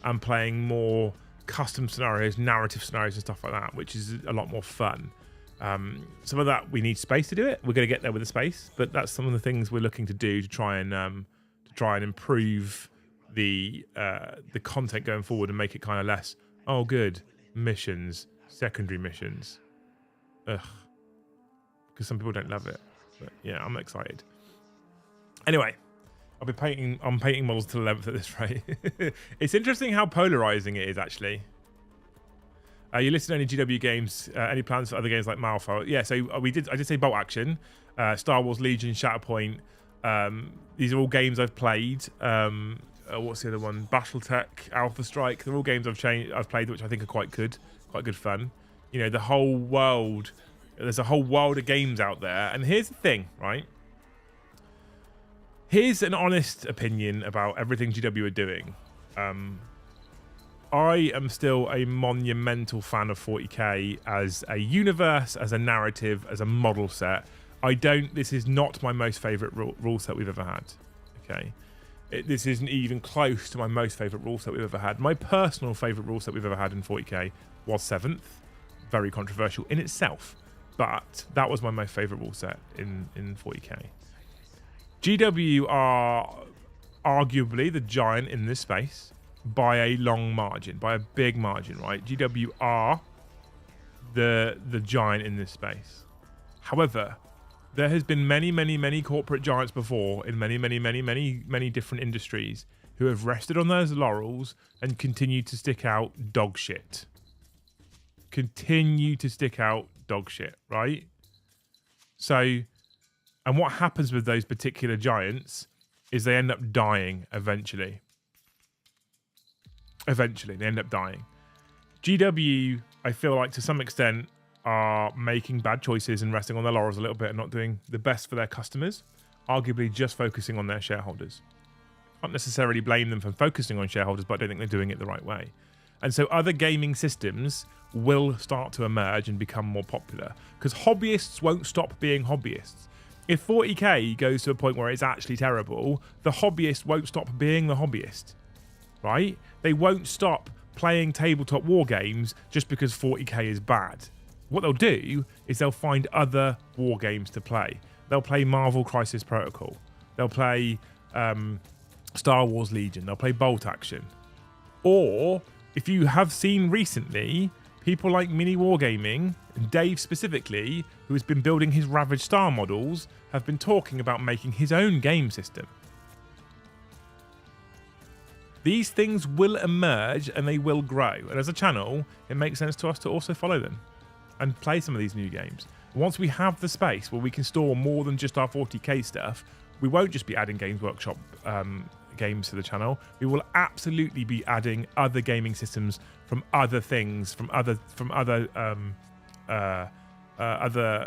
and playing more custom scenarios, narrative scenarios and stuff like that, which is a lot more fun. Some of that we need space to do it. We're going to get there with the space, but that's some of the things we're looking to do to try and improve the content going forward and make it kind of less, oh, good, missions, secondary missions. Ugh. Because some people don't love it. But yeah, I'm excited. Anyway, I'm painting models to the 11th at this rate. It's interesting how polarizing it is, actually. You listed any GW games, any plans for other games like Malphite? Yeah, so I did say Bolt Action, Star Wars Legion, Shatterpoint, These are all games I've played. What's the other one? BattleTech, Alpha Strike. They're all games I've played, which I think are quite good fun. You know, the whole world. There's a whole world of games out there. And here's the thing, right? Here's an honest opinion about everything GW are doing. I am still a monumental fan of 40k as a universe, as a narrative, as a model set. This is not my most favorite rule set we've ever had. Okay. This isn't even close to my most favorite rule set we've ever had. My personal favorite rule set we've ever had in 40k was 7th. Very controversial in itself. But that was my most favorite rule set in 40k. GW are arguably the giant in this space by a long margin, by a big margin, right? GW are the giant in this space. However, there has been many corporate giants before in many different industries who have rested on those laurels and continued to stick out dog shit. Continue to stick out dog shit, right? So, and what happens with those particular giants is they end up dying eventually. Eventually, they end up dying. GW, I feel like to some extent, are making bad choices and resting on their laurels a little bit and not doing the best for their customers, arguably just focusing on their shareholders. Can't necessarily blame them for focusing on shareholders, but I don't think they're doing it the right way. And so other gaming systems will start to emerge and become more popular because hobbyists won't stop being hobbyists. If 40k goes to a point where it's actually terrible, the hobbyist won't stop being the hobbyist, right? They won't stop playing tabletop war games just because 40k is bad. What they'll do is they'll find other war games to play. They'll play Marvel Crisis Protocol. They'll play Star Wars Legion. They'll play Bolt Action. Or, if you have seen recently, people like Mini Wargaming, and Dave specifically, who has been building his Ravage Star models, have been talking about making his own game system. These things will emerge and they will grow. And as a channel, it makes sense to us to also follow them and play some of these new games. Once we have the space where we can store more than just our 40k stuff, we won't just be adding Games Workshop games to the channel. We will absolutely be adding other gaming systems from other things, from other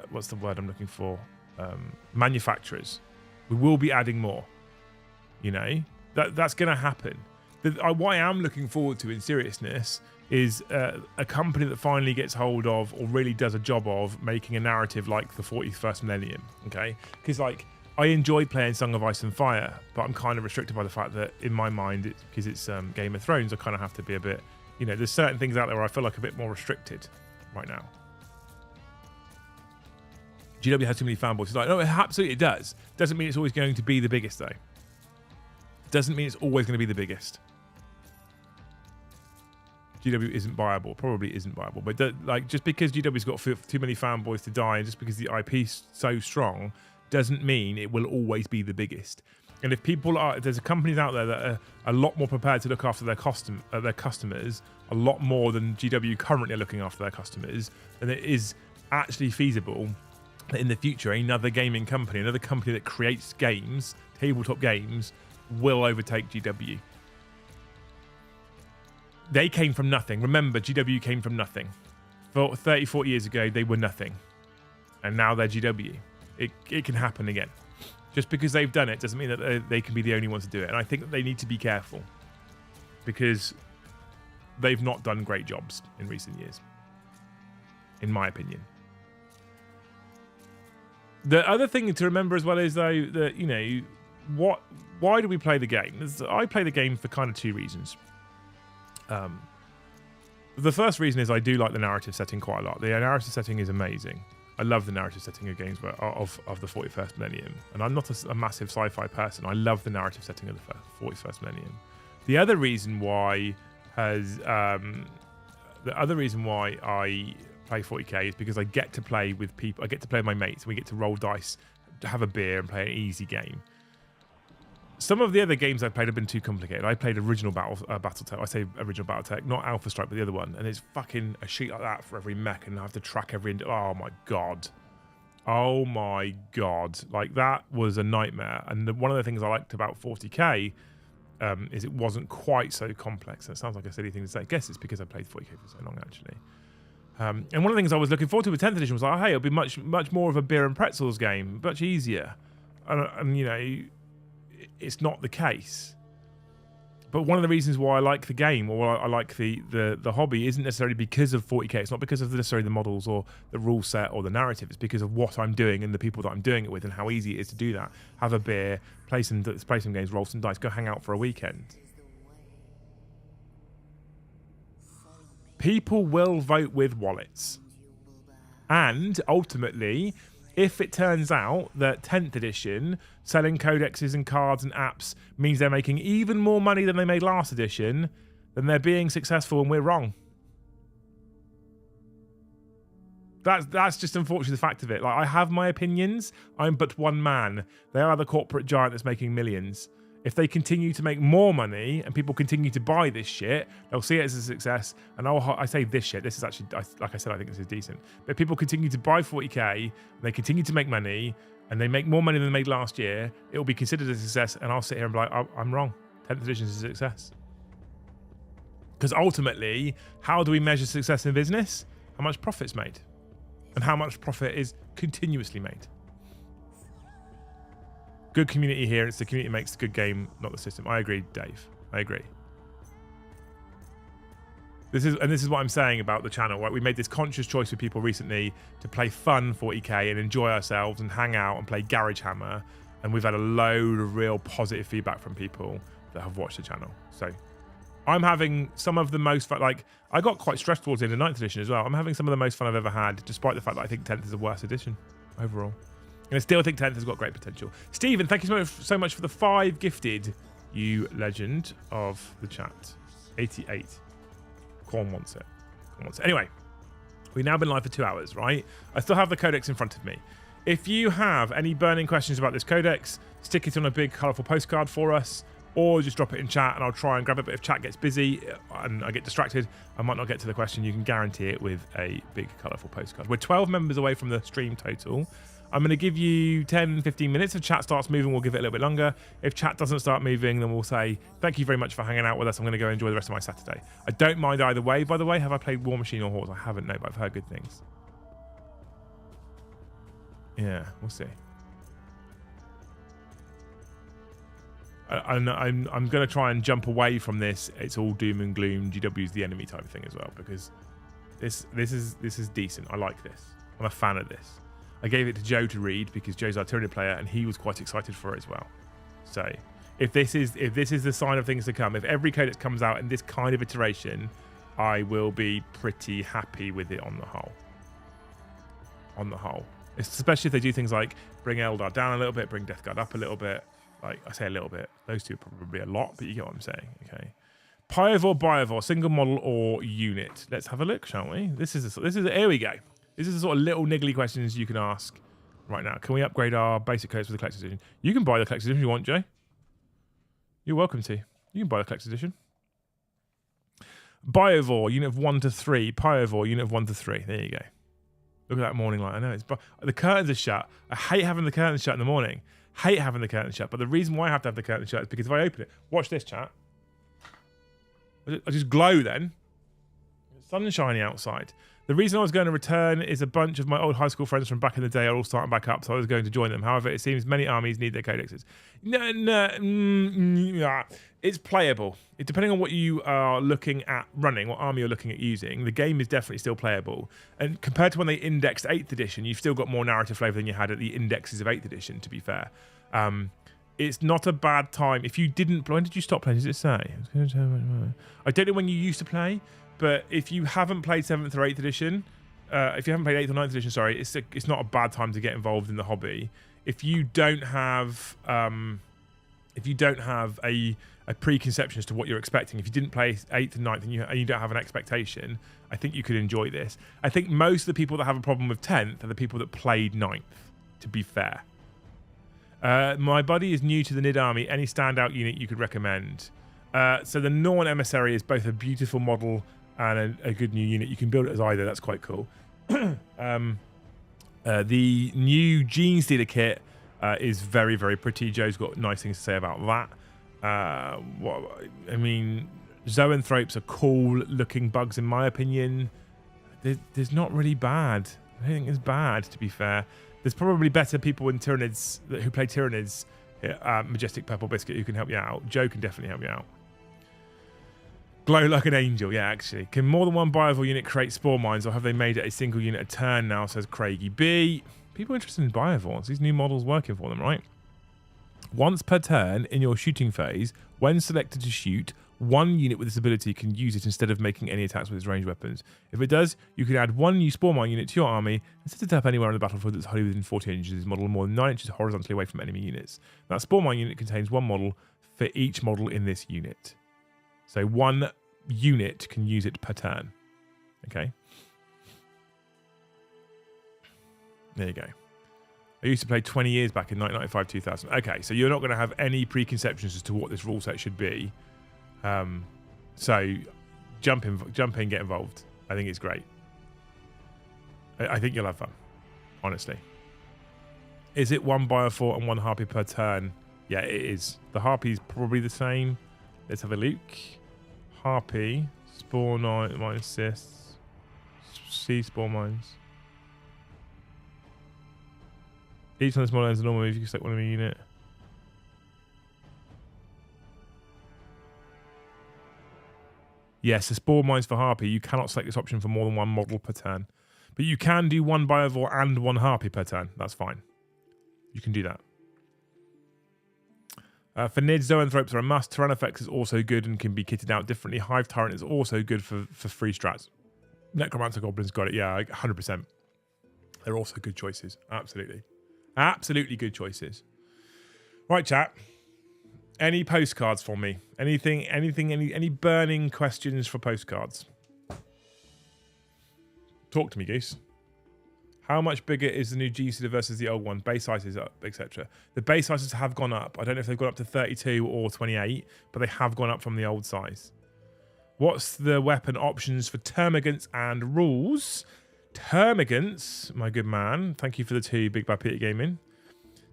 what's the word I'm looking for? Manufacturers. We will be adding more. You know, that's going to happen. What I am looking forward to in seriousness is a company that finally gets hold of or really does a job of making a narrative like the 41st Millennium, okay? Because, like, I enjoyed playing Song of Ice and Fire, but I'm kind of restricted by the fact that, in my mind, because it's Game of Thrones, I kind of have to be a bit, you know, there's certain things out there where I feel like a bit more restricted right now. GW has too many fanboys. It's like, no, it absolutely does. Doesn't mean it's always going to be the biggest, though. Doesn't mean it's always going to be the biggest. GW isn't viable, probably isn't viable, but like just because GW's got too many fanboys to die, and just because the IP's so strong, doesn't mean it will always be the biggest. And if there's companies out there that are a lot more prepared to look after their customers, a lot more than GW currently are looking after their customers, then it is actually feasible that in the future another gaming company, another company that creates games, tabletop games, will overtake GW. They came from nothing. Remember, GW came from nothing. 30, 40 years ago, they were nothing. And now they're GW. It can happen again. Just because they've done it doesn't mean that they can be the only ones to do it. And I think that they need to be careful. Because they've not done great jobs in recent years. In my opinion. The other thing to remember as well is, though, that, you know, why do we play the game? I play the game for kind of two reasons. The first reason is I do like the narrative setting quite a lot. The narrative setting is amazing. I love the narrative setting of games of the 41st Millennium. And I'm not a massive sci-fi person. I love the narrative setting of the 41st Millennium. The other reason why I play 40k is because I get to play with people. I get to play with my mates. We get to roll dice, have a beer, and play an easy game. Some of the other games I've played have been too complicated. I played original Battletech. I say original Battletech, not Alpha Strike, but the other one. And it's fucking a sheet like that for every mech, and I have to track every. Oh my god, Oh my god, like that was a nightmare. And one of the things I liked about 40k is it wasn't quite so complex. That sounds like a silly thing to say. I guess it's because I played 40k for so long, actually. And one of the things I was looking forward to with 10th edition was like, oh, hey, it'll be much more of a beer and pretzels game, much easier. And you know, it's not the case. But one of the reasons why I like the game, or I like the hobby, isn't necessarily because of 40k. It's not because of necessarily the models or the rule set or the narrative. It's because of what I'm doing and the people that I'm doing it with and how easy it is to do that. Have a beer, play some games, roll some dice, go hang out for a weekend. People will vote with wallets. And ultimately, if it turns out that 10th edition selling codexes and cards and apps means they're making even more money than they made last edition, then they're being successful and we're wrong. That's just unfortunately the fact of it. Like, I have my opinions. I'm but one man. They are the corporate giant that's making millions. If they continue to make more money and people continue to buy this shit, they'll see it as a success. And I say this shit. This is actually, like I said, I think this is decent. But if people continue to buy 40k, and they continue to make money, and they make more money than they made last year, it will be considered a success. And I'll sit here and be like, I'm wrong. 10th edition is a success. Because ultimately, how do we measure success in business? How much profit's made, and how much profit is continuously made. Good community here. It's the community makes the good game, not the system. I agree, Dave. I agree. This is what I'm saying about the channel. Right? We made this conscious choice with people recently to play fun 40k and enjoy ourselves and hang out and play Garage Hammer, and we've had a load of real positive feedback from people that have watched the channel. So I'm having some of the most fun. Like, I got quite stressed towards the end of 9th edition as well. I'm having some of the most fun I've ever had, despite the fact that I think 10th is the worst edition overall. And I still think 10th has got great potential. Stephen, thank you so much for the 5 gifted, you legend of the chat. 88. Corn wants it. Anyway, we've now been live for 2 hours, right? I still have the codex in front of me. If you have any burning questions about this codex, stick it on a big colourful postcard for us, or just drop it in chat and I'll try and grab it. But if chat gets busy and I get distracted, I might not get to the question. You can guarantee it with a big colourful postcard. We're 12 members away from the stream total. I'm going to give you 10, 15 minutes. If chat starts moving, we'll give it a little bit longer. If chat doesn't start moving, then we'll say, thank you very much for hanging out with us. I'm going to go enjoy the rest of my Saturday. I don't mind either way, by the way. Have I played War Machine or Hordes? I haven't, no, but I've heard good things. Yeah, we'll see. I'm going to try and jump away from this. It's all doom and gloom. GW's the enemy type of thing as well, because this is decent. I like this. I'm a fan of this. I gave it to Joe to read because Joe's our Tyranid player and he was quite excited for it as well. So if this is the sign of things to come, if every codex comes out in this kind of iteration, I will be pretty happy with it on the whole. On the whole. Especially if they do things like bring Eldar down a little bit, bring Death Guard up a little bit. Like, I say a little bit. Those two are probably a lot, but you get what I'm saying. Okay. Pyovore, Biovore, single model or unit. Let's have a look, shall we? Here we go. This is the sort of little niggly questions you can ask right now. Can we upgrade our basic codes for the Collector's Edition? You can buy the Collector's Edition if you want, Jay. You're welcome to. You can buy the Collector's Edition. Biovore, unit of 1 to 3. Pyovore, unit of 1 to 3. There you go. Look at that morning light. I know. The curtains are shut. I hate having the curtains shut in the morning. Hate having the curtains shut. But the reason why I have to have the curtains shut is because if I open it, watch this, chat. I just glow then. Sun's shiny outside. The reason I was going to return is a bunch of my old high school friends from back in the day are all starting back up, so I was going to join them. However, it seems many armies need their codexes. It's playable. Depending on what you are looking at running, what army you're looking at using, the game is definitely still playable. And compared to when they indexed 8th edition, you've still got more narrative flavour than you had at the indexes of 8th edition, to be fair. It's not a bad time. If you didn't... When did you stop playing? Does it say? I don't know when you used to play. But if you haven't played 7th or 8th edition, if you haven't played 8th or 9th edition, sorry, it's not a bad time to get involved in the hobby. If you don't have a preconception as to what you're expecting, if you didn't play 8th and 9th and you don't have an expectation, I think you could enjoy this. I think most of the people that have a problem with 10th are the people that played 9th, to be fair. My buddy is new to the NID army. Any standout unit you could recommend? So the Norn Emissary is both a beautiful model and a good new unit. You can build it as either. That's quite cool. The new Gene Stealer kit is very, very pretty. Joe's got nice things to say about that. I mean, zoanthropes are cool looking bugs in my opinion. There's not really bad. I don't think it's bad, to be fair. There's probably better people in Tyranids who play Tyranids, Majestic Purple Biscuit, who can help you out. Joe can definitely help you out. Glow like an angel, yeah, actually. Can more than one Biovore unit create spore mines, or have they made it a single unit a turn now, says Craigie B. People interested in Biovores. These new models working for them, right? Once per turn in your shooting phase, when selected to shoot, one unit with this ability can use it instead of making any attacks with its ranged weapons. If it does, you can add one new Spore Mine unit to your army and set it up anywhere on the battlefield that's wholly within 40 inches of this model, more than 9 inches horizontally away from enemy units. That Spore Mine unit contains one model for each model in this unit. So one unit can use it per turn. Okay. There you go. I used to play 20 years back in 1995-2000. Okay, so you're not going to have any preconceptions as to what this rule set should be. So jump in, get involved. I think it's great. I think you'll have fun, honestly. Is it one Biovore and one Harpy per turn? Yeah, it is. The Harpy's probably the same. Let's have a look. Harpy, Spore Mine assists, C Spore Mines. Each one of the small lines is a normal move. You can select one of a unit. Yes, the Spore Mines for Harpy. You cannot select this option for more than one model per turn. But you can do one Biovore and one Harpy per turn. That's fine. You can do that. For Nid, Zoanthropes are a must. Tyrannofex is also good and can be kitted out differently. Hive Tyrant is also good for free strats. Necromancer Goblins got it. Yeah, 100%. They're also good choices. Absolutely. Absolutely good choices. Right, chat. Any postcards for me? Any burning questions for postcards? Talk to me, Goose. How much bigger is the new G-Sealer versus the old one? Base sizes up, etc. The base sizes have gone up. I don't know if they've gone up to 32 or 28, but they have gone up from the old size. What's the weapon options for Termagants and rules? Termagants, my good man. Thank you for the 2, Big Bad Peter Gaming.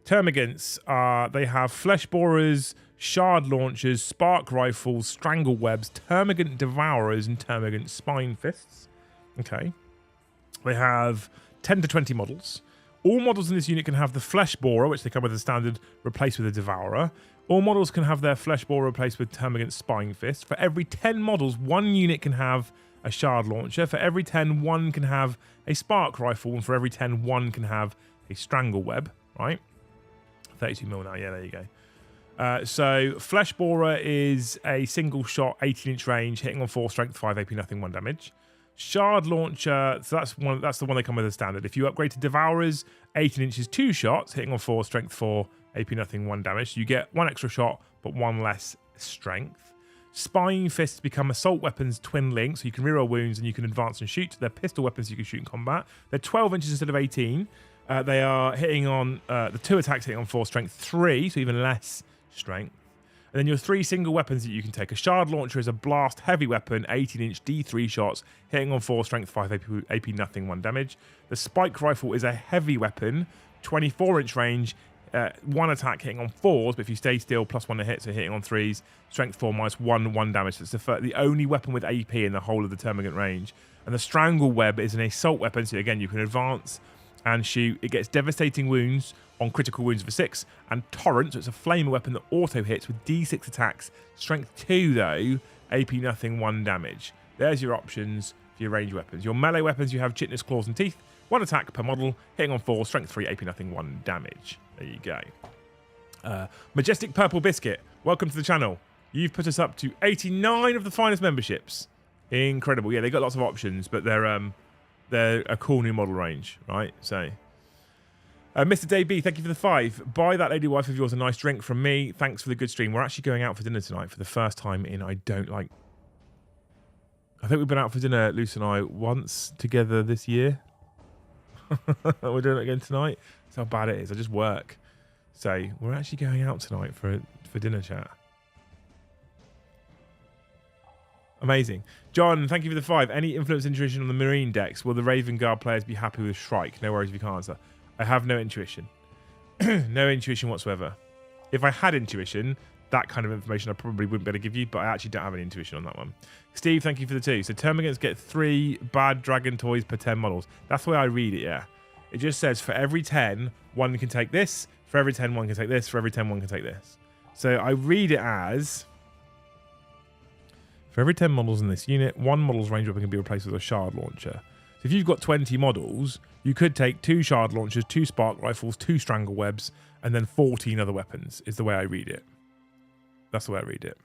Termagants they have Flesh Borers, Shard Launchers, Spark Rifles, Strangle Webs, Termagant Devourers, and Termagant Spine Fists. Okay. They have 10 to 20 models. All models in this unit can have the Flesh Borer, which they come with as standard, replaced with a Devourer. All models can have their Flesh Borer replaced with Termagant Spine Fist. For every 10 models, one unit can have a Shard Launcher. For every 10, one can have a Spark Rifle. And for every 10, one can have a Strangle Web, right? 32 mil now, yeah, there you go. So Flesh Borer is a single shot, 18-inch range, hitting on 4 strength, 5 AP, nothing, 1 damage. Shard Launcher, so that's the one they come with as standard. If you upgrade to Devourers, 18 inches, 2 shots, hitting on 4 strength, 4 AP, nothing, 1 damage. You get 1 extra shot, but 1 less strength. Spine Fists become assault weapons twin link, so you can reroll wounds and you can advance and shoot. They're pistol weapons you can shoot in combat. They're 12 inches instead of 18. They are hitting on the 2 attacks hitting on 4 strength, 3, so even less strength. And then your 3 single weapons that you can take. A Shard Launcher is a blast heavy weapon, 18-inch D3 shots, hitting on 4 strength, 5 AP, nothing, 1 damage. The Spike Rifle is a heavy weapon, 24-inch range, 1 attack hitting on 4s, but if you stay still, +1 to hit, so hitting on 3s, strength 4 minus 1 damage. That's the only weapon with AP in the whole of the Termagant range. And the Strangle Web is an assault weapon, so again, you can advance and shoot. It gets devastating wounds on critical wounds for 6, and Torrent, so it's a flame weapon that auto hits with D6 attacks. Strength 2 though, AP nothing, 1 damage. There's your options for your range weapons. Your melee weapons, you have Chitinous Claws and Teeth, 1 attack per model, hitting on 4, strength 3, AP nothing, 1 damage. There you go. Majestic Purple Biscuit, welcome to the channel. You've put us up to 89 of the finest memberships. Incredible. Yeah, they got lots of options, but they're a cool new model range, right? So, Mr. Day B, thank you for the 5. Buy that lady wife of yours a nice drink from me. Thanks for the good stream. We're actually going out for dinner tonight for the first time in I think we've been out for dinner, Luce and I, once together this year. We're doing it again tonight. That's how bad it is. I just work. So we're actually going out tonight for dinner, chat. Amazing. John, thank you for the 5. Any influence intuition on the Marine decks? Will the Raven Guard players be happy with Shrike? No worries if you can't answer. I have no intuition. No intuition whatsoever. If I had intuition, that kind of information I probably wouldn't be able to give you, but I actually don't have any intuition on that one. Steve, thank you for the 2. So Termagants get 3 bad dragon toys per 10 models. That's the way I read it, yeah. It just says for every 10, one can take this. For every 10, one can take this. For every 10, one can take this. So I read it as... For every 10 models in this unit, 1 model's range weapon can be replaced with a shard launcher. So if you've got 20 models, you could take 2 shard launchers, 2 spark rifles, 2 strangle webs, and then 14 other weapons, is the way I read it. That's the way I read it.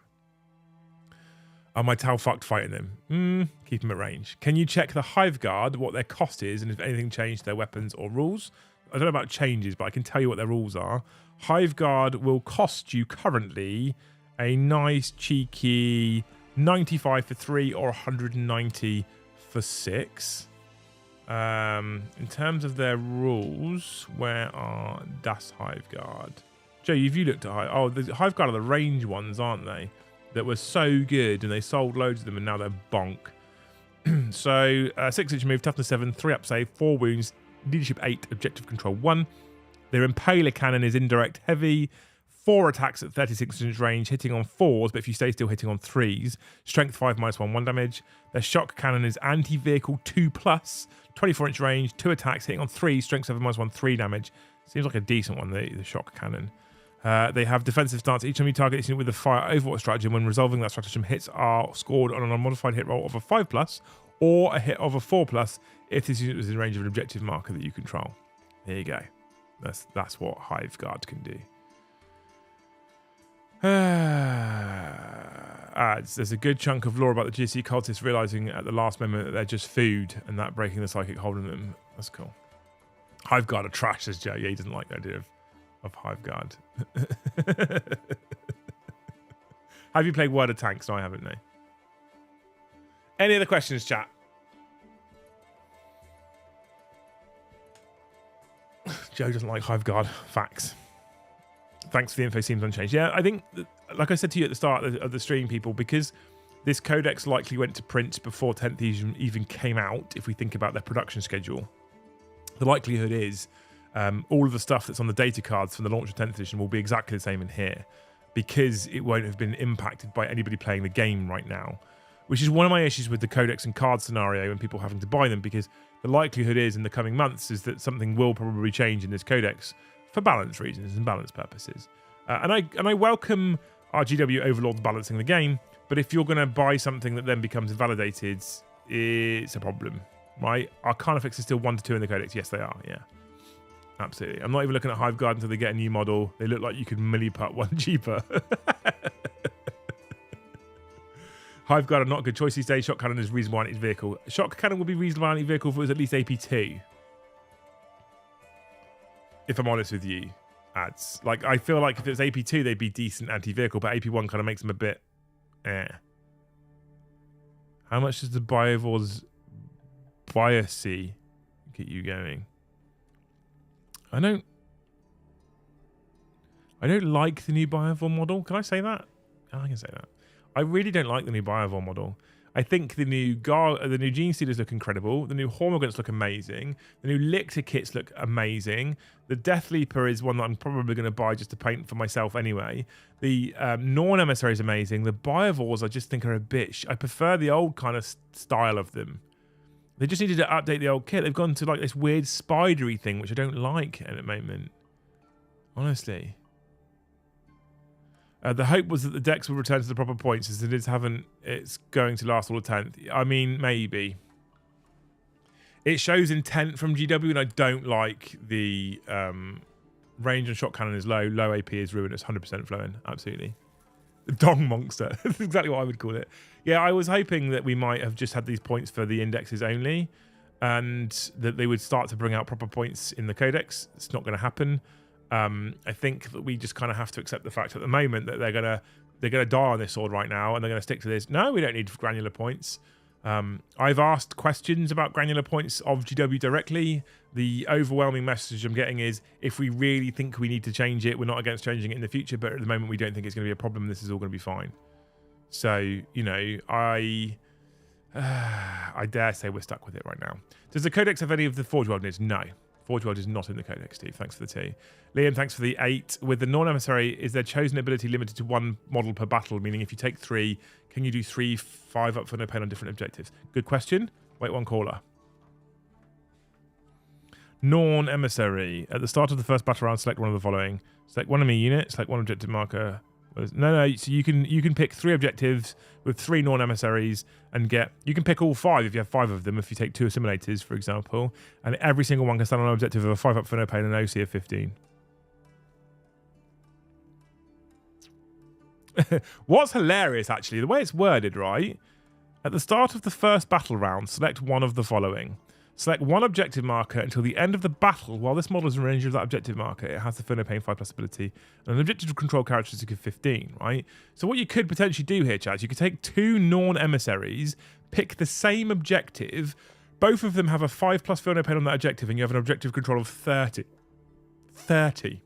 Are my Tau fucked fighting them? Keep them at range. Can you check the Hive Guard, what their cost is, and if anything changed their weapons or rules? I don't know about changes, but I can tell you what their rules are. Hive Guard will cost you currently a nice, cheeky 95 for 3 or 190 for 6. In terms of their rules, where are Das Hive Guard? Joe, have you looked at Hive? Oh, the Hive Guard are the range ones, aren't they? That were so good, and they sold loads of them, and now they're bonk. So, 6-inch move, toughness 7, 3 up save, 4 wounds, leadership 8, objective control 1. Their impaler cannon is indirect heavy, 4 attacks at 36-inch range, hitting on 4s, but if you stay still, hitting on 3s. Strength 5, -1 damage. Their shock cannon is anti-vehicle 2+, 24-inch range, 2 attacks, hitting on 3, strength 7, -1, 3 damage. Seems like a decent one, the shock cannon. They have defensive stance. Each time you target this unit with a fire overwatch stratagem, when resolving that stratagem, hits are scored on an unmodified hit roll of a 5+, or a hit of a 4+, if this unit was in range of an objective marker that you control. There you go. That's what Hive Guard can do. There's a good chunk of lore about the GSC cultists realizing at the last moment that they're just food, and that breaking the psychic hold on them. That's cool. Hive Guard are trash, says Joe. Yeah, he doesn't like the idea of Hive Guard. Have you played Word of Tanks? No, I haven't, no. Any other questions, chat? Joe doesn't like Hive Guard. Facts. Thanks for the info, seems unchanged. Yeah, I think, like I said to you at the start of the stream, people, because this codex likely went to print before 10th edition even came out, if we think about their production schedule, the likelihood is all of the stuff that's on the data cards from the launch of 10th edition will be exactly the same in here, because it won't have been impacted by anybody playing the game right now, which is one of my issues with the codex and card scenario and people having to buy them, because the likelihood is in the coming months is that something will probably change in this codex for balance reasons and balance purposes. And I welcome our GW overlords balancing the game, but if you're going to buy something that then becomes invalidated, it's a problem, right? Our Carnifex is still 1 to 2 in the codex. Yes, they are, yeah. Absolutely. I'm not even looking at Hive Guard until they get a new model. They look like you could milliput one cheaper. Hive Guard are not a good choice these days. Shock Cannon is reasonable on each vehicle. Shock Cannon would be reasonable on each vehicle if it was at least AP2. If I'm honest with you, ads. Like, I feel like if it was AP2, they'd be decent anti-vehicle, but AP1 kind of makes them a bit How much does the Biovor's Biosy get you going? I don't like the new Biovor model. Can I say that? Oh, I can say that. I really don't like the new Biovor model. I think the new Gene Stealers look incredible. The new Hormagaunts look amazing. The new Lictor kits look amazing. The Death Leaper is one that I'm probably going to buy just to paint for myself anyway. The Norn Emissary is amazing. The Biovors I just think are a bit... I prefer the old kind of style of them. They just needed to update the old kit. They've gone to like this weird spidery thing, which I don't like at the moment. Honestly. The hope was that the decks would return to the proper points, as it is it's going to last all the 10th. I mean, maybe. It shows intent from GW, and I don't like the range and shot cannon is low. Low AP is ruinous. 100% flowing. Absolutely. The Dong Monster. That's exactly what I would call it. Yeah, I was hoping that we might have just had these points for the indexes only, and that they would start to bring out proper points in the codex. It's not going to happen. I think that we just kind of have to accept the fact at the moment that they're gonna die on this sword right now, and they're gonna stick to this. No, we don't need granular points. I've asked questions about granular points of GW directly. The overwhelming message I'm getting is, if we really think we need to change it, we're not against changing it in the future, but at the moment we don't think it's going to be a problem. This is all going to be fine. So, you know, I dare say we're stuck with it right now. Does the Codex have any of the Forge World needs? No. Forge World is not in the Codex, Steve. Thanks for the tea. Liam, thanks for the 8. With the non-emissary, is their chosen ability limited to 1 model per battle? Meaning if you take 3, can you do 3, 5 up for no pain on different objectives? Good question. Wait one caller. Norn Emissary. At the start of the first battle round, select one of the following. Select one enemy unit, select one objective marker. No, so you can pick 3 objectives with 3 Norn Emissaries and get... You can pick all 5 if you have 5 of them, if you take 2 Assimilators, for example. And every single one can stand on an objective of a 5 up for no pain and an OC of 15. What's hilarious, actually, the way it's worded, right? At the start of the first battle round, select one of the following. Select one objective marker until the end of the battle. While this model is in range of that objective marker, it has the Furno Pain 5+ ability and an objective control characteristic of 15, right? So what you could potentially do here, Chad, you could take 2 Norn Emissaries, pick the same objective, both of them have a 5+ Furno Pain on that objective, and you have an objective control of 30. 30.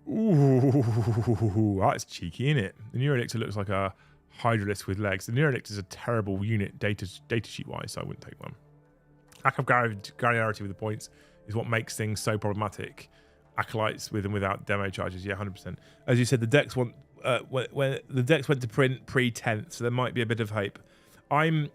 Ooh, that's cheeky, isn't it? The Neurodictor looks like a Hydralisk with legs. The Neurodictor is a terrible unit datasheet wise, so I wouldn't take one. Lack of granularity with the points is what makes things so problematic. Acolytes with and without demo charges, yeah, 100%. As you said, the decks want when the decks went to print pre-10th, so there might be a bit of hope. I'm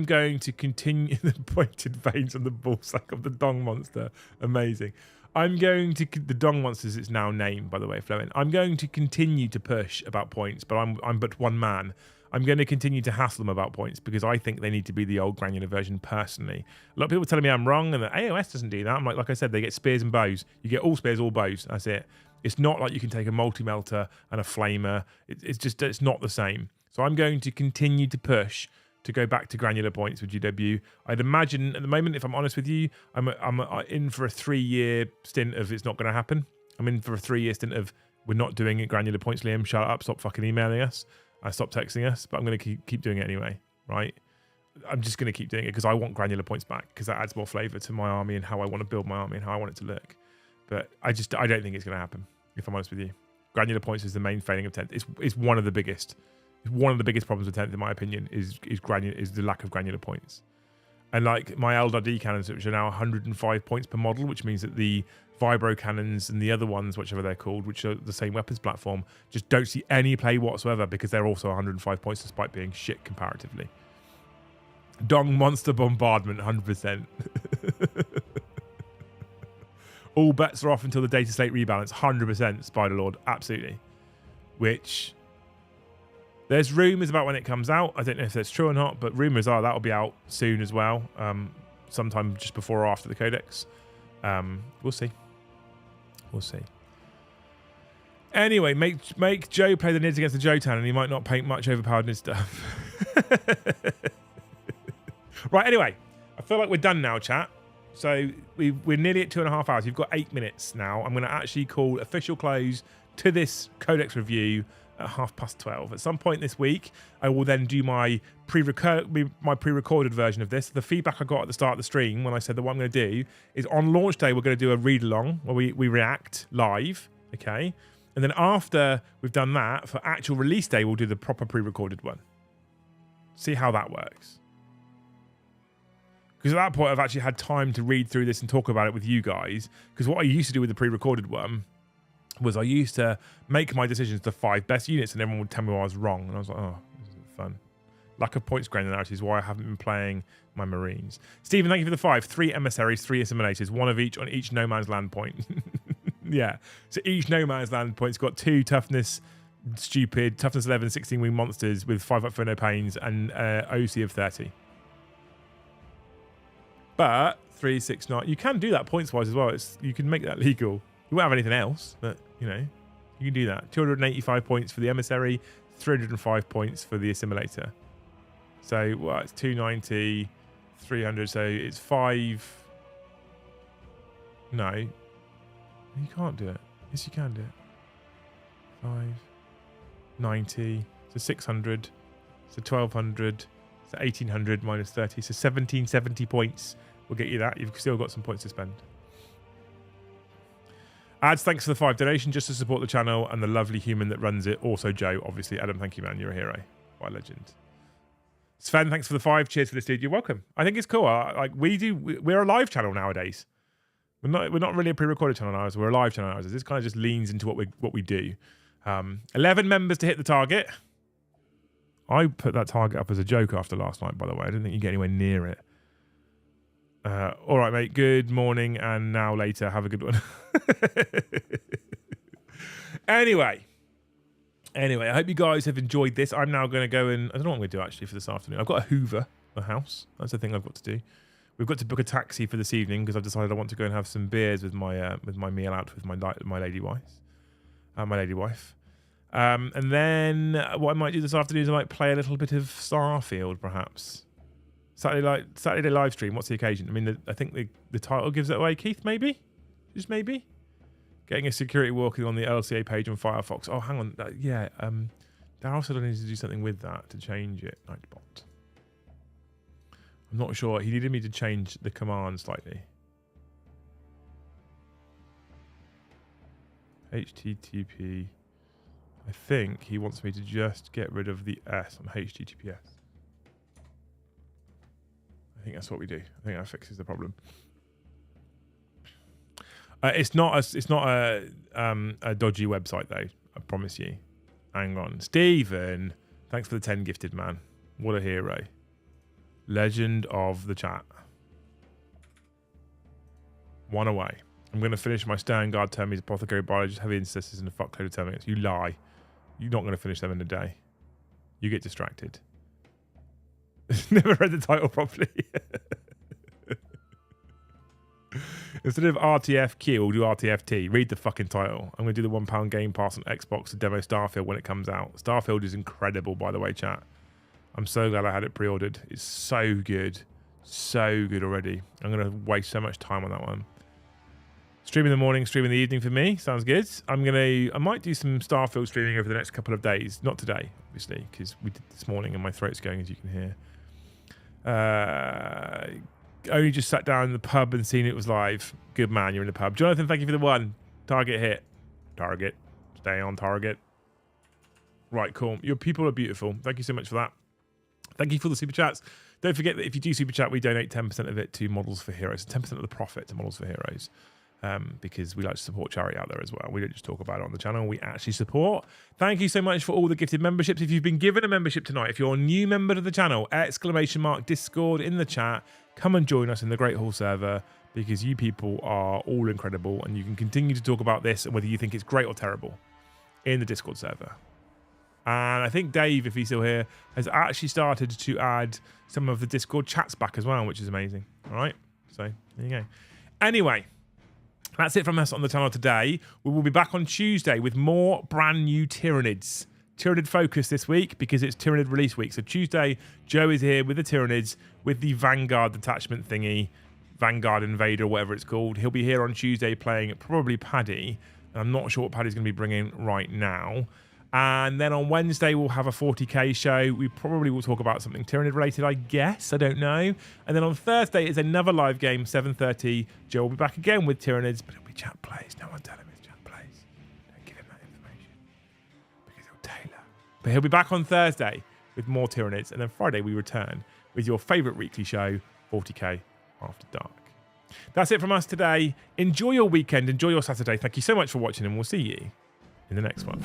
going to continue the pointed veins on the ballsack of the Dong monster. Amazing. I'm going to the Dong monsters. It's now named, by the way, Flowin. I'm going to continue to push about points, but I'm but one man. I'm going to continue to hassle them about points because I think they need to be the old granular version. Personally, a lot of people telling me I'm wrong and that AOS doesn't do that. I'm like I said, they get spears and bows. You get all spears, all bows. That's it. It's not like you can take a multi-melter and a flamer. It's not the same. So I'm going to continue to push to go back to granular points with GW. I'd imagine at the moment, if I'm honest with you, I'm in for a 3-year stint of it's not going to happen. I'm in for a 3-year stint of we're not doing it granular points. Liam, shut up, stop fucking emailing us. Stop texting us, but I'm going to keep doing it anyway, right? I'm just going to keep doing it because I want granular points back because that adds more flavour to my army and how I want to build my army and how I want it to look. But I don't think it's going to happen, if I'm honest with you. Granular points is the main failing of 10th. It's one of the biggest. One of the biggest problems with 10th, in my opinion, is the lack of granular points. And like my LDD cannons, which are now 105 points per model, which means that the Vibro cannons and the other ones, whichever they're called, which are the same weapons platform, just don't see any play whatsoever because they're also 105 points despite being shit comparatively. Dong Monster Bombardment, 100%. All bets are off until the data slate rebalance, 100%, Spider-Lord, absolutely. Which... there's rumours about when it comes out. I don't know if that's true or not, but rumours are that'll be out soon as well. Sometime just before or after the Codex. We'll see. We'll see. Anyway, make Joe play the Nids against the Jotan and he might not paint much overpowered Nid stuff. Right, anyway. I feel like we're done now, chat. So we're nearly at 2.5 hours. You've got 8 minutes now. I'm going to actually call official close to this Codex review at 12:30. At some point this week, I will then do my pre-recorded version of this. The feedback I got at the start of the stream when I said that what I'm going to do is on launch day, we're going to do a read-along where we react live, okay? And then after we've done that, for actual release day, we'll do the proper pre-recorded one. See how that works. Because at that point, I've actually had time to read through this and talk about it with you guys. Because what I used to do with the pre-recorded one was I used to make my decisions the 5 best units and everyone would tell me I was wrong. And I was like, oh, this isn't fun. Lack of points granularity is why I haven't been playing my Marines. Stephen, thank you for the 5. 3 emissaries, 3 assimilators, 1 of each on each no man's land point. Yeah. So each no man's land point's got 2 toughness 11, 16 wing monsters with 5 up for no pains and OC of 30. But 3, 6, 9. You can do that points wise as well. You can make that legal. You won't have anything else, but you know, you can do that. 285 points for the emissary, 305 points for the assimilator. So well, it's 290, 300. So it's 5. No, you can't do it. Yes, you can do it. 590. So 600. So 1200. So 1800 minus 30. So 1770 points will get you that. You've still got some points to spend. Ads, thanks for the 5 donation just to support the channel and the lovely human that runs it. Also, Joe, obviously. Adam, thank you, man. You're a hero. What a legend. Sven, thanks for the 5. Cheers for this, dude. You're welcome. I think it's cool. We're a live channel nowadays. We're not really a pre-recorded channel nowadays. We're a live channel nowadays. This kind of just leans into what we do. 11 members to hit the target. I put that target up as a joke after last night, by the way. I didn't think you'd get anywhere near it. All right, mate. Good morning and now later. Have a good one. Anyway, I hope you guys have enjoyed this. I'm now going to go and... I don't know what I'm going to do, actually, for this afternoon. I've got to hoover the house. That's the thing I've got to do. We've got to book a taxi for this evening because I've decided I want to go and have some beers with my meal out with my lady wife. And then what I might do this afternoon is I might play a little bit of Starfield, perhaps. Saturday live stream. What's the occasion? I mean, I think the title gives it away. Keith, maybe? Just maybe? Getting a security walking on the LCA page on Firefox. Oh, hang on. Darryl said I need to do something with that to change it. Nightbot. I'm not sure. He needed me to change the command slightly. HTTP. I think he wants me to just get rid of the S on HTTPS. I think that's what we do. I think that fixes the problem. It's not a dodgy website though. I promise you. Hang on, Stephen. Thanks for the 10 gifted, man. What a hero. Legend of the chat. One away. I'm going to finish my Vanguard Termies, Apothecary, Biologist, Heavy Ancestors, and a fuckload of Terminates. You lie. You're not going to finish them in a day. You get distracted. Never read the title properly. Instead of RTFQ, we'll do RTFT. Read the fucking title. I'm going to do the £1 Game Pass on Xbox to demo Starfield when it comes out. Starfield is incredible, by the way, chat. I'm so glad I had it pre-ordered. It's so good. So good already. I'm going to waste so much time on that one. Stream in the morning, stream in the evening for me. Sounds good. I might do some Starfield streaming over the next couple of days. Not today, obviously, because we did this morning and my throat's going, as you can hear. Only just sat down in the pub and seen it was live. Good man, you're in the pub. Jonathan, thank you for the 1. Target hit. Target. Stay on target. Right, cool. Your people are beautiful. Thank you so much for that. Thank you for the super chats. Don't forget that if you do super chat, we donate 10% of it to Models for Heroes. 10% of the profit to Models for Heroes. Because we like to support charity out there as well. We don't just talk about it on the channel. We actually support. Thank you so much for all the gifted memberships. If you've been given a membership tonight, if you're a new member to the channel, ! Discord in the chat. Come and join us in the Great Hall server because you people are all incredible and you can continue to talk about this and whether you think it's great or terrible in the Discord server. And I think Dave, if he's still here, has actually started to add some of the Discord chats back as well, which is amazing. All right. So there you go. Anyway. That's it from us on the channel today. We will be back on Tuesday with more brand new Tyranids. Tyranid focus this week because it's Tyranid release week. So Tuesday, Joe is here with the Tyranids, with the Vanguard detachment thingy, Vanguard Invader, whatever it's called. He'll be here on Tuesday playing probably Paddy. And I'm not sure what Paddy's going to be bringing right now. And then on Wednesday, we'll have a 40k show. We probably will talk about something Tyranid related, I guess. I don't know. And then on Thursday is another live game, 7:30. Joe will be back again with Tyranids, but it'll be chat plays. No one tell him it's chat plays. Don't give him that information because he'll tailor. But he'll be back on Thursday with more Tyranids. And then Friday, we return with your favourite weekly show, 40k After Dark. That's it from us today. Enjoy your weekend. Enjoy your Saturday. Thank you so much for watching, and we'll see you in the next one.